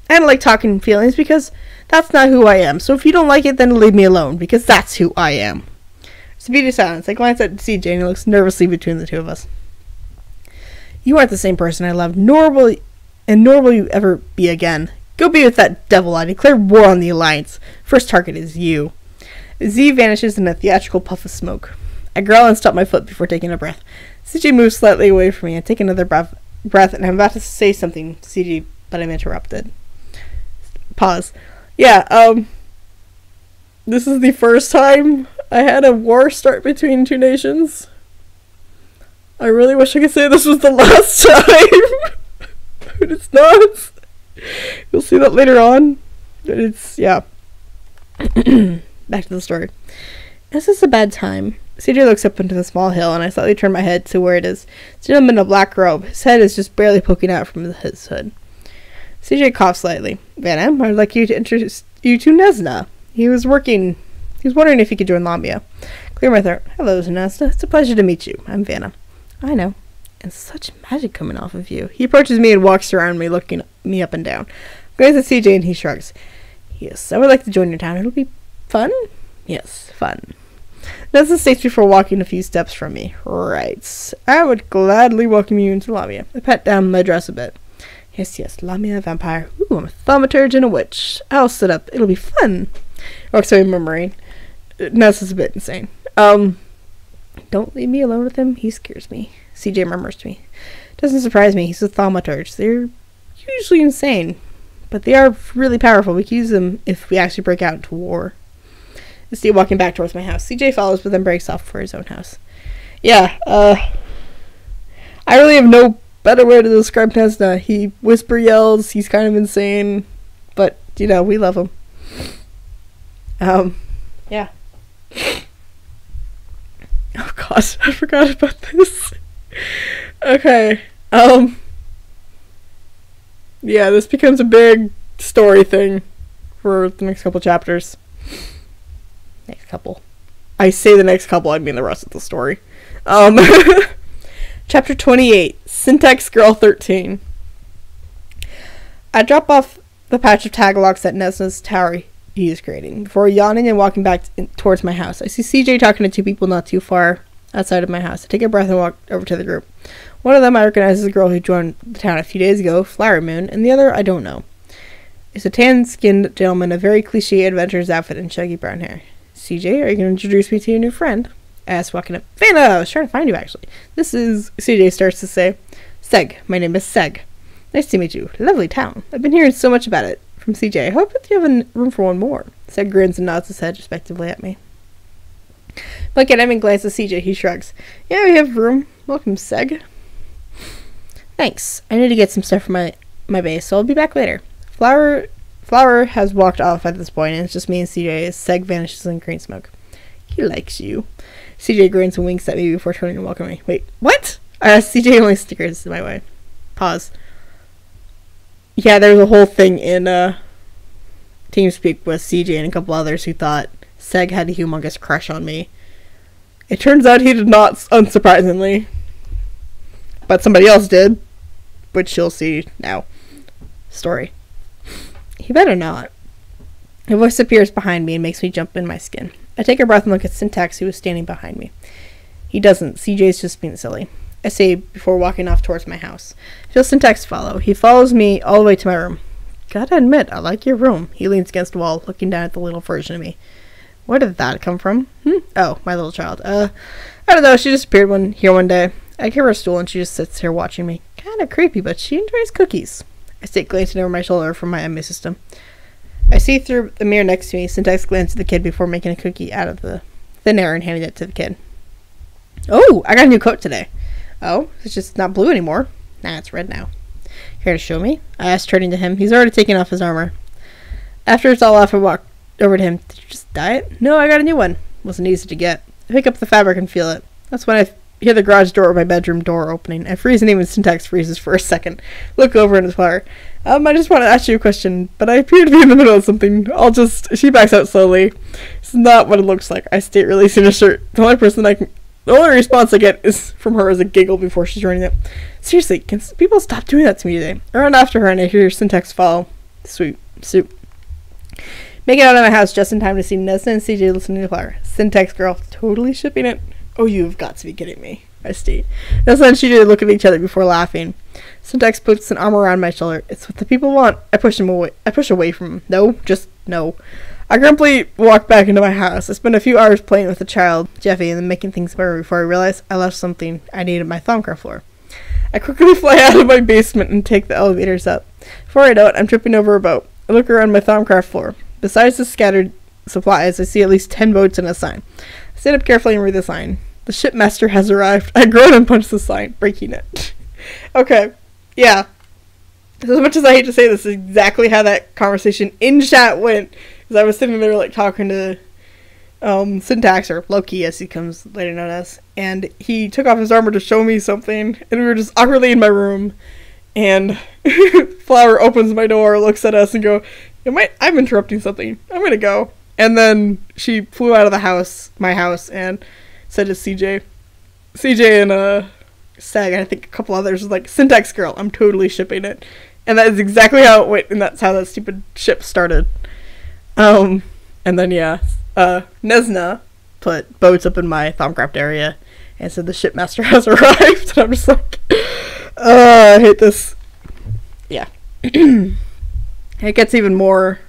I don't like talking feelings because that's not who I am. So if you don't like it, then leave me alone, because that's who I am. It's a beauty of silence. I glance at CJ and he looks nervously between the two of us. You aren't the same person I loved, nor will you ever be again. Go be with that devil. I declare war on the Alliance. First target is you. Z vanishes in a theatrical puff of smoke. I growl and stop my foot before taking a breath. CJ moves slightly away from me. I take another breath, and I'm about to say something to CJ, but I'm interrupted. Pause. Yeah, this is the first time I had a war start between two nations. I really wish I could say this was the last time, but it's not. You'll see that later on. But it's, yeah. Back to the story. This is a bad time. CJ looks up into the small hill, and I slightly turn my head to where it is. It's a gentleman in a black robe. His head is just barely poking out from his hood. CJ coughs slightly. Vana, I'd like you to introduce you to Nesna. He was wondering if he could join Lamia. Clear my throat. Hello, Nesna. It's a pleasure to meet you. I'm Vana. I know. And such magic coming off of you. He approaches me and walks around me, looking me up and down. Glares at CJ and he shrugs. Yes, I would like to join your town. It'll be fun? Yes, fun. Nesna states before walking a few steps from me. Right. I would gladly welcome you into Lamia. I pat down my dress a bit. Yes, Lamia, vampire. Ooh, I'm a thaumaturge and a witch. I'll sit up. It'll be fun. Walks away murmuring. Nesna's a bit insane. Don't leave me alone with him. He scares me. CJ murmurs to me. Doesn't surprise me. He's a thaumaturge. They're usually insane, but they are really powerful. We can use them if we actually break out into war. I see walking back towards my house. CJ follows, but then breaks off for his own house. Yeah, I really have no better way to describe Nesna. He whisper yells. He's kind of insane, but, you know, we love him. Yeah. Oh gosh, I forgot about this. Okay, yeah, this becomes a big story thing for the next couple chapters. Next couple. I say the next couple, I mean the rest of the story. Chapter 28, Syntax Girl 13. I drop off the patch of taglocks at Nesna's tower he is creating, before yawning and walking back towards my house. I see CJ talking to two people not too far outside of my house. I take a breath and walk over to the group. One of them I recognize as a girl who joined the town a few days ago, Flower Moon, and the other I don't know. It's a tan-skinned gentleman, a very cliché adventurer's outfit and shaggy brown hair. CJ, are you going to introduce me to your new friend? I asked, walking up. Vana, I was trying to find you, actually. This is, CJ starts to say, Seg. My name is Seg. Nice to meet you. Lovely town. I've been hearing so much about it. From CJ. I hope that you have room for one more. Seg grins and nods his head respectively at me. Look at him and glance at CJ. He shrugs. Yeah, we have room. Welcome, Seg. Thanks. I need to get some stuff for my my base, so I'll be back later. Flower has walked off at this point, and it's just me and CJ as Seg vanishes in green smoke. He likes you. CJ grins and winks at me before turning to welcome me. Wait, what? CJ only snickers my way. Pause. Yeah, there was a whole thing in TeamSpeak with CJ and a couple others who thought Seg had a humongous crush on me. It turns out he did not, unsurprisingly. But somebody else did, which you'll see now. Story. He better not. A voice appears behind me and makes me jump in my skin. I take a breath and look at Syntax, who is standing behind me. He doesn't. CJ's just being silly. I say before walking off towards my house. I feel Syntax follow. He follows me all the way to my room. Gotta admit, I like your room. He leans against the wall, looking down at the little version of me. Where did that come from? Oh, my little child. I don't know. She just appeared here one day. I give her a stool and she just sits here watching me. Kinda creepy, but she enjoys cookies. I sit glancing over my shoulder from my MA system. I see through the mirror next to me. Syntax glances at the kid before making a cookie out of the thin air and handing it to the kid. Oh, I got a new coat today. Oh, it's just not blue anymore. Nah, it's red now. Care to show me? I asked, turning to him. He's already taken off his armor. After it's all off, I walk over to him. Did you just dye it? No, I got a new one. Wasn't easy to get. I pick up the fabric and feel it. That's when I hear the garage door or my bedroom door opening. I freeze and even Syntax freezes for a second. Look over in his fire. I just want to ask you a question, but I appear to be in the middle of something. She backs out slowly. It's not what it looks like. I state, releasing a shirt. The only response I get is from her is a giggle before she's running it. Seriously, can people stop doing that to me today? I run after her and I hear Syntax follow. Sweet. Soup. Make it out of my house just in time to see Nesna and CJ listening to Flower. Syntax girl, totally shipping it. Oh, you've got to be kidding me. I state. Nesna and CJ look at each other before laughing. Syntax puts an arm around my shoulder. It's what the people want. I push away from him. No, just no. I grumpily walk back into my house. I spend a few hours playing with the child, Jeffy, and then making things better before I realize I left something I needed my Thaumcraft floor. I quickly fly out of my basement and take the elevators up. Before I know it, I'm tripping over a boat. I look around my Thaumcraft floor. Besides the scattered supplies, I see at least 10 boats and a sign. I stand up carefully and read the sign. The shipmaster has arrived. I groan and punch the sign, breaking it. Okay, yeah. As much as I hate to say this, is exactly how that conversation in chat went. Because I was sitting there, like, talking to Syntax, or Loki, as he comes later known as, and he took off his armor to show me something, and we were just awkwardly in my room, and Flower opens my door, looks at us, and go, I'm interrupting something. I'm gonna go. And then she flew out of my house, and said to CJ and Sag, and I think a couple others, was like, Syntax girl, I'm totally shipping it. And that is exactly how it went, and that's how that stupid ship started. And then, yeah, Nesna put boats up in my Thaumcraft area, and said the shipmaster has arrived, and I'm just like, I hate this. Yeah. It gets even more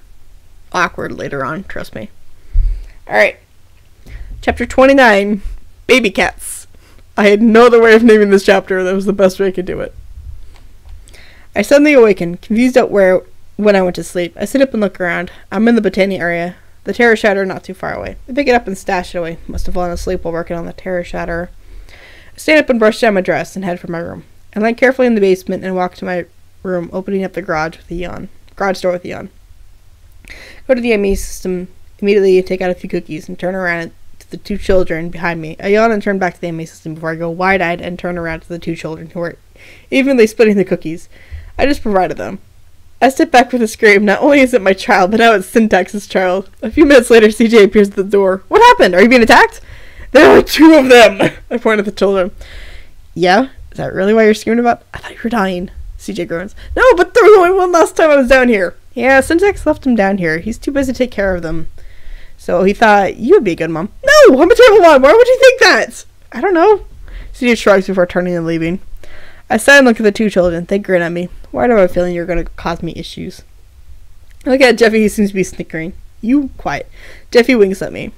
awkward later on, trust me. Alright. Chapter 29, Baby Cats. I had no other way of naming this chapter. That was the best way I could do it. I suddenly awaken, confused at when I went to sleep. I sit up and look around. I'm in the Botania area. The Terror Shatter not too far away. I pick it up and stash it away. Must have fallen asleep while working on the Terror Shatter. I stand up and brush down my dress and head for my room. I land carefully in the basement and walk to my room, opening up the garage door with a yawn. Go to the ME system immediately, take out a few cookies, and turn around to the two children behind me. I yawn and turn back to the ME system before I go wide-eyed and turn around to the two children who are evenly splitting the cookies. I just provided them. I step back with a scream. Not only is it my child, but now it's Syntax's child. A few minutes later, CJ appears at the door. What happened? Are you being attacked? There are two of them! I point at the children. Yeah? Is that really why you're screaming about? I thought you were dying. CJ groans. No, but there was only one last time I was down here. Yeah, Syntax left him down here. He's too busy to take care of them. So he thought you would be a good mom. No, I'm a terrible mom. Why would you think that? I don't know. CJ shrugs before turning and leaving. I sigh and look at the two children. They grin at me. Why do I have a feeling you're going to cause me issues? I look at Jeffy. He seems to be snickering. You quiet. Jeffy winks at me.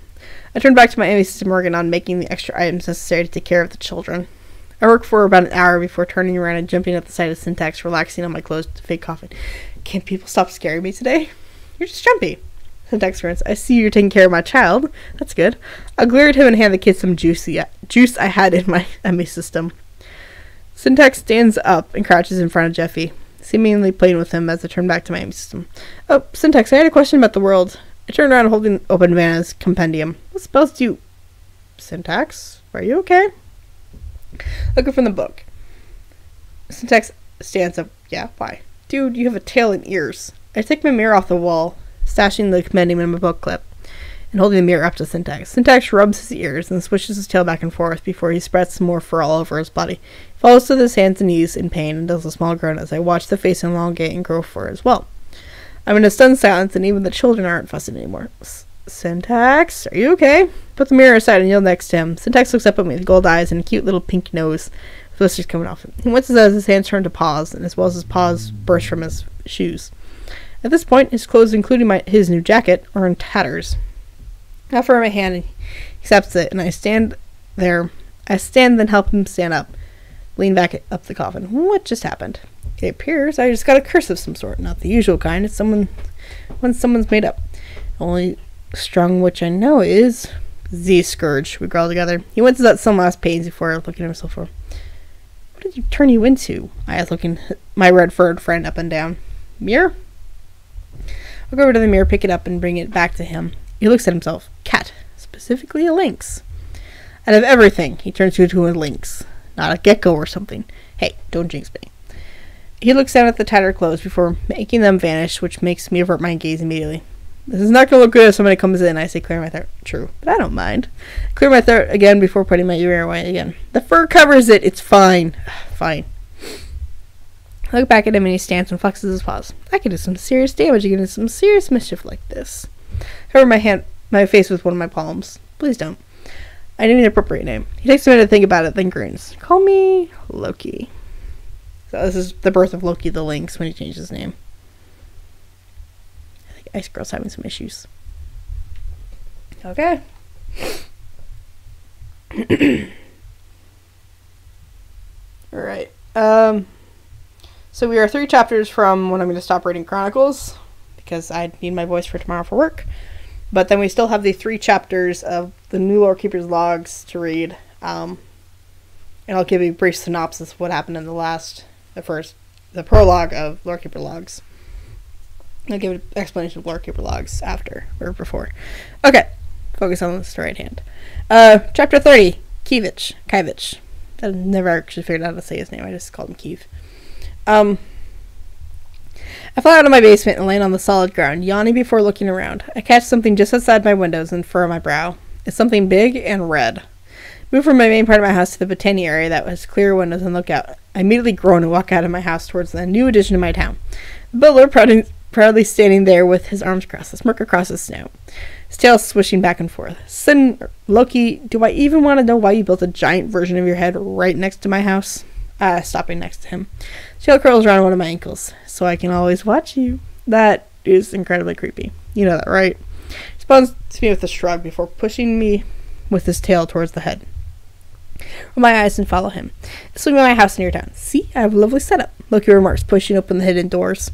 I turn back to my MA system working on making the extra items necessary to take care of the children. I work for about an hour before turning around and jumping at the sight of Syntax relaxing on my closed fake coffin. Can't people stop scaring me today? You're just jumpy. Syntax grins. I see you're taking care of my child. That's good. I glare at him and hand the kid some juice I had in my MA system. Syntax stands up and crouches in front of Jeffy. seemingly playing with him as I turned back to my aim system. Oh, Syntax, I had a question about the world. I turned around holding open Vana's compendium. What spells do you... Syntax, are you okay? Looking from the book. Syntax stands up. Yeah, why? Dude, you have a tail and ears. I take my mirror off the wall, stashing the compendium in my book clip, and holding the mirror up to Syntax. Syntax rubs his ears and swishes his tail back and forth before he spreads some more fur all over his body. He falls to his hands and knees in pain and does a small groan as I watch the face elongate and grow fur as well. I'm in a stunned silence, and even the children aren't fussing anymore. Syntax, are you okay? Put the mirror aside and kneel next to him. Syntax looks up at me with gold eyes and a cute little pink nose with whiskers coming off him. He winces as his hands turn to paws, and as well as his paws burst from his shoes. At this point, his clothes, including his new jacket, are in tatters. I offer him my hand, and he accepts it, and I stand there. I stand, then help him stand up. Lean back up the coffin. What just happened? It appears I just got a curse of some sort. Not the usual kind. It's when someone's made up. Only strung, which I know is Z-Scourge. We growl together. He winces at some last pains before looking at himself for. What did you turn you into? I asked, looking my red-furred friend up and down. Mirror? I'll go over to the mirror, pick it up, and bring it back to him. He looks at himself. Cat. Specifically a lynx. Out of everything, he turns you into a lynx. Not a gecko or something. Hey, don't jinx me. He looks down at the tattered clothes before making them vanish, which makes me avert my gaze immediately. This is not going to look good if somebody comes in. I say, clear my throat. True, but I don't mind. Clear my throat again before putting my ear away again. The fur covers it. It's fine. Fine. I look back at him and he stands and flexes his paws. I can do some serious damage. You can do some serious mischief like this. Cover my face with one of my palms. Please don't. I need an appropriate name. He takes a minute to think about it, then grins. Call me Loki. So this is the birth of Loki the Lynx when he changed his name. I think Ice Girl's having some issues. Okay. Alright. So we are 3 chapters from when I'm going to stop reading Chronicles, because I need my voice for tomorrow for work. But then we still have the 3 chapters of the new Lorekeeper's Logs to read. And I'll give you a brief synopsis of what happened in the prologue of Lorekeeper Logs. I'll give an explanation of Lorekeeper Logs after, or before. Okay, focus on the story at hand. Chapter 30, Kivich. I never actually figured out how to say his name, I just called him Keev. I fly out of my basement and land on the solid ground, yawning before looking around. I catch something just outside my windows and furrow my brow. It's something big and red. Move from my main part of my house to the botany area that has clear windows and look out. I immediately groan and walk out of my house towards the new addition to my town. The builder proudly standing there with his arms crossed, a smirk across his snout, his tail swishing back and forth. Loki, do I even want to know why you built a giant version of your head right next to my house? Stopping next to him. Tail curls around one of my ankles, so I can always watch you. That is incredibly creepy. You know that, right? He responds to me with a shrug before pushing me with his tail towards the head. Roll my eyes and follow him. Swing by my house near town. See, I have a lovely setup. Loki remarks, pushing open the hidden doors.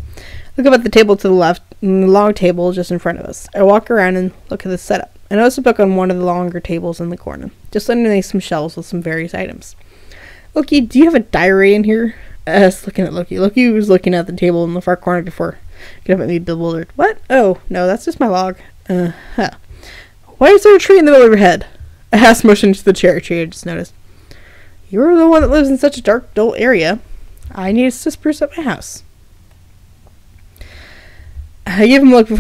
Look up at the table to the left, and the long table just in front of us. I walk around and look at the setup. I notice a book on one of the longer tables in the corner, just underneath some shelves with some various items. Loki, do you have a diary in here? I was looking at Loki. Loki was looking at the table in the far corner before getting up at me bewildered. What? Oh, no, that's just my log. Why is there a tree in the middle of your head? I asked, motioning to the cherry tree I just noticed. You're the one that lives in such a dark, dull area. I need to spruce up my house. I give him a look for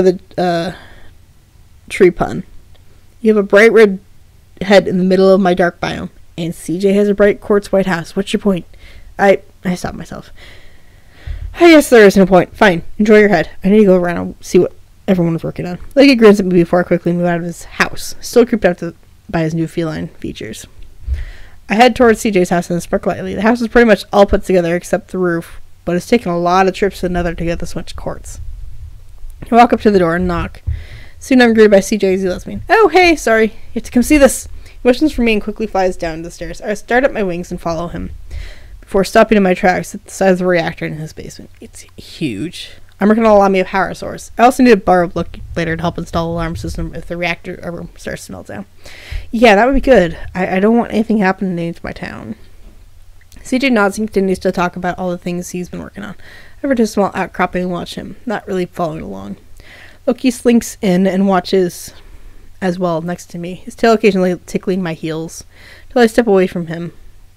the tree pun. You have a bright red head in the middle of my dark biome. And CJ has a bright quartz white house. What's your point? I stopped myself. I guess there is no point. Fine. Enjoy your head. I need to go around and see what everyone was working on. Like he grins at me before I quickly move out of his house. Still creeped out by his new feline features. I head towards CJ's house and spark lightly. The house is pretty much all put together except the roof, but it's taken a lot of trips to another to get this much quartz. I walk up to the door and knock. Soon I'm greeted by CJ as he lets me in. Oh, hey, sorry. You have to come see this. He motions for me and quickly flies down the stairs. I start up my wings and follow him before stopping in my tracks at the size of the reactor in his basement. It's huge. I'm working on a lot of power source. I also need to borrow a look later to help install the alarm system if the reactor ever starts to melt down. Yeah, that would be good. I don't want anything happening to my town. CJ nods and continues to talk about all the things he's been working on. I heard a small outcropping and watch him, not really following along. Loki slinks in and watches as well next to me, his tail occasionally tickling my heels, till I step away from him.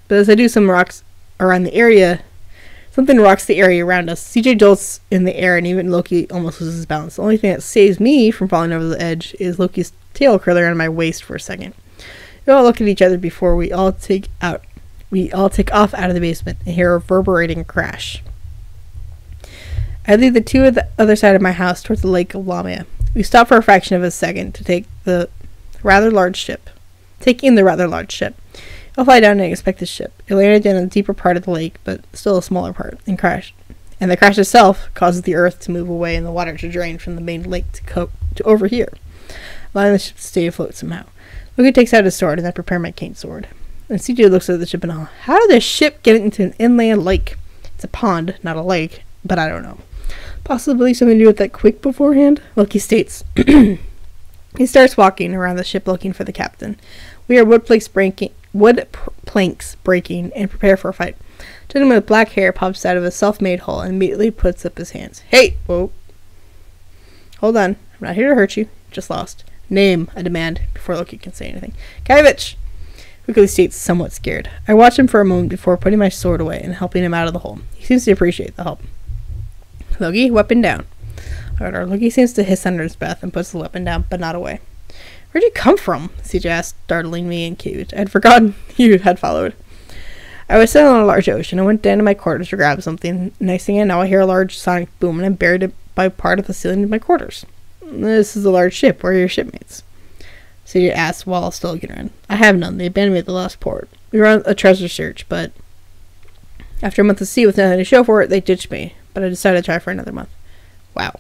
But as I do, some rocks around the area. Something rocks the area around us. CJ jolts in the air, and even Loki almost loses his balance. The only thing that saves me from falling over the edge is Loki's tail curling around my waist for a second. We all look at each other before we all take off out of the basement and hear a reverberating crash. I lead the two at the other side of my house towards the lake of Lamia. We stop for a fraction of a second to take in the rather large ship. I'll fly down and inspect the ship. It landed in a deeper part of the lake, but still a smaller part, and crashed. And the crash itself causes the earth to move away and the water to drain from the main lake to over here, allowing the ship to stay afloat somehow. Loki takes out his sword, and I prepare my cane sword. And CJ looks at the ship and how did this ship get into an inland lake? It's a pond, not a lake, but I don't know. Possibly something to do with that quake beforehand? Loki states. He starts walking around the ship looking for the captain. We hear wood planks breaking and prepare for a fight. A gentleman with black hair pops out of a self-made hole and immediately puts up his hands. Hey! Whoa. Hold on. I'm not here to hurt you. Just lost. Name, I demand, before Loki can say anything. Kaivich! Quickly states, somewhat scared. I watch him for a moment before putting my sword away and helping him out of the hole. He seems to appreciate the help. Loki, weapon down. Loki seems to hiss under his breath and puts the weapon down, but not away. Where'd you come from? CJ asked, startling me and Cute. I had forgotten you had followed. I was sitting on a large ocean. I went down to my quarters to grab something. Next thing I know, I hear a large sonic boom, and I'm buried by part of the ceiling of my quarters. This is a large ship. Where are your shipmates? CJ asked while still looking around. I have none. They abandoned me at the last port. We were on a treasure search, but after a month of sea with nothing to show for it, they ditched me. But I decided to try for another month. Wow.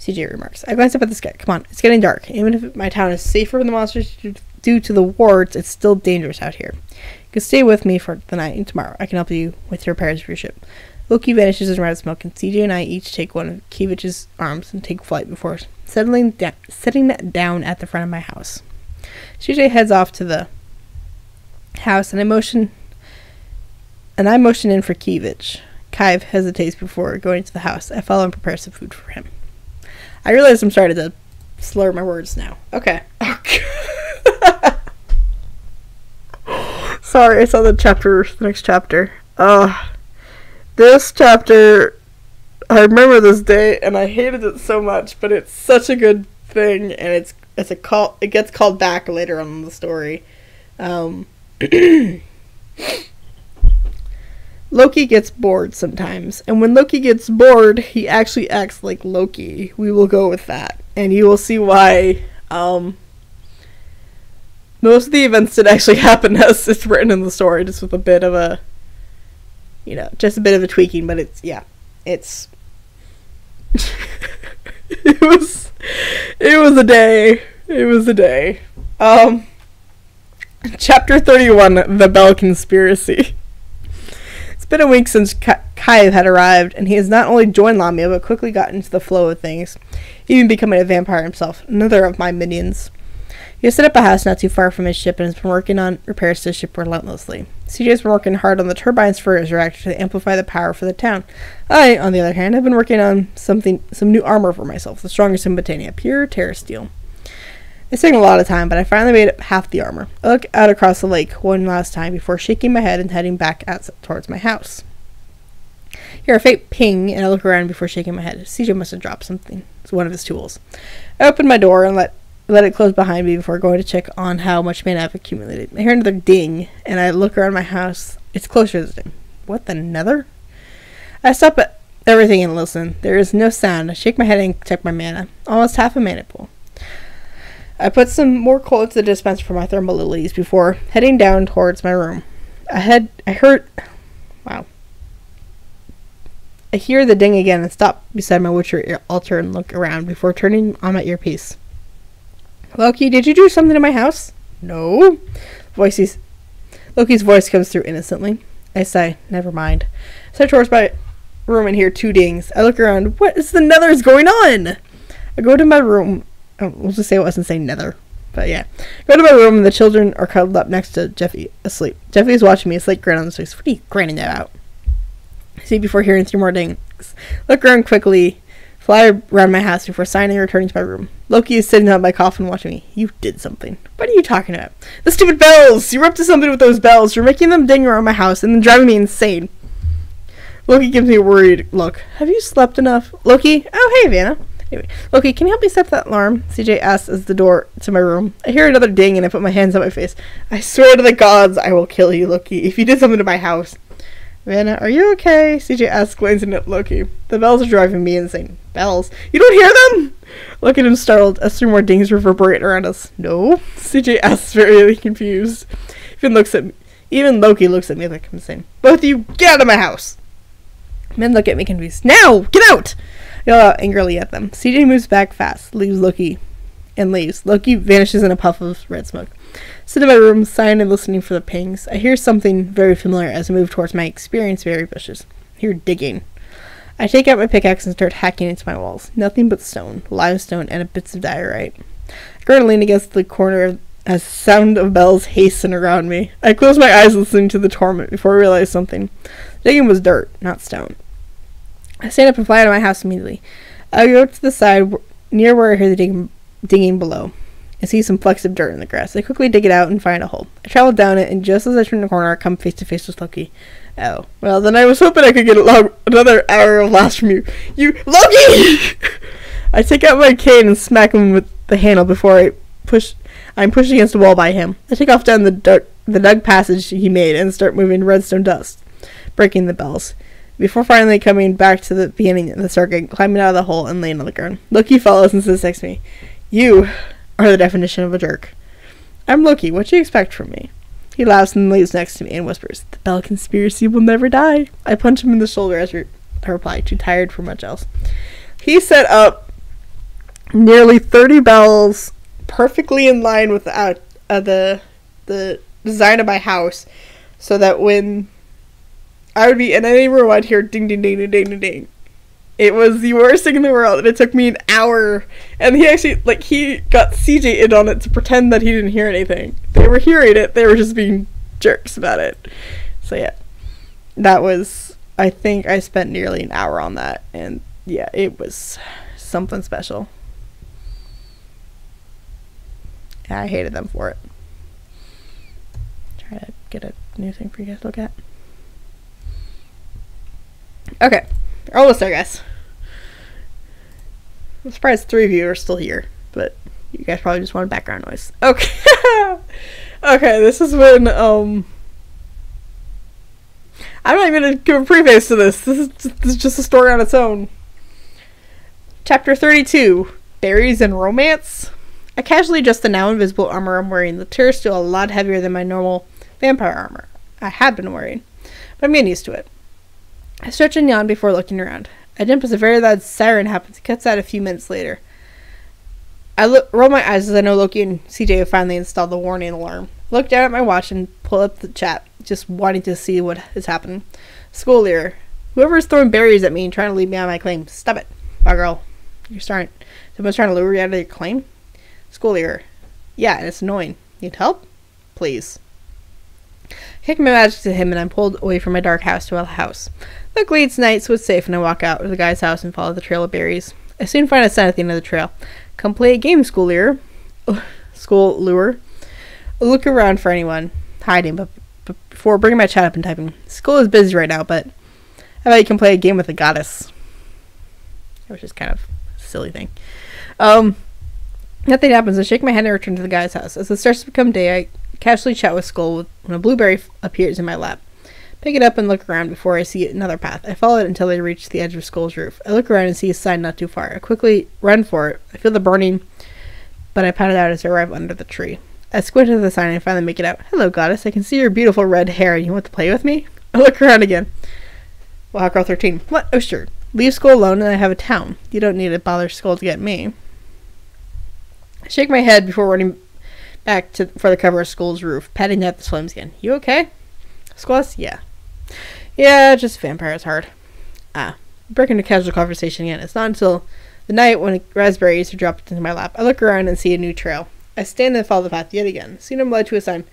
CJ remarks. I glance up at the sky. Come on, it's getting dark. Even if my town is safer from the monsters due to the wards, it's still dangerous out here. You can stay with me for the night, and tomorrow I can help you with your repairs of your ship. Loki vanishes in red smoke, and CJ and I each take one of Kivich's arms and take flight before setting down at the front of my house. CJ heads off to the house, and I motion in for Kivich. Kive hesitates before going to the house. I follow and prepare some food for him. I realize I'm starting to slur my words now. Okay. Sorry, I saw the next chapter. This chapter, I remember this day, and I hated it so much, but it's such a good thing, and it gets called back later on in the story. Loki gets bored sometimes, and when Loki gets bored, he actually acts like Loki. We will go with that, and you will see why. Most of the events did actually happen as it's written in the story, just with a bit of a, just a bit of a tweaking, but it was a day. It was a day. Chapter 31, The Bell Conspiracy. It's been a week since Kai had arrived, and he has not only joined Lamia, but quickly got into the flow of things, even becoming a vampire himself, another of my minions. He has set up a house not too far from his ship and has been working on repairs to the ship relentlessly. CJ has been working hard on the turbines for his reactor to amplify the power for the town. I, on the other hand, have been working on some new armor for myself, the strongest in Botania, pure Terra Steel. It's taken a lot of time, but I finally made up half the armor. I look out across the lake one last time before shaking my head and heading back towards my house. Hear a faint ping, and I look around before shaking my head. CJ must have dropped something. It's one of his tools. I open my door and let it close behind me before going to check on how much mana I've accumulated. I hear another ding, and I look around my house. It's closer this time. What the nether? I stop at everything and listen. There is no sound. I shake my head and check my mana. Almost half a mana pool. I put some more coal into the dispenser for my thermal lilies before heading down towards my room. I hear the ding again and stop beside my Witcher altar and look around before turning on my earpiece. Loki, did you do something to my house? No. Loki's voice comes through innocently. I sigh, never mind. I start towards my room and hear two dings. I look around. What is the nether is going on? I go to my room. We'll just say it wasn't saying nether. But yeah. Go to my room and the children are cuddled up next to Jeffy, asleep. Jeffy is watching me, a slight grin on his face. What are you grinning about? See before hearing 3 more dings. Look around quickly. Fly around my house before signing and returning to my room. Loki is sitting on my coffin watching me. You did something. What are you talking about? The stupid bells! You're up to something with those bells. You're making them ding around my house and then driving me insane. Loki gives me a worried look. Have you slept enough? Loki? Oh, hey, Vana. Anyway, Loki, can you help me set that alarm? CJ asks as the door to my room. I hear another ding and I put my hands on my face. I swear to the gods I will kill you, Loki, if you did something to my house. Vana, are you okay? CJ asks, glancing at Loki. The bells are driving me insane. Bells? You don't hear them? Look at him startled as 3 more dings reverberate around us. No? CJ asks, very confused. Even Loki looks at me like I'm insane. Both of you, get out of my house! Men look at me confused. Now! Get out! I yell out angrily at them. CJ moves back fast, leaves. Loki vanishes in a puff of red smoke. Sit in my room, sighing and listening for the pings. I hear something very familiar as I move towards my experienced berry bushes. I hear digging. I take out my pickaxe and start hacking into my walls. Nothing but stone, limestone, and bits of diorite. I go and lean against the corner as the sound of bells hasten around me. I close my eyes listening to the torment before I realize something. Digging was dirt, not stone. I stand up and fly out of my house immediately. I go to the side near where I hear the dinging below. I see some flecks of dirt in the grass. I quickly dig it out and find a hole. I travel down it, and just as I turn the corner, I come face to face with Loki. Oh. Well, then I was hoping I could get another hour of laughs from you. You... Loki! I take out my cane and smack him with the handle before I'm pushed against the wall by him. I take off down the dug passage he made and start moving redstone dust, breaking the bells. Before finally coming back to the beginning of the circuit, climbing out of the hole and laying on the ground. Loki follows and sits next to me. You are the definition of a jerk. I'm Loki. What do you expect from me? He laughs and lays next to me and whispers, The Bell Conspiracy will never die. I punch him in the shoulder as I reply, too tired for much else. He set up nearly 30 bells perfectly in line with the design of my house, so that when I would be in any room, I'd hear ding, ding, ding, ding, ding, ding, ding. It was the worst thing in the world, and it took me an hour. And he actually, he got CJ in on it to pretend that he didn't hear anything. They were hearing it, they were just being jerks about it. So yeah, that was, I think I spent nearly an hour on that, and yeah, it was something special. Yeah, I hated them for it. Try to get a new thing for you guys to look at. Okay, we're almost there, guys. I'm surprised 3 of you are still here, but you guys probably just wanted background noise. Okay. Okay, this is when, I'm not even going to give a preface to this. This is just a story on its own. Chapter 32, Berries and Romance. I casually adjust the now invisible armor I'm wearing. The tear is still a lot heavier than my normal vampire armor I had been wearing, but I'm getting used to it. I stretch and yawn before looking around. I jump as a very loud siren happens. It cuts out a few minutes later. I roll my eyes as I know Loki and CJ have finally installed the warning alarm. I look down at my watch and pull up the chat, just wanting to see what is happening. School leader. Whoever is throwing berries at me and trying to lead me on my claim, stop it. Wow, girl. Someone's trying to lure you out of your claim? School leader. Yeah, and it's annoying. Need help? Please. I kick my magic to him and I'm pulled away from my dark house to a house. Luckily it's night, so it's safe, and I walk out to the guy's house and follow the trail of berries. I soon find a sign at the end of the trail. Come play a game, school lure. School lure. I look around for anyone hiding, but before bringing my chat up and typing. School is busy right now, but how about you can play a game with a goddess? Which is kind of a silly thing. Nothing happens. I shake my head and return to the guy's house. As it starts to become day, I casually chat with Skull when a blueberry appears in my lap. Pick it up and look around before I see another path. I follow it until I reach the edge of Skull's roof. I look around and see a sign not too far. I quickly run for it. I feel the burning, but I pound it out as I arrive under the tree. I squint at the sign and finally make it out. Hello, goddess. I can see your beautiful red hair. You want to play with me? I look around again. Wow, Girl 13. What? Oh, sure. Leave Skull alone and I have a town. You don't need to bother Skull to get me. I shake my head before running back for the cover of Skull's roof, patting at the flames again. You okay? Skull? Yeah. Yeah, just vampire's hard. Break into casual conversation again. It's not until the night when raspberries are dropped into my lap. I look around and see a new trail. I stand and follow the path yet again. Seen him led to a sign.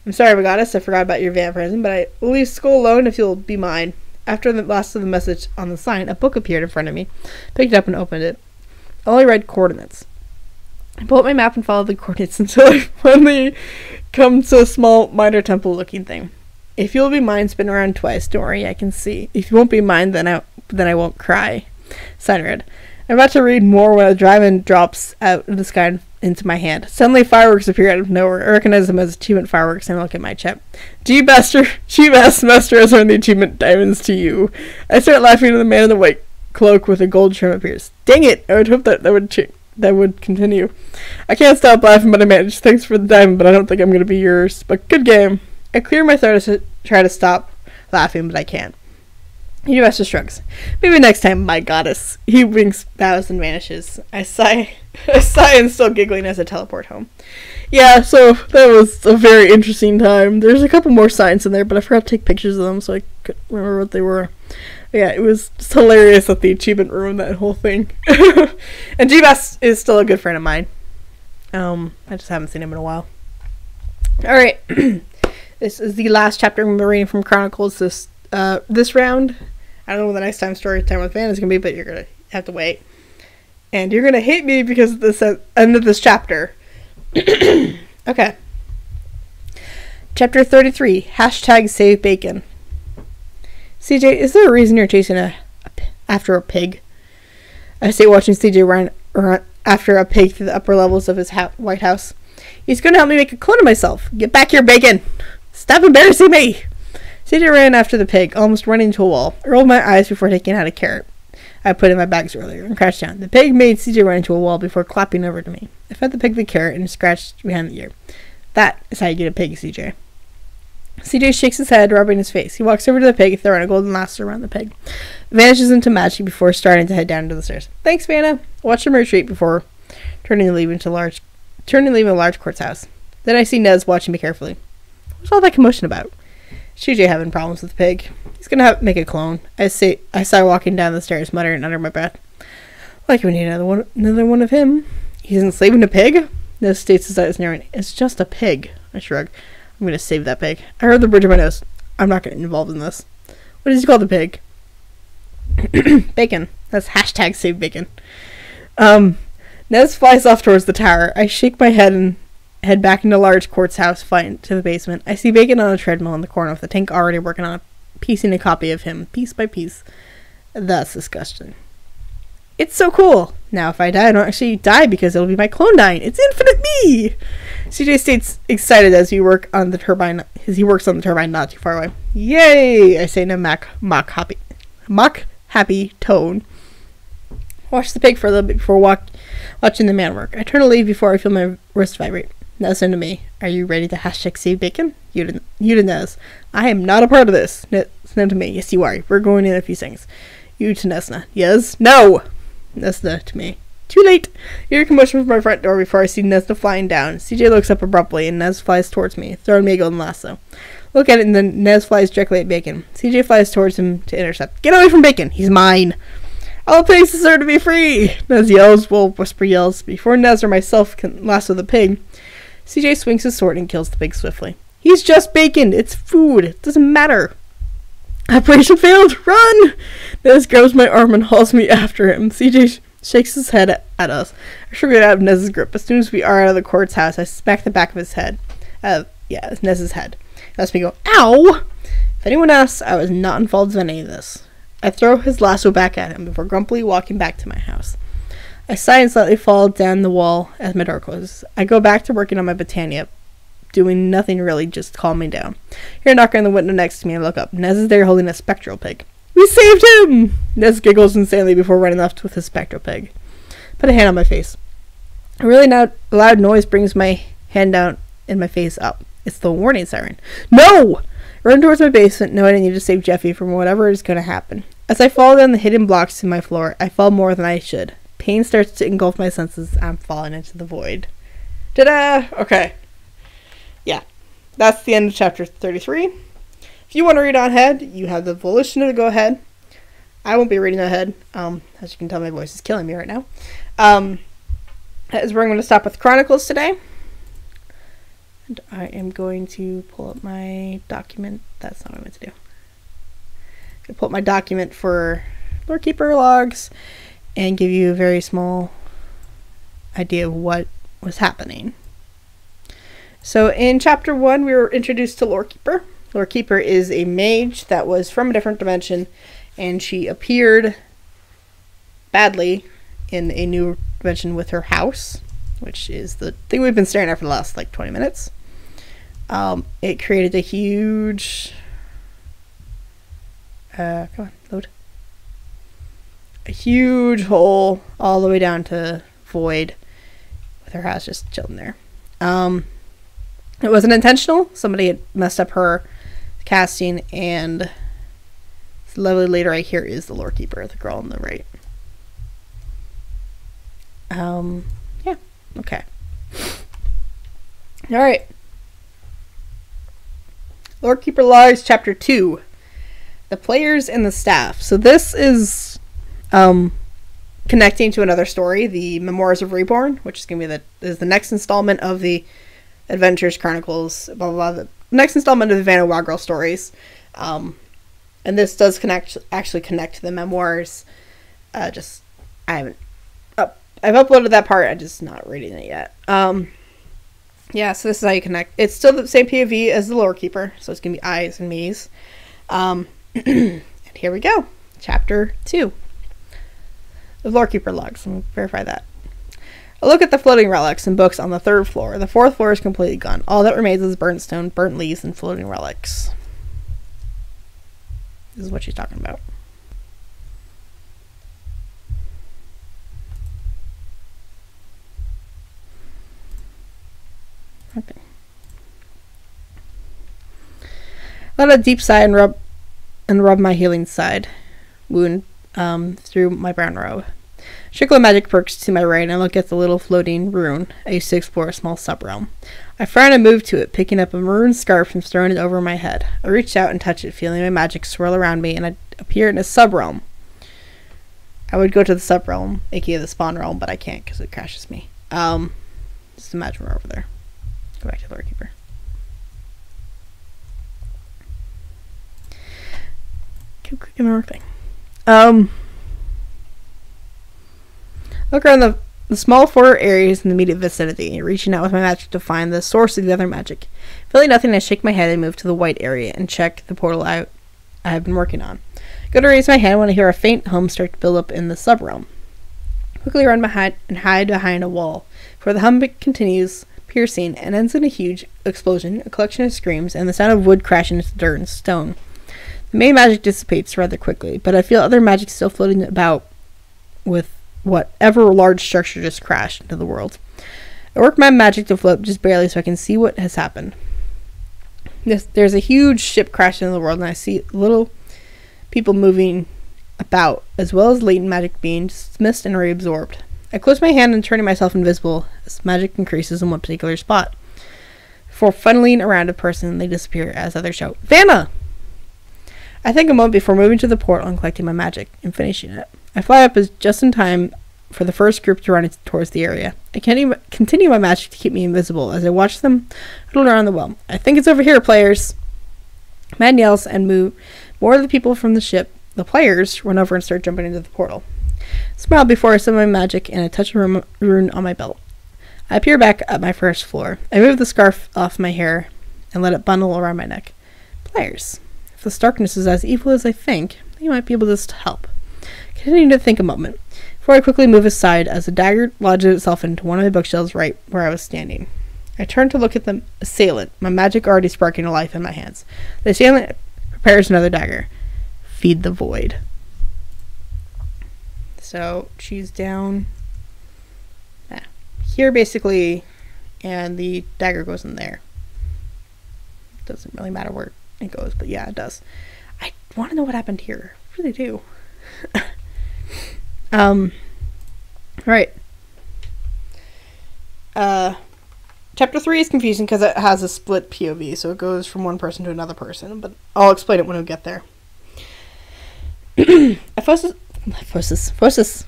I'm sorry, my goddess, I forgot about your vampirism, but I will leave school alone if you'll be mine. After the last of the message on the sign, a book appeared in front of me. Picked it up and opened it. I only read coordinates. I pulled up my map and followed the coordinates until I finally come to a small minor temple looking thing. If you'll be mine, spin around twice. Don't worry, I can see. If you won't be mine, then I won't cry. Sign read. I'm about to read more when a diamond drops out of the sky and into my hand. Suddenly fireworks appear out of nowhere. I recognize them as achievement fireworks and I look at my chip. G-Best Master has earned the achievement diamonds to you. I start laughing and the man in the white cloak with a gold trim appears. Dang it! I would hope that would continue. I can't stop laughing, but I manage. Thanks for the diamond, but I don't think I'm going to be yours. But good game. I clear my throat to try to stop laughing, but I can't. Universe shrugs. Maybe next time, my goddess. He winks, bows, and vanishes. I sigh and still giggling as I teleport home. Yeah, so that was a very interesting time. There's a couple more signs in there, but I forgot to take pictures of them, so I couldn't remember what they were. But yeah, it was just hilarious that the achievement ruined that whole thing. And G-Bass is still a good friend of mine. I just haven't seen him in a while. Alright. This is the last chapter I'm reading from Chronicles this round. I don't know when the next time Storytime with Vana is going to be, but you're going to have to wait. And you're going to hate me because of the end of this chapter. Okay. Chapter 33. # Save Bacon. CJ, is there a reason you're chasing after a pig? I say watching CJ run after a pig through the upper levels of his White House. He's going to help me make a clone of myself. Get back here, Bacon! Stop embarrassing me! CJ ran after the pig, almost running into a wall. I rolled my eyes before taking out a carrot I put in my bags earlier and crouched down. The pig made CJ run into a wall before clapping over to me. I fed the pig the carrot and scratched behind the ear. That is how you get a pig, CJ. CJ shakes his head, rubbing his face. He walks over to the pig, throwing a golden lasso around the pig. Vanishes into magic before starting to head down to the stairs. Thanks, Vana. Watch him retreat before turning to leave a large court's house. Then I see Nez watching me carefully. What's all that commotion about? CJ having problems with the pig. He's gonna make a clone. I saw walking down the stairs, muttering under my breath. Like we need another one of him. He's enslaving a pig? Nez states his eyes narrowing. It's just a pig. I shrug. I'm gonna save that pig. I heard the bridge of my nose. I'm not getting involved in this. What does he call the pig? Bacon. That's # save bacon. Nez flies off towards the tower. I shake my head and head back into large court's house, flying to the basement. I see Bacon on a treadmill in the corner with the tank already working on piecing a copy of him, piece by piece. That's disgusting. It's so cool. Now if I die, I don't actually die because it'll be my clone dying. It's infinite me! CJ states excited as he works on the turbine not too far away. Yay! I say in a mock happy tone. Watch the pig for a little bit before watching the man work. I turn to leave before I feel my wrist vibrate. Nez to me. Are you ready to # save bacon? You to Nez. I am not a part of this. Nez to me. Yes, you are. We're going in a few things. You to Nesna. Yes? No! Nesna to me. Too late. I hear a commotion from my front door before I see Nesna flying down. CJ looks up abruptly and Nez flies towards me, throwing me a golden lasso. Look at it and then Nez flies directly at Bacon. CJ flies towards him to intercept. Get away from Bacon! He's mine! All the pigs deserve to be free! Nez yells, Whisper yells. Before Nez or myself can lasso the pig, CJ swings his sword and kills the pig swiftly. He's just bacon! It's food! It doesn't matter! Operation failed! Run! Nez grabs my arm and hauls me after him. CJ shakes his head at us. I shrug it out of Nez's grip. As soon as we are out of the court's house, I smack the back of his head. It's Nez's head. It lets me go, ow! If anyone asks, I was not involved in any of this. I throw his lasso back at him before grumpily walking back to my house. I sigh and slightly fall down the wall as my door closes. I go back to working on my Botania, doing nothing really, just calming down. Hear a knocker on the window next to me and look up. Nez is there holding a spectral pig. We saved him! Nez giggles insanely before running off with his spectral pig. Put a hand on my face. A really loud noise brings my hand down and my face up. It's the warning siren. No! I run towards my basement, knowing I need to save Jeffy from whatever is going to happen. As I fall down the hidden blocks in my floor, I fall more than I should. Pain starts to engulf my senses. I'm falling into the void. Ta-da! Okay. Yeah. That's the end of chapter 33. If you want to read on ahead, you have the volition to go ahead. I won't be reading ahead. As you can tell, my voice is killing me right now. As we're going to stop with Chronicles today. And I am going to pull up my document. That's not what I meant to do. I'm going to pull up my document for Lorekeeper Logs and give you a very small idea of what was happening. So in chapter 1, we were introduced to Lorekeeper. Lorekeeper is a mage that was from a different dimension, and she appeared badly in a new dimension with her house, which is the thing we've been staring at for the last like 20 minutes. It created a huge come on, load. A huge hole all the way down to void with her house just chilling there. It wasn't intentional. Somebody had messed up her casting, and this lovely lady right here is the Lorekeeper, the girl on the right. Yeah, okay. Alright. Lorekeeper Logs, Chapter 2. The Players and the Staff. So this is connecting to another story, the Memoirs of Reborn, which is going to be the next installment of the Adventures, Chronicles, blah, blah, blah. The next installment of the Vana Wild Girl stories. And this does actually connect to the memoirs. I've uploaded that part, I'm just not reading it yet. Yeah, so this is how you connect. It's still the same POV as the Lorekeeper, so it's going to be I's and me's. And here we go. Chapter 2. The Lorekeeper Logs. Let me verify that. A look at the floating relics and books on the 3rd floor. The 4th floor is completely gone. All that remains is burnt stone, burnt leaves, and floating relics. This is what she's talking about. Okay. Let a deep sigh and rub my healing wound through my brown robe. Trickle of magic perks to my right, and I look at the little floating rune. I used to explore a small sub-realm. I frowned and moved to it, picking up a maroon scarf and throwing it over my head. I reached out and touched it, feeling my magic swirl around me, and I appeared in a sub-realm. I would go to the sub-realm, aka the spawn realm, but I can't because it crashes me. Just imagine we're over there. Go back to the Lorekeeper. Keep clicking the wrong thing. Look around the small four areas in the immediate vicinity, reaching out with my magic to find the source of the other magic. Feeling nothing, I shake my head and move to the white area and check the portal I have been working on. Go to raise my hand when I hear a faint hum start to build up in the sub-realm. Quickly run behind and hide behind a wall, for the hum continues, piercing, and ends in a huge explosion, a collection of screams, and the sound of wood crashing into dirt and stone. The main magic dissipates rather quickly, but I feel other magic still floating about with whatever large structure just crashed into the world. I work my magic to float just barely so I can see what has happened. There's a huge ship crashing into the world, and I see little people moving about, as well as latent magic being dismissed and reabsorbed. I close my hand and turning myself invisible as magic increases in one particular spot. Before funneling around a person, they disappear as others shout, "Vana!" I think a moment before moving to the portal and collecting my magic and finishing it. I fly up just in time for the first group to run towards the area. I can't continue my magic to keep me invisible as I watch them huddle around the well. I think it's over here, players. Man yells and more of the people from the ship, the players, run over and start jumping into the portal. Smile before I summon my magic and I touch a rune on my belt. I appear back at my first floor. I move the scarf off my hair and let it bundle around my neck. Players. If this darkness is as evil as I think, they might be able to help. Continuing to think a moment, before I quickly move aside as a dagger lodges itself into one of my bookshelves right where I was standing. I turn to look at the assailant, my magic already sparking to life in my hands. The assailant prepares another dagger. Feed the void. So she's down here basically, and the dagger goes in there. Doesn't really matter where it goes, but yeah, it does. I want to know what happened here. I really do. Right. Chapter 3 is confusing because it has a split POV, so it goes from one person to another person, but I'll explain it when we get there. Phosis.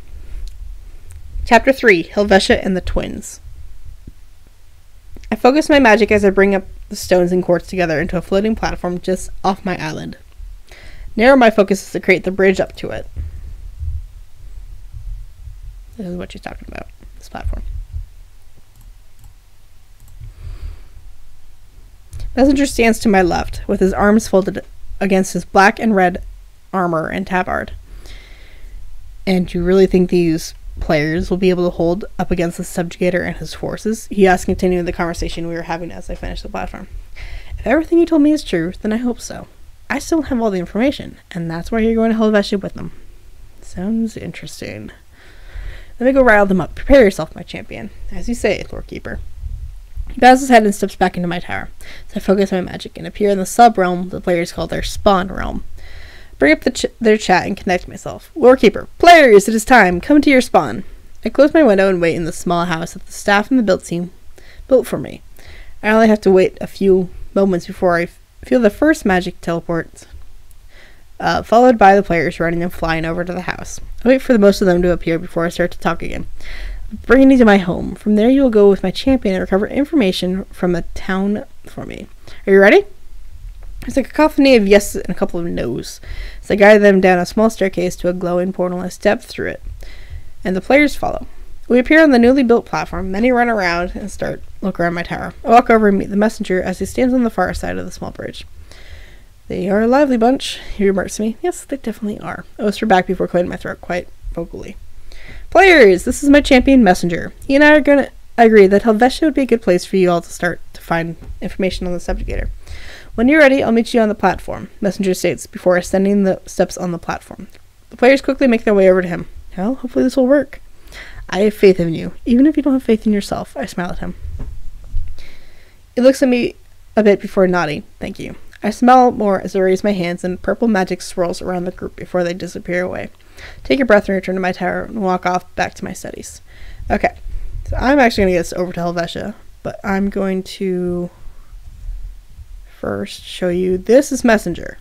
Chapter 3, Helvetia and the Twins. I focus my magic as I bring up the stones and quartz together into a floating platform just off my island. Narrow my focus is to create the bridge up to it. This is what she's talking about, this platform. Messenger stands to my left, with his arms folded against his black and red armor and tabard. And you really think these players will be able to hold up against the subjugator and his forces? He asked, continuing the conversation we were having as I finished the platform. If everything you told me is true, then I hope so. I still don't have all the information, and that's why you're going to Helvetia with them. Sounds interesting. Let me go rile them up. Prepare yourself, my champion. As you say, Lorekeeper. He bows his head and steps back into my tower. So I focus my magic and appear in the sub-realm the players call their spawn realm. Bring up their chat and connect myself. Lorekeeper, players, it is time. Come to your spawn. I close my window and wait in the small house that the staff and the build team built for me. I only have to wait a few moments before I feel the first magic teleport, followed by the players running and flying over to the house. I wait for the most of them to appear before I start to talk again. Bring me to my home. From there you will go with my champion and recover information from the town for me. Are you ready? There's a cacophony of yeses and a couple of no's. So I guide them down a small staircase to a glowing portal and step through it. And the players follow. We appear on the newly built platform. Many run around and look around my tower. I walk over and meet the messenger as he stands on the far side of the small bridge. They are a lively bunch, he remarks to me. Yes, they definitely are. I whisper back before clearing my throat quite vocally. Players, this is my champion messenger. He and I are going to agree that Helvetia would be a good place for you all to start to find information on the subjugator. When you're ready, I'll meet you on the platform, messenger states before ascending the steps on the platform. The players quickly make their way over to him. Well, hopefully this will work. I have faith in you, even if you don't have faith in yourself. I smile at him. He looks at me a bit before nodding. Thank you. I smile more as I raise my hands and purple magic swirls around the group before they disappear away. Take a breath and return to my tower and walk off back to my studies. Okay, so I'm actually going to get us over to Helvetia, but I'm going to first show you this is Messenger.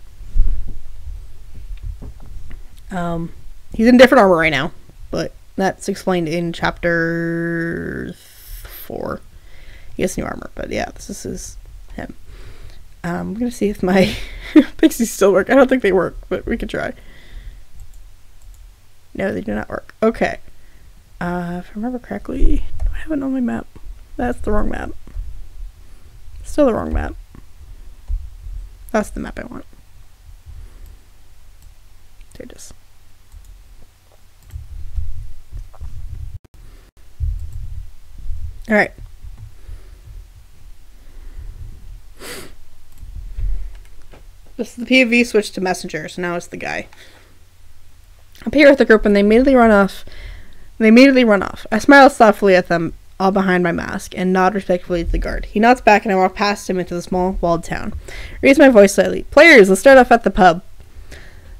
He's in different armor right now, but that's explained in chapter 4. He has new armor, but yeah, this is him. I'm going to see if my pixies still work. I don't think they work, but we can try. No, they do not work. Okay. If I remember correctly, do I have it on my map? That's the wrong map. Still the wrong map. That's the map I want. There it is. Alright. This is the POV switch to Messenger, so now it's the guy. I appear with the group and they immediately run off. I smile softly at them, all behind my mask, and nod respectfully to the guard. He nods back and I walk past him into the small walled town. I raise my voice slightly. Players, let's start off at the pub.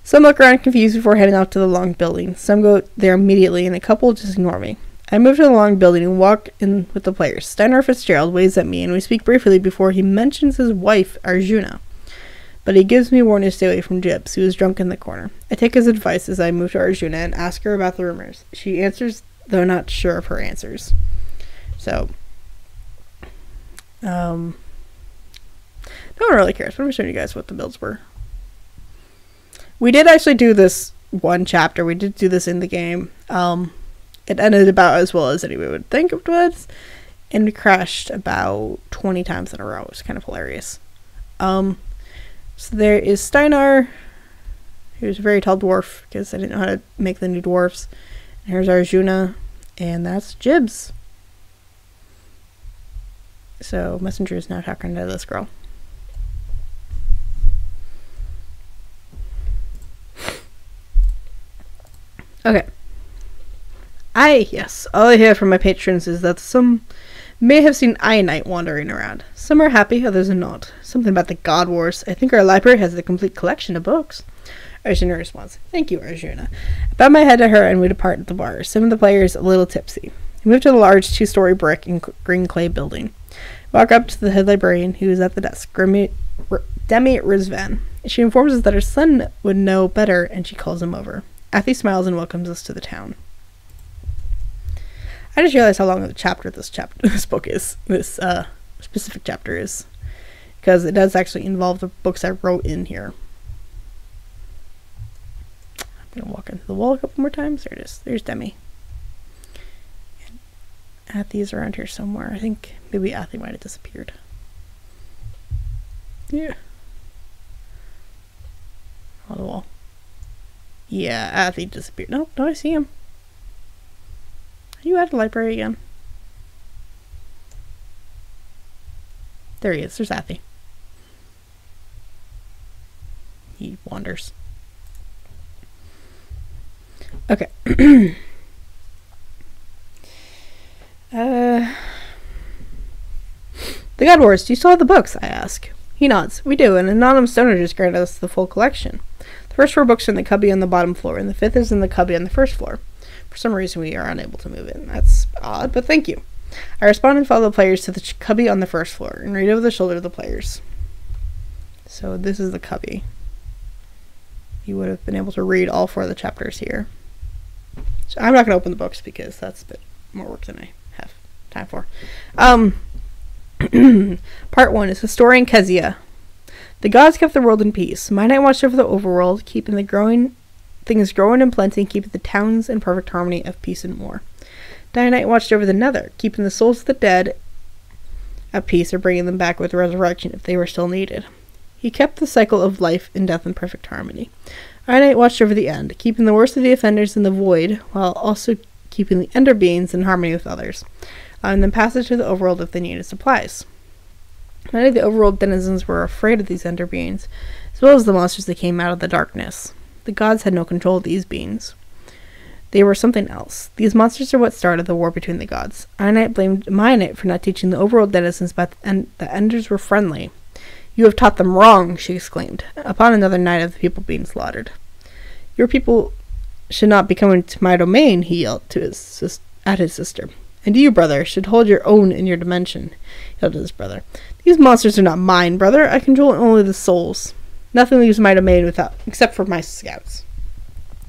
Some look around confused before heading out to the long building. Some go there immediately and a couple just ignore me. I move to the long building and walk in with the players. Steiner Fitzgerald waves at me and we speak briefly before he mentions his wife, Arjuna. But he gives me a warning to stay away from Jibs, who is drunk in the corner. I take his advice as I move to Arjuna and ask her about the rumors. She answers, though not sure of her answers. So, no one really cares, but I'm showing you guys what the builds were. We did actually do this one chapter. We did do this in the game. It ended about as well as anyone would think it was, and we crashed about 20 times in a row. It was kind of hilarious. So there is Steinar, who's a very tall dwarf, because I didn't know how to make the new dwarfs. And here's Arjuna, and that's Jibs. So Messenger is now talking to this girl. Okay. All I hear from my patrons is that some may have seen Mianite wandering around. Some are happy, others are not. Something about the God Wars. I think our library has a complete collection of books. Arjuna responds, Thank you, Arjuna. I bow my head to her and we depart at the bar, some of the players a little tipsy. We move to the large 2-story brick and green clay building. Walk up to the head librarian, who is at the desk, Demi Rizvan. She informs us that her son would know better, and she calls him over. Athi smiles and welcomes us to the town. I just realized how long of a chapter this book is. This specific chapter is, because it does actually involve the books I wrote in here. I'm going to walk into the wall a couple more times. There it is. There's Demi. And Athi's around here somewhere. I think maybe Athi might have disappeared. Yeah. On the wall. Yeah, Athi disappeared. No, don't I see him? Are you at the library again? There he is. There's Athi. He wanders. Okay. The God Wars, do you still have the books? I ask. He nods. We do, and an anonymous donor just granted us the full collection. The first 4 books are in the cubby on the bottom floor, and the 5th is in the cubby on the first floor. For some reason, we are unable to move it. That's odd, but thank you. I respond and follow the players to the cubby on the first floor, and read over the shoulder of the players. So this is the cubby. You would have been able to read all 4 of the chapters here. So I'm not going to open the books because that's a bit more work than I have time for. Part 1 is Historian Kezia. The gods kept the world in peace. Mianite watched over the overworld, keeping the things growing in plenty and keeping the towns in perfect harmony of peace and war. Dianite watched over the nether, keeping the souls of the dead at peace or bringing them back with resurrection if they were still needed. He kept the cycle of life and death in perfect harmony. Mianite watched over the end, keeping the worst of the offenders in the void, while also keeping the ender beings in harmony with others, allowing them passage to the overworld if they needed supplies. Many of the overworld denizens were afraid of these ender beings, as well as the monsters that came out of the darkness. The gods had no control of these beings. They were something else. These monsters are what started the war between the gods. Mianite blamed Mianite for not teaching the overworld denizens that the enders were friendly. You have taught them wrong, she exclaimed, upon another night of the people being slaughtered. Your people should not be coming to my domain, he yelled at his sister. And you, brother, should hold your own in your dimension, he yelled at his brother. These monsters are not mine, brother. I control only the souls. Nothing leaves my domain except for my scouts.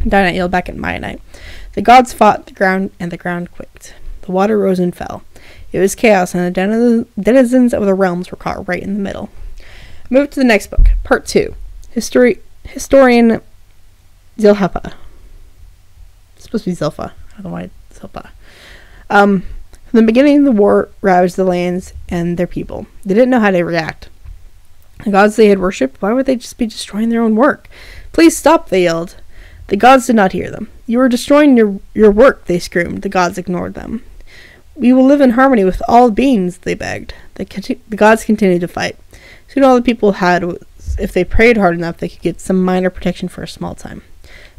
Dianite yelled back at Mianite. The gods fought the ground, and the ground quaked. The water rose and fell. It was chaos, and the denizens of the realms were caught right in the middle. Move to the next book, Part 2. Historian Zilhapa. It's supposed to be Zilpha. I don't know why it's Zilpha. From the beginning, the war ravaged the lands and their people. They didn't know how to react. The gods they had worshipped, why would they just be destroying their own work? Please stop, they yelled. The gods did not hear them. You are destroying your work, they screamed. The gods ignored them. We will live in harmony with all beings, they begged. The gods continued to fight. Soon all the people had was, if they prayed hard enough, they could get some minor protection for a small time.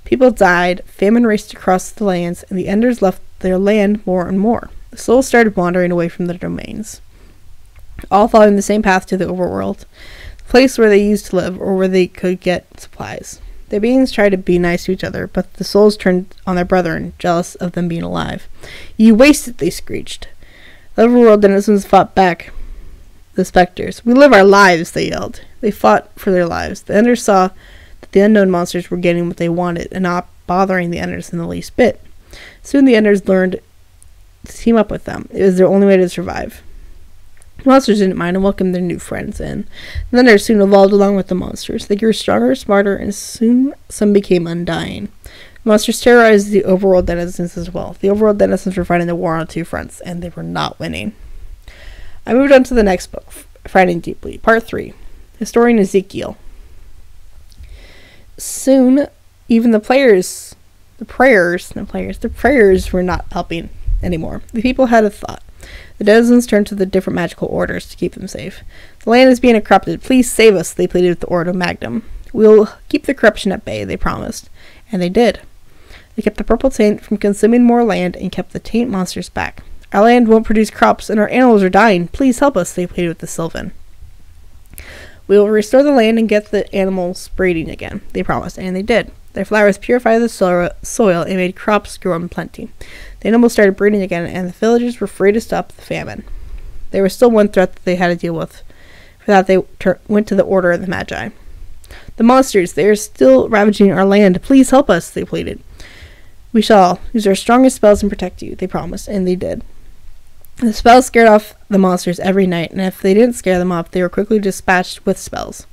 People died, famine raced across the lands, and the enders left their land more and more. The souls started wandering away from their domains, all following the same path to the overworld, the place where they used to live or where they could get supplies. The beings tried to be nice to each other, but the souls turned on their brethren, jealous of them being alive. You waste it, they screeched. The overworld denizens fought back the specters. We live our lives, they yelled. They fought for their lives. The enders saw that the unknown monsters were getting what they wanted and not bothering the enders in the least bit. Soon the enders learned to team up with them. It was their only way to survive. The monsters didn't mind and welcomed their new friends in. The enders soon evolved along with the monsters. They grew stronger, smarter, and soon some became undying. The monsters terrorized the overworld denizens as well. The overworld denizens were fighting the war on 2 fronts, and they were not winning. I moved on to the next book, Fighting Deeply, Part 3, Historian Ezekiel. Soon, even the prayers were not helping anymore. The people had a thought. The denizens turned to the different magical orders to keep them safe. The land is being corrupted. Please save us, they pleaded with the Ordo Magnum. We'll keep the corruption at bay, they promised. And they did. They kept the purple taint from consuming more land and kept the taint monsters back. Our land won't produce crops and our animals are dying. Please help us, they pleaded with the Sylvan. We will restore the land and get the animals breeding again, they promised, and they did. Their flowers purified the soil and made crops grow in plenty. The animals started breeding again, and the villagers were free to stop the famine. There was still one threat that they had to deal with. For that, they went to the Order of the Magi. The monsters, they are still ravaging our land. Please help us, they pleaded. We shall use our strongest spells and protect you, they promised, and they did. The spells scared off the monsters every night, and if they didn't scare them off, they were quickly dispatched with spells.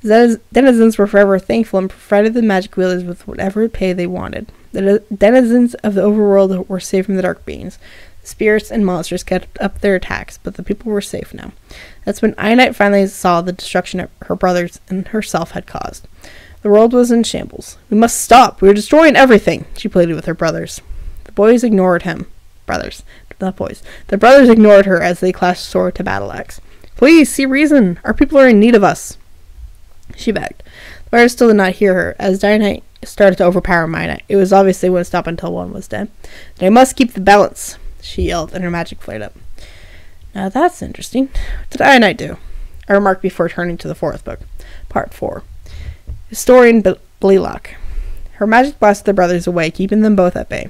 The denizens were forever thankful and provided the magic wielders with whatever pay they wanted. The denizens of the overworld were safe from the dark beings. Spirits and monsters kept up their attacks, but the people were safe now. That's when Mianite finally saw the destruction her brothers and herself had caused. The world was in shambles. "We must stop. We are destroying everything," she pleaded with her brothers. The boys ignored him. Brothers. Not boys. The brothers ignored her as they clashed sword to battle axe. "Please, see reason. Our people are in need of us," she begged. The brothers still did not hear her, as Dynamite started to overpower Mianite. It was obvious they wouldn't stop until one was dead. "They must keep the balance," she yelled, and her magic flared up. "Now that's interesting. What did Mianite do?" I remarked before turning to the fourth book. Part 4. Historian Blaylock. Her magic blasted the brothers away, keeping them both at bay.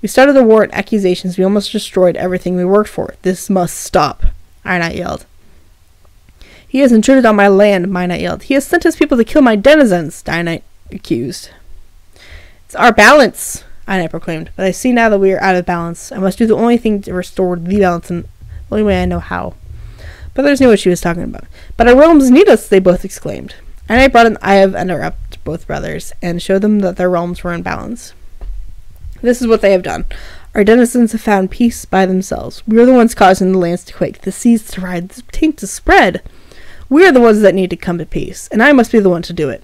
"We started a war and accusations. We almost destroyed everything we worked for. This must stop," Mianite yelled. "He has intruded on my land," Mianite yelled. "He has sent his people to kill my denizens," Mianite accused. "It's our balance," Mianite proclaimed. "But I see now that we are out of balance. I must do the only thing to restore the balance in the only way I know how." Brothers knew what she was talking about. "But our realms need us," they both exclaimed. Mianite brought an Eye of Ender up to both brothers and showed them that their realms were in balance. "This is what they have done. Our denizens have found peace by themselves. We are the ones causing the lands to quake, the seas to rise, the taint to spread. We are the ones that need to come to peace, and I must be the one to do it,"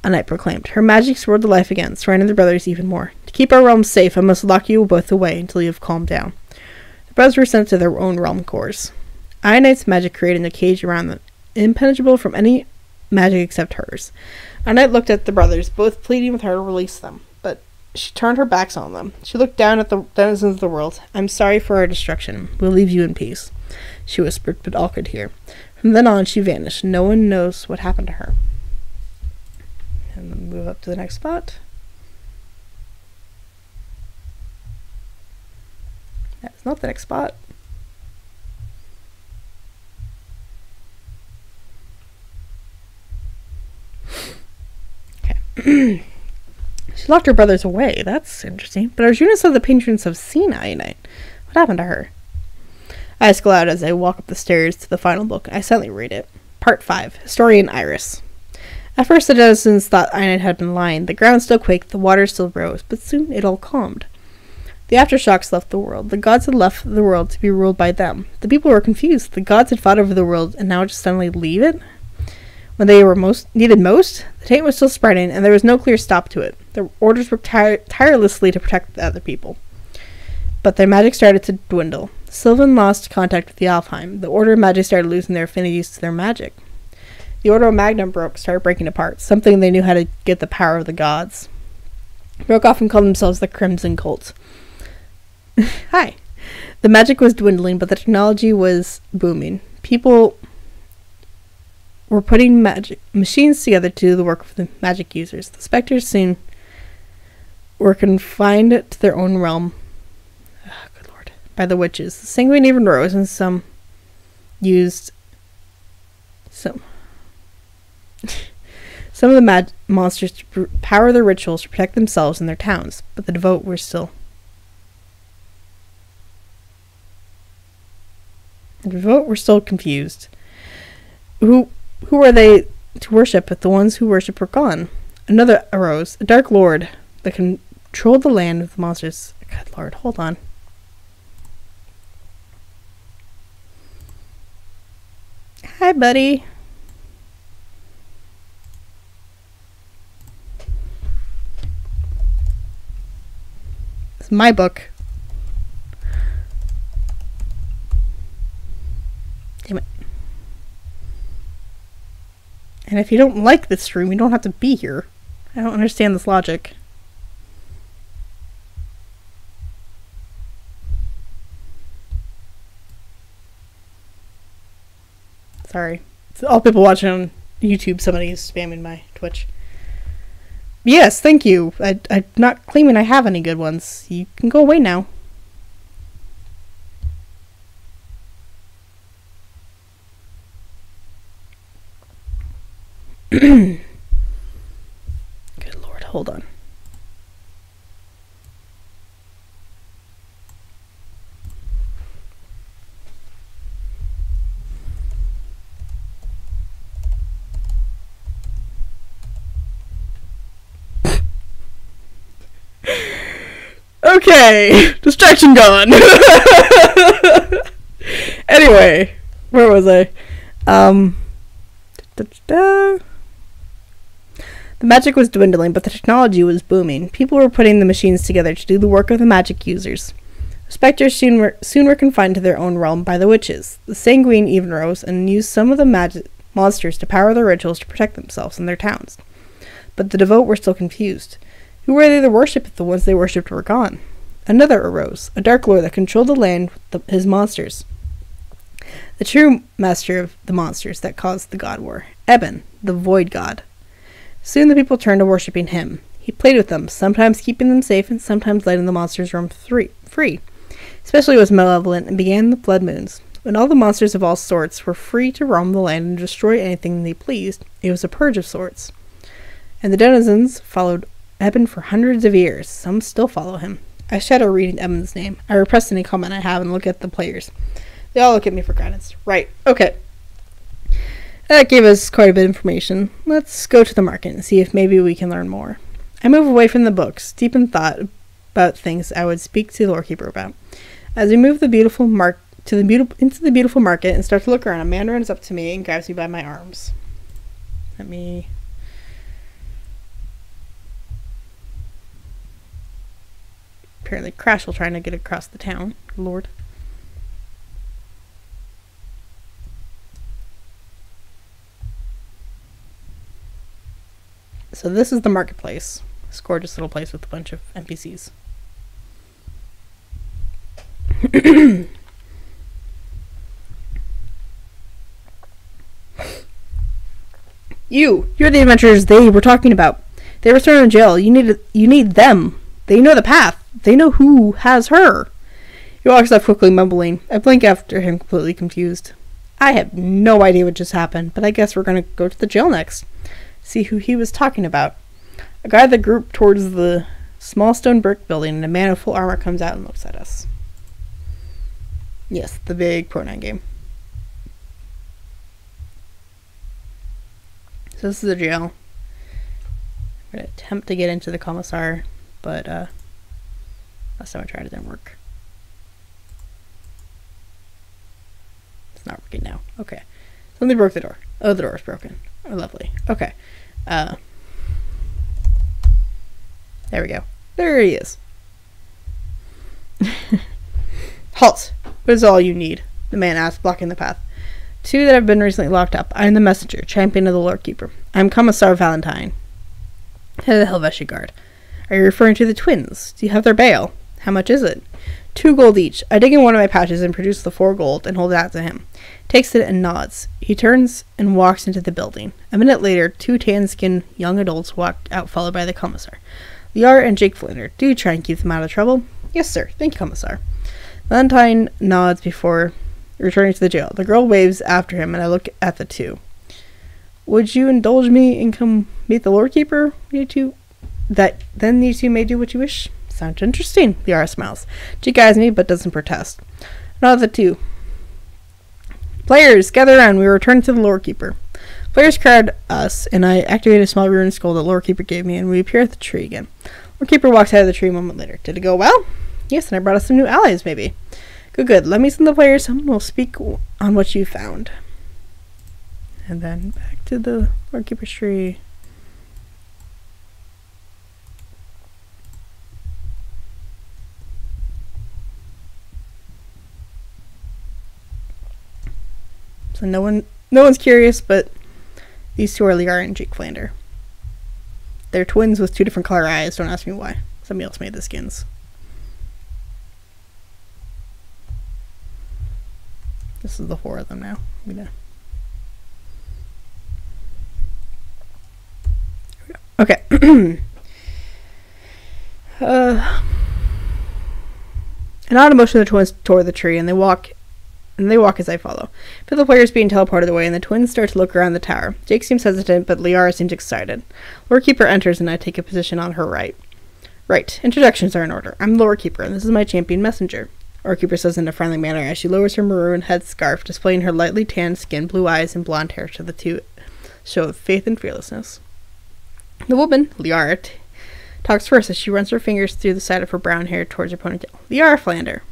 Mianite proclaimed. Her magic soared to life again, surrounding the brothers even more. "To keep our realms safe, I must lock you both away until you have calmed down." The brothers were sent to their own realm cores. Mianite's magic created a cage around them, impenetrable from any magic except hers. Mianite looked at the brothers, both pleading with her to release them, but she turned her backs on them. She looked down at the denizens of the world. "I'm sorry for our destruction. We'll leave you in peace," she whispered, but all could hear. From then on, she vanished. No one knows what happened to her. And then move up to the next spot. That's not the next spot. Okay. She locked her brothers away. That's interesting. But Arjuna said the patrons have seen Mianite. What happened to her? I ask aloud as I walk up the stairs to the final book. I silently read it. Part 5. Historian Iris. At first the denizens thought Mianite had been lying. The ground still quaked, the water still rose, but soon it all calmed. The aftershocks left the world. The gods had left the world to be ruled by them. The people were confused. The gods had fought over the world and now just suddenly leave it? When they were needed most, the taint was still spreading, and there was no clear stop to it. Their orders worked tirelessly to protect the other people. But their magic started to dwindle. Sylvan lost contact with the Alfheim. The Order of Magic started losing their affinities to their magic. The Order of Magnum started breaking apart, something they knew how to get the power of the gods. Broke off and called themselves the Crimson Cult. Hi. The magic was dwindling, but the technology was booming. People were putting magic machines together to do the work of the magic users. The specters soon were confined to their own realm. Oh, good lord. By the witches. The sanguine even rose, and some used some of the monsters to power their rituals to protect themselves and their towns, but the devout were still confused. Who were they to worship if the ones who worship were gone? Another arose, a dark lord that controlled the land of the monsters. Good lord, hold on. Hi, buddy. It's my book. Damn it. And if you don't like this stream, you don't have to be here. I don't understand this logic. Sorry. It's all people watching on YouTube. Somebody is spamming my Twitch. Yes, thank you. I'm not claiming I have any good ones. You can go away now. Good lord, hold on. Okay, distraction gone. Anyway, where was I? The magic was dwindling, but the technology was booming. People were putting the machines together to do the work of the magic users. Spectres soon were confined to their own realm by the witches. The Sanguine even rose and used some of the magic monsters to power their rituals to protect themselves and their towns. But the devout were still confused. Who were they to worship if the ones they worshipped were gone? Another arose, a dark lord that controlled the land with his monsters. The true master of the monsters that caused the god war, Eben, the void god. Soon the people turned to worshipping him. He played with them, sometimes keeping them safe and sometimes letting the monsters roam free. Especially was malevolent and began the blood moons. When all the monsters of all sorts were free to roam the land and destroy anything they pleased, it was a purge of sorts. And the denizens followed Eben for hundreds of years. Some still follow him. I shadow reading Eben's name. I repress any comment I have and look at the players. They all look at me for guidance. Right, okay. That gave us quite a bit of information. Let's go to the market and see if maybe we can learn more. I move away from the books, deep in thought about things I would speak to the Lorekeeper about. As we move into the beautiful market and start to look around, a man runs up to me and grabs me by my arms. Apparently Crash will trying to get across the town. Lord. So this is the marketplace. This gorgeous little place with a bunch of NPCs. You're the adventurers they were talking about. They were thrown in jail. You need them. They know the path. They know who has her. He walks up quickly, mumbling. I blink after him, completely confused. I have no idea what just happened, but I guess we're going to go to the jail next. See who he was talking about. I guide the group towards the small stone brick building, and a man in full armor comes out and looks at us. Yes, the big pronoun game. So this is the jail. I'm going to attempt to get into the commissar, but last time I tried it didn't work. It's not working now. Okay. Somebody broke the door. Oh, the door is broken. Oh, lovely. Okay. There we go. There he is. Halt! What is all you need? The man asked, blocking the path. Two that have been recently locked up. I am the messenger, champion of the Lorekeeper. I am Commissar Valentine, head of the Helvetia Guard. Are you referring to the twins? Do you have their bail? How much is it? 2 gold each. I dig in one of my pouches and produce the 4 gold and hold it out to him. Takes it and nods. He turns and walks into the building. A minute later, 2 tan-skinned young adults walk out, followed by the commissar. Liara and Jake Flinder. Do try and keep them out of trouble. Yes, sir. Thank you, commissar. Valentine nods before returning to the jail. The girl waves after him, and I look at the 2. Would you indulge me and come meet the Lorekeeper? Then you two may do what you wish. Sounds interesting. Liara smiles. Jake eyes me, but doesn't protest. Nod at the 2. Players, gather around. We return to the Lorekeeper. Players crowd us, and I activate a small rune skull that Lorekeeper gave me, and we appear at the tree again. Lorekeeper walks out of the tree a moment later. Did it go well? Yes, and I brought us some new allies, maybe. Good. Let me send the players some. We'll speak on what you found. And then back to the Lorekeeper's tree. So no one's curious, but these 2 are Liara and Jake Flander. They're twins with 2 different color eyes. Don't ask me why. Somebody else made the skins. This is the 4 of them now. Okay. An odd emotion of the twins toward the tree, and they walk as I follow. Feel the players being teleported away, and the twins start to look around the tower. Jake seems hesitant, but Liara seems excited. Lorekeeper enters, and I take a position on her right. Right. Introductions are in order. I'm Lorekeeper, and this is my champion messenger. Lorekeeper says in a friendly manner as she lowers her maroon headscarf, displaying her lightly tanned skin, blue eyes, and blonde hair to the 2 show of faith and fearlessness. The woman, Liara, talks first as she runs her fingers through the side of her brown hair towards her ponytail. Liara Flander.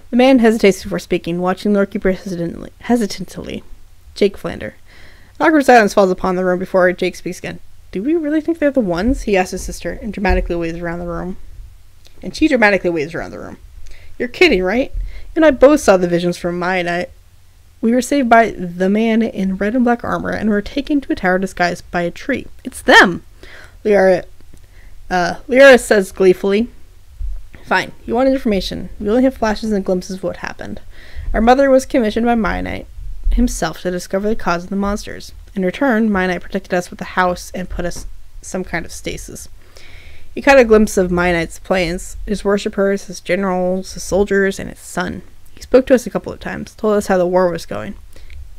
The man hesitates before speaking, watching Lorekeeper hesitantly. Jake Flander. An awkward silence falls upon the room before Jake speaks again. Do we really think they're the ones? He asks his sister, and dramatically waves around the room. And she dramatically waves around the room. You're kidding, right? You and I both saw the visions from Mianite. We were saved by the man in red and black armor, and were taken to a tower disguised by a tree. It's them! Liara says gleefully. Fine, you wanted information. We only have flashes and glimpses of what happened. Our mother was commissioned by Mianite himself to discover the cause of the monsters. In return, Mianite protected us with a house and put us some kind of stasis. He caught a glimpse of Mianite's plans, his worshippers, his generals, his soldiers, and his son. He spoke to us a couple of times, told us how the war was going.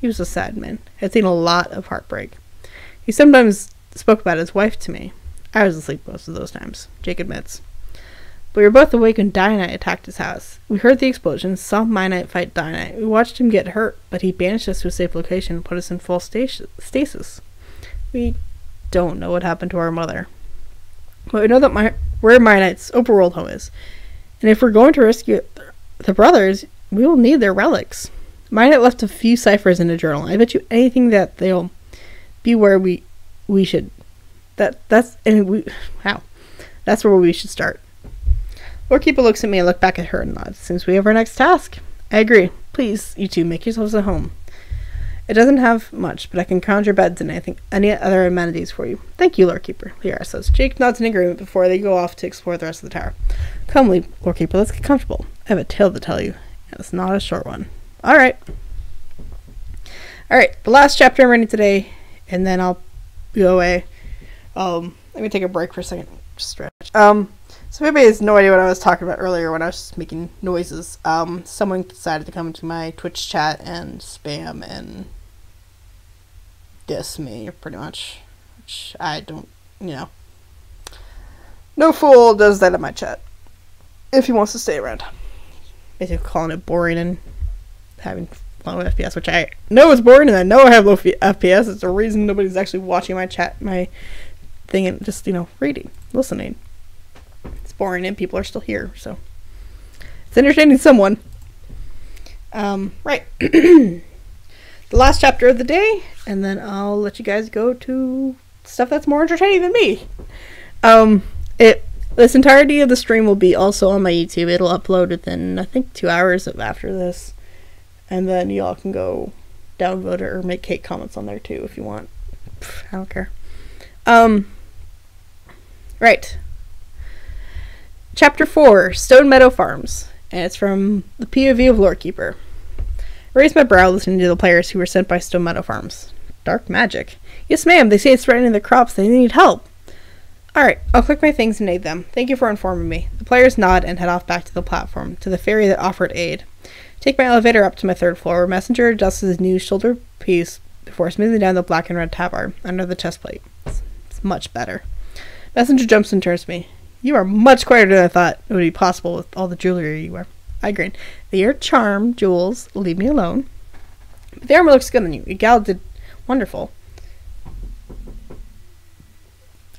He was a sad man, had seen a lot of heartbreak. He sometimes spoke about his wife to me. I was asleep most of those times, Jake admits. But we were both awake when Mianite attacked his house. We heard the explosions, saw Mianite fight Mianite. We watched him get hurt, but he banished us to a safe location and put us in full stasis. We don't know what happened to our mother. But we know that where Mianite's overworld home is. And if we're going to rescue the brothers, we will need their relics. Mianite left a few ciphers in a journal. I bet you anything that they'll be where we should. That's where we should start. Lorekeeper looks at me and look back at her and nods. Since we have our next task. I agree. Please, you two, make yourselves at home. It doesn't have much, but I can conjure beds and any other amenities for you. Thank you, Lorekeeper, Liara says. Jake nods in agreement before they go off to explore the rest of the tower. Come, Lorekeeper, let's get comfortable. I have a tale to tell you, and it's not a short one. Alright, the last chapter I'm reading today, and then I'll go away. Let me take a break for a second. Just stretch. So if anybody has no idea what I was talking about earlier when I was just making noises, someone decided to come into my Twitch chat and spam and diss me, pretty much. Which I don't, no fool does that in my chat. If he wants to stay around. Basically calling it boring and having low FPS, which I know is boring and I know I have low FPS. It's the reason nobody's actually watching my chat, my thing, and just, reading, listening. It's boring and people are still here, so it's entertaining someone. Right. The last chapter of the day, and then I'll let you guys go to stuff that's more entertaining than me. This entirety of the stream will be also on my YouTube. It'll upload within, I think, 2 hours after this, and then y'all can go download it or make hate comments on there too if you want. I don't care. Right. Chapter 4, Stone Meadow Farms, and it's from the POV of Lorekeeper. I raised my brow listening to the players who were sent by Stone Meadow Farms. Dark magic. Yes, ma'am, they say it's threatening the crops. They need help. Alright, I'll click my things and aid them. Thank you for informing me. The players nod and head off back to the platform, to the ferry that offered aid. Take my elevator up to my 3rd floor, where Messenger adjusts his new shoulder piece before smoothing down the black and red tabard under the chest plate. It's much better. Messenger jumps and turns to me. You are much quieter than I thought it would be possible with all the jewelry you wear. I grin. They are charm jewels. Leave me alone. But the armor looks good on you. Your gal did wonderful.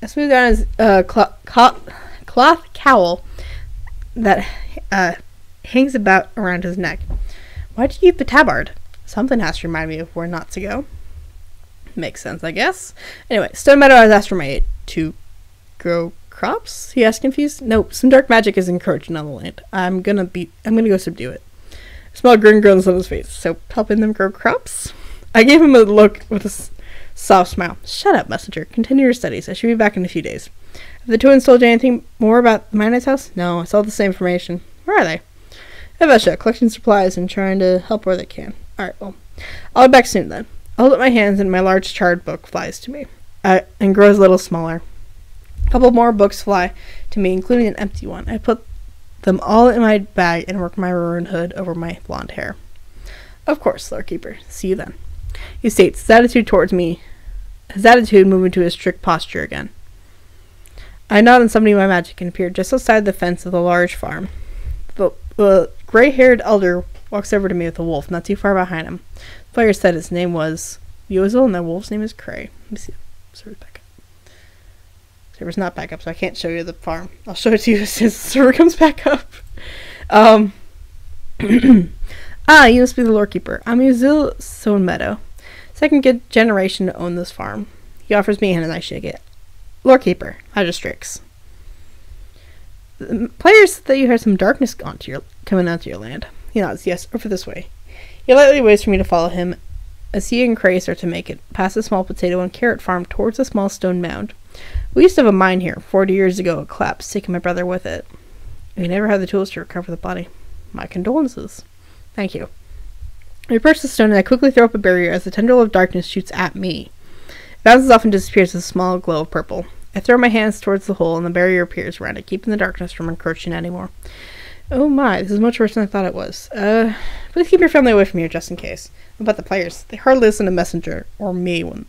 I smooth down his cloth cowl that hangs about around his neck. Why did you keep the tabard? Something has to remind me of where not to go. Makes sense, I guess. Anyway, Stone Meadow has asked for my aid to grow crops? He asked, confused. Nope, some dark magic is encroaching on the land. I'm gonna go subdue it. A small grin grows on his face. So, helping them grow crops? I gave him a look with a soft smile. Shut up, Messenger. Continue your studies. I should be back in a few days. Have the twins told you anything more about the Mianite's house? No, it's all the same information. Where are they? Evesha, collecting supplies and trying to help where they can. Alright, well, I'll be back soon then. I hold up my hands and my large charred book flies to me. And grows a little smaller. A couple more books fly to me, including an empty one. I put them all in my bag and work my maroon hood over my blonde hair. Of course, Lorekeeper. See you then. He states, his attitude moving to his strict posture again. I nod and summoning my magic and appeared just outside the fence of the large farm. The gray-haired elder walks over to me with a wolf, not too far behind him. The player said his name was Yozel and the wolf's name is Cray. Let me see. Sorry, back up. Server's not back up, so I can't show you the farm. I'll show it to you as soon as the server comes back up. You must be the Lorekeeper. I'm Uzil Sown Meadow, second generation to own this farm. He offers me a hand and I shake it. Lorekeeper, Magistrix. The players that you heard some darkness coming onto your land. He nods, yes, over this way. He lightly waits for me to follow him as he and Cray start to make it past a small potato and carrot farm towards a small stone mound. We used to have a mine here 40 years ago. It collapsed, taking my brother with it. We never had the tools to recover the body. My condolences. Thank you. I approach the stone and I quickly throw up a barrier as the tendril of darkness shoots at me. It bounces off and disappears with a small glow of purple. I throw my hands towards the hole and the barrier appears around it, keeping the darkness from encroaching anymore. Oh my, this is much worse than I thought it was. Please keep your family away from here just in case. What about the players? They hardly listen to Messenger or me when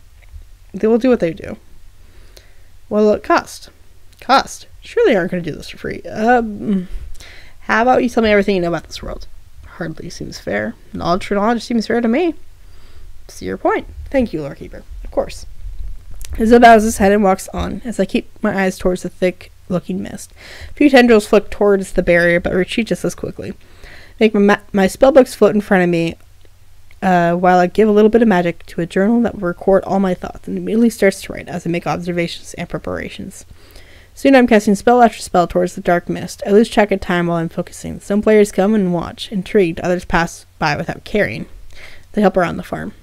they will do what they do. What will it cost? Cost? Surely you aren't going to do this for free. How about you tell me everything you know about this world? Hardly seems fair. Knowledge for knowledge seems fair to me. See your point. Thank you, Lorekeeper. Of course. Izzo bows his head and walks on as I keep my eyes towards the thick-looking mist. A few tendrils flick towards the barrier, but retreat just as quickly. Make my spellbooks float in front of me while I give a little bit of magic to a journal that will record all my thoughts and immediately starts to write as I make observations and preparations. Soon I'm casting spell after spell towards the dark mist. I lose track of time while I'm focusing. Some players come and watch, intrigued. Others pass by without caring. They help around the farm.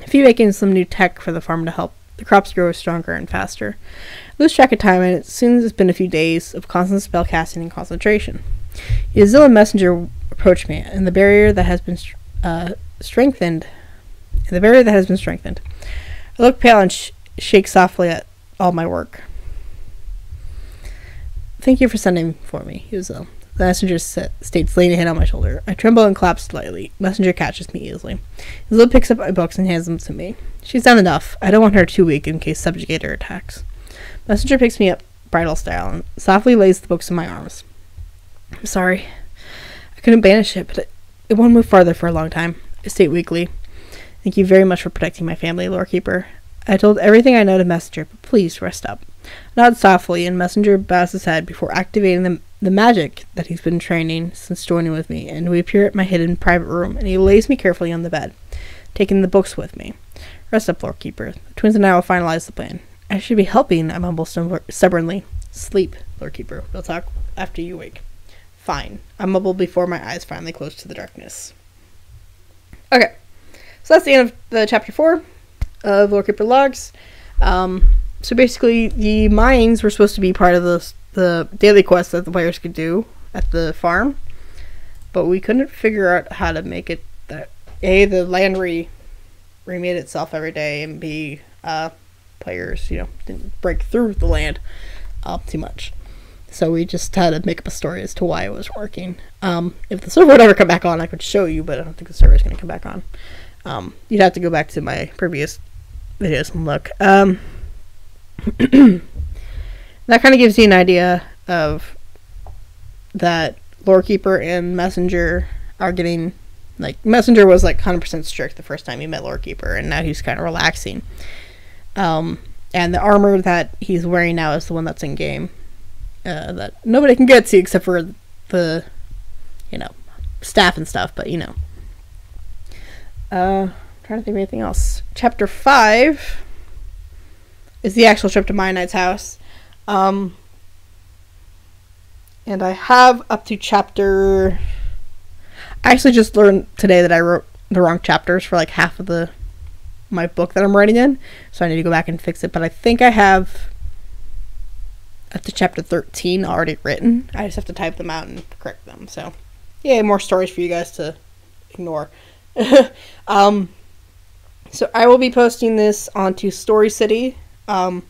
A few make in some new tech for the farm to help the crops grow stronger and faster. I lose track of time, and as soon as it's been a few days of constant spell casting and concentration. The Azilla messenger approached me, and the barrier that has been strengthened. I look pale and shake softly at all my work. Thank you for sending for me, Uzil. The messenger states, laying a hand on my shoulder. I tremble and clap slightly. Messenger catches me easily. Uzil picks up my books and hands them to me. She's done enough. I don't want her too weak in case subjugator attacks. Messenger picks me up bridal style and softly lays the books in my arms. I'm sorry. I couldn't banish it, but it won't move farther for a long time. I state weakly. Thank you very much for protecting my family, Lorekeeper. I told everything I know to Messenger, but please rest up. I nod softly, and Messenger bows his head before activating the magic that he's been training since joining with me, and we appear at my hidden private room, and he lays me carefully on the bed, taking the books with me. Rest up, Lorekeeper. The twins and I will finalize the plan. I should be helping, I mumble stubbornly. Sleep, Lorekeeper. We'll talk after you wake. Fine. I mumble before my eyes finally close to the darkness. Okay. So that's the end of the chapter 4 of Lorekeeper Logs. So basically, the mines were supposed to be part of the daily quest that the players could do at the farm, but we couldn't figure out how to make it that A, the land remade itself every day, and B, players, didn't break through the land too much. So we just had to make up a story as to why it was working. If the server would ever come back on, I could show you, but I don't think the server is going to come back on. You'd have to go back to my previous videos and look. That kind of gives you an idea of that Lorekeeper and Messenger are getting, Messenger was 100% strict the first time he met Lorekeeper, and now he's kind of relaxing. And the armor that he's wearing now is the one that's in game, that nobody can get to except for the, staff and stuff, but trying to think of anything else. Chapter 5 is the actual trip to Mianite's house. And I have up to chapter... I actually just learned today that I wrote the wrong chapters for half of my book that I'm writing in, so I need to go back and fix it, but I think I have up to chapter 13 already written. I just have to type them out and correct them, so yeah, more stories for you guys to ignore. So I will be posting this onto Story City. I'll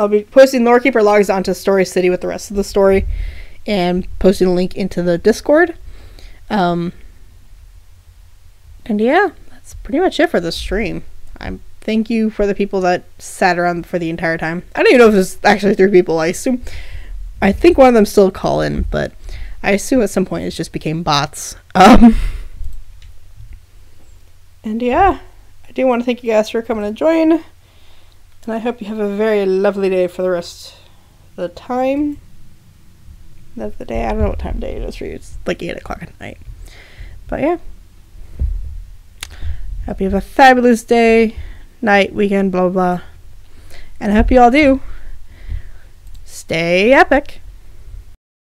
be posting Lorekeeper Logs onto Story City with the rest of the story, and posting a link into the Discord. And yeah, that's pretty much it for the stream. Thank you for the people that sat around for the entire time. I don't even know if there's actually 3 people. I think one of them still call in, but I assume at some point it just became bots. And yeah, I do want to thank you guys for coming and join. And I hope you have a very lovely day for the rest of the time of the day. I don't know what time of day it is for you. It's like 8 o'clock at night. But yeah. Hope you have a fabulous day, night, weekend, blah, blah, blah. And I hope you all do stay epic.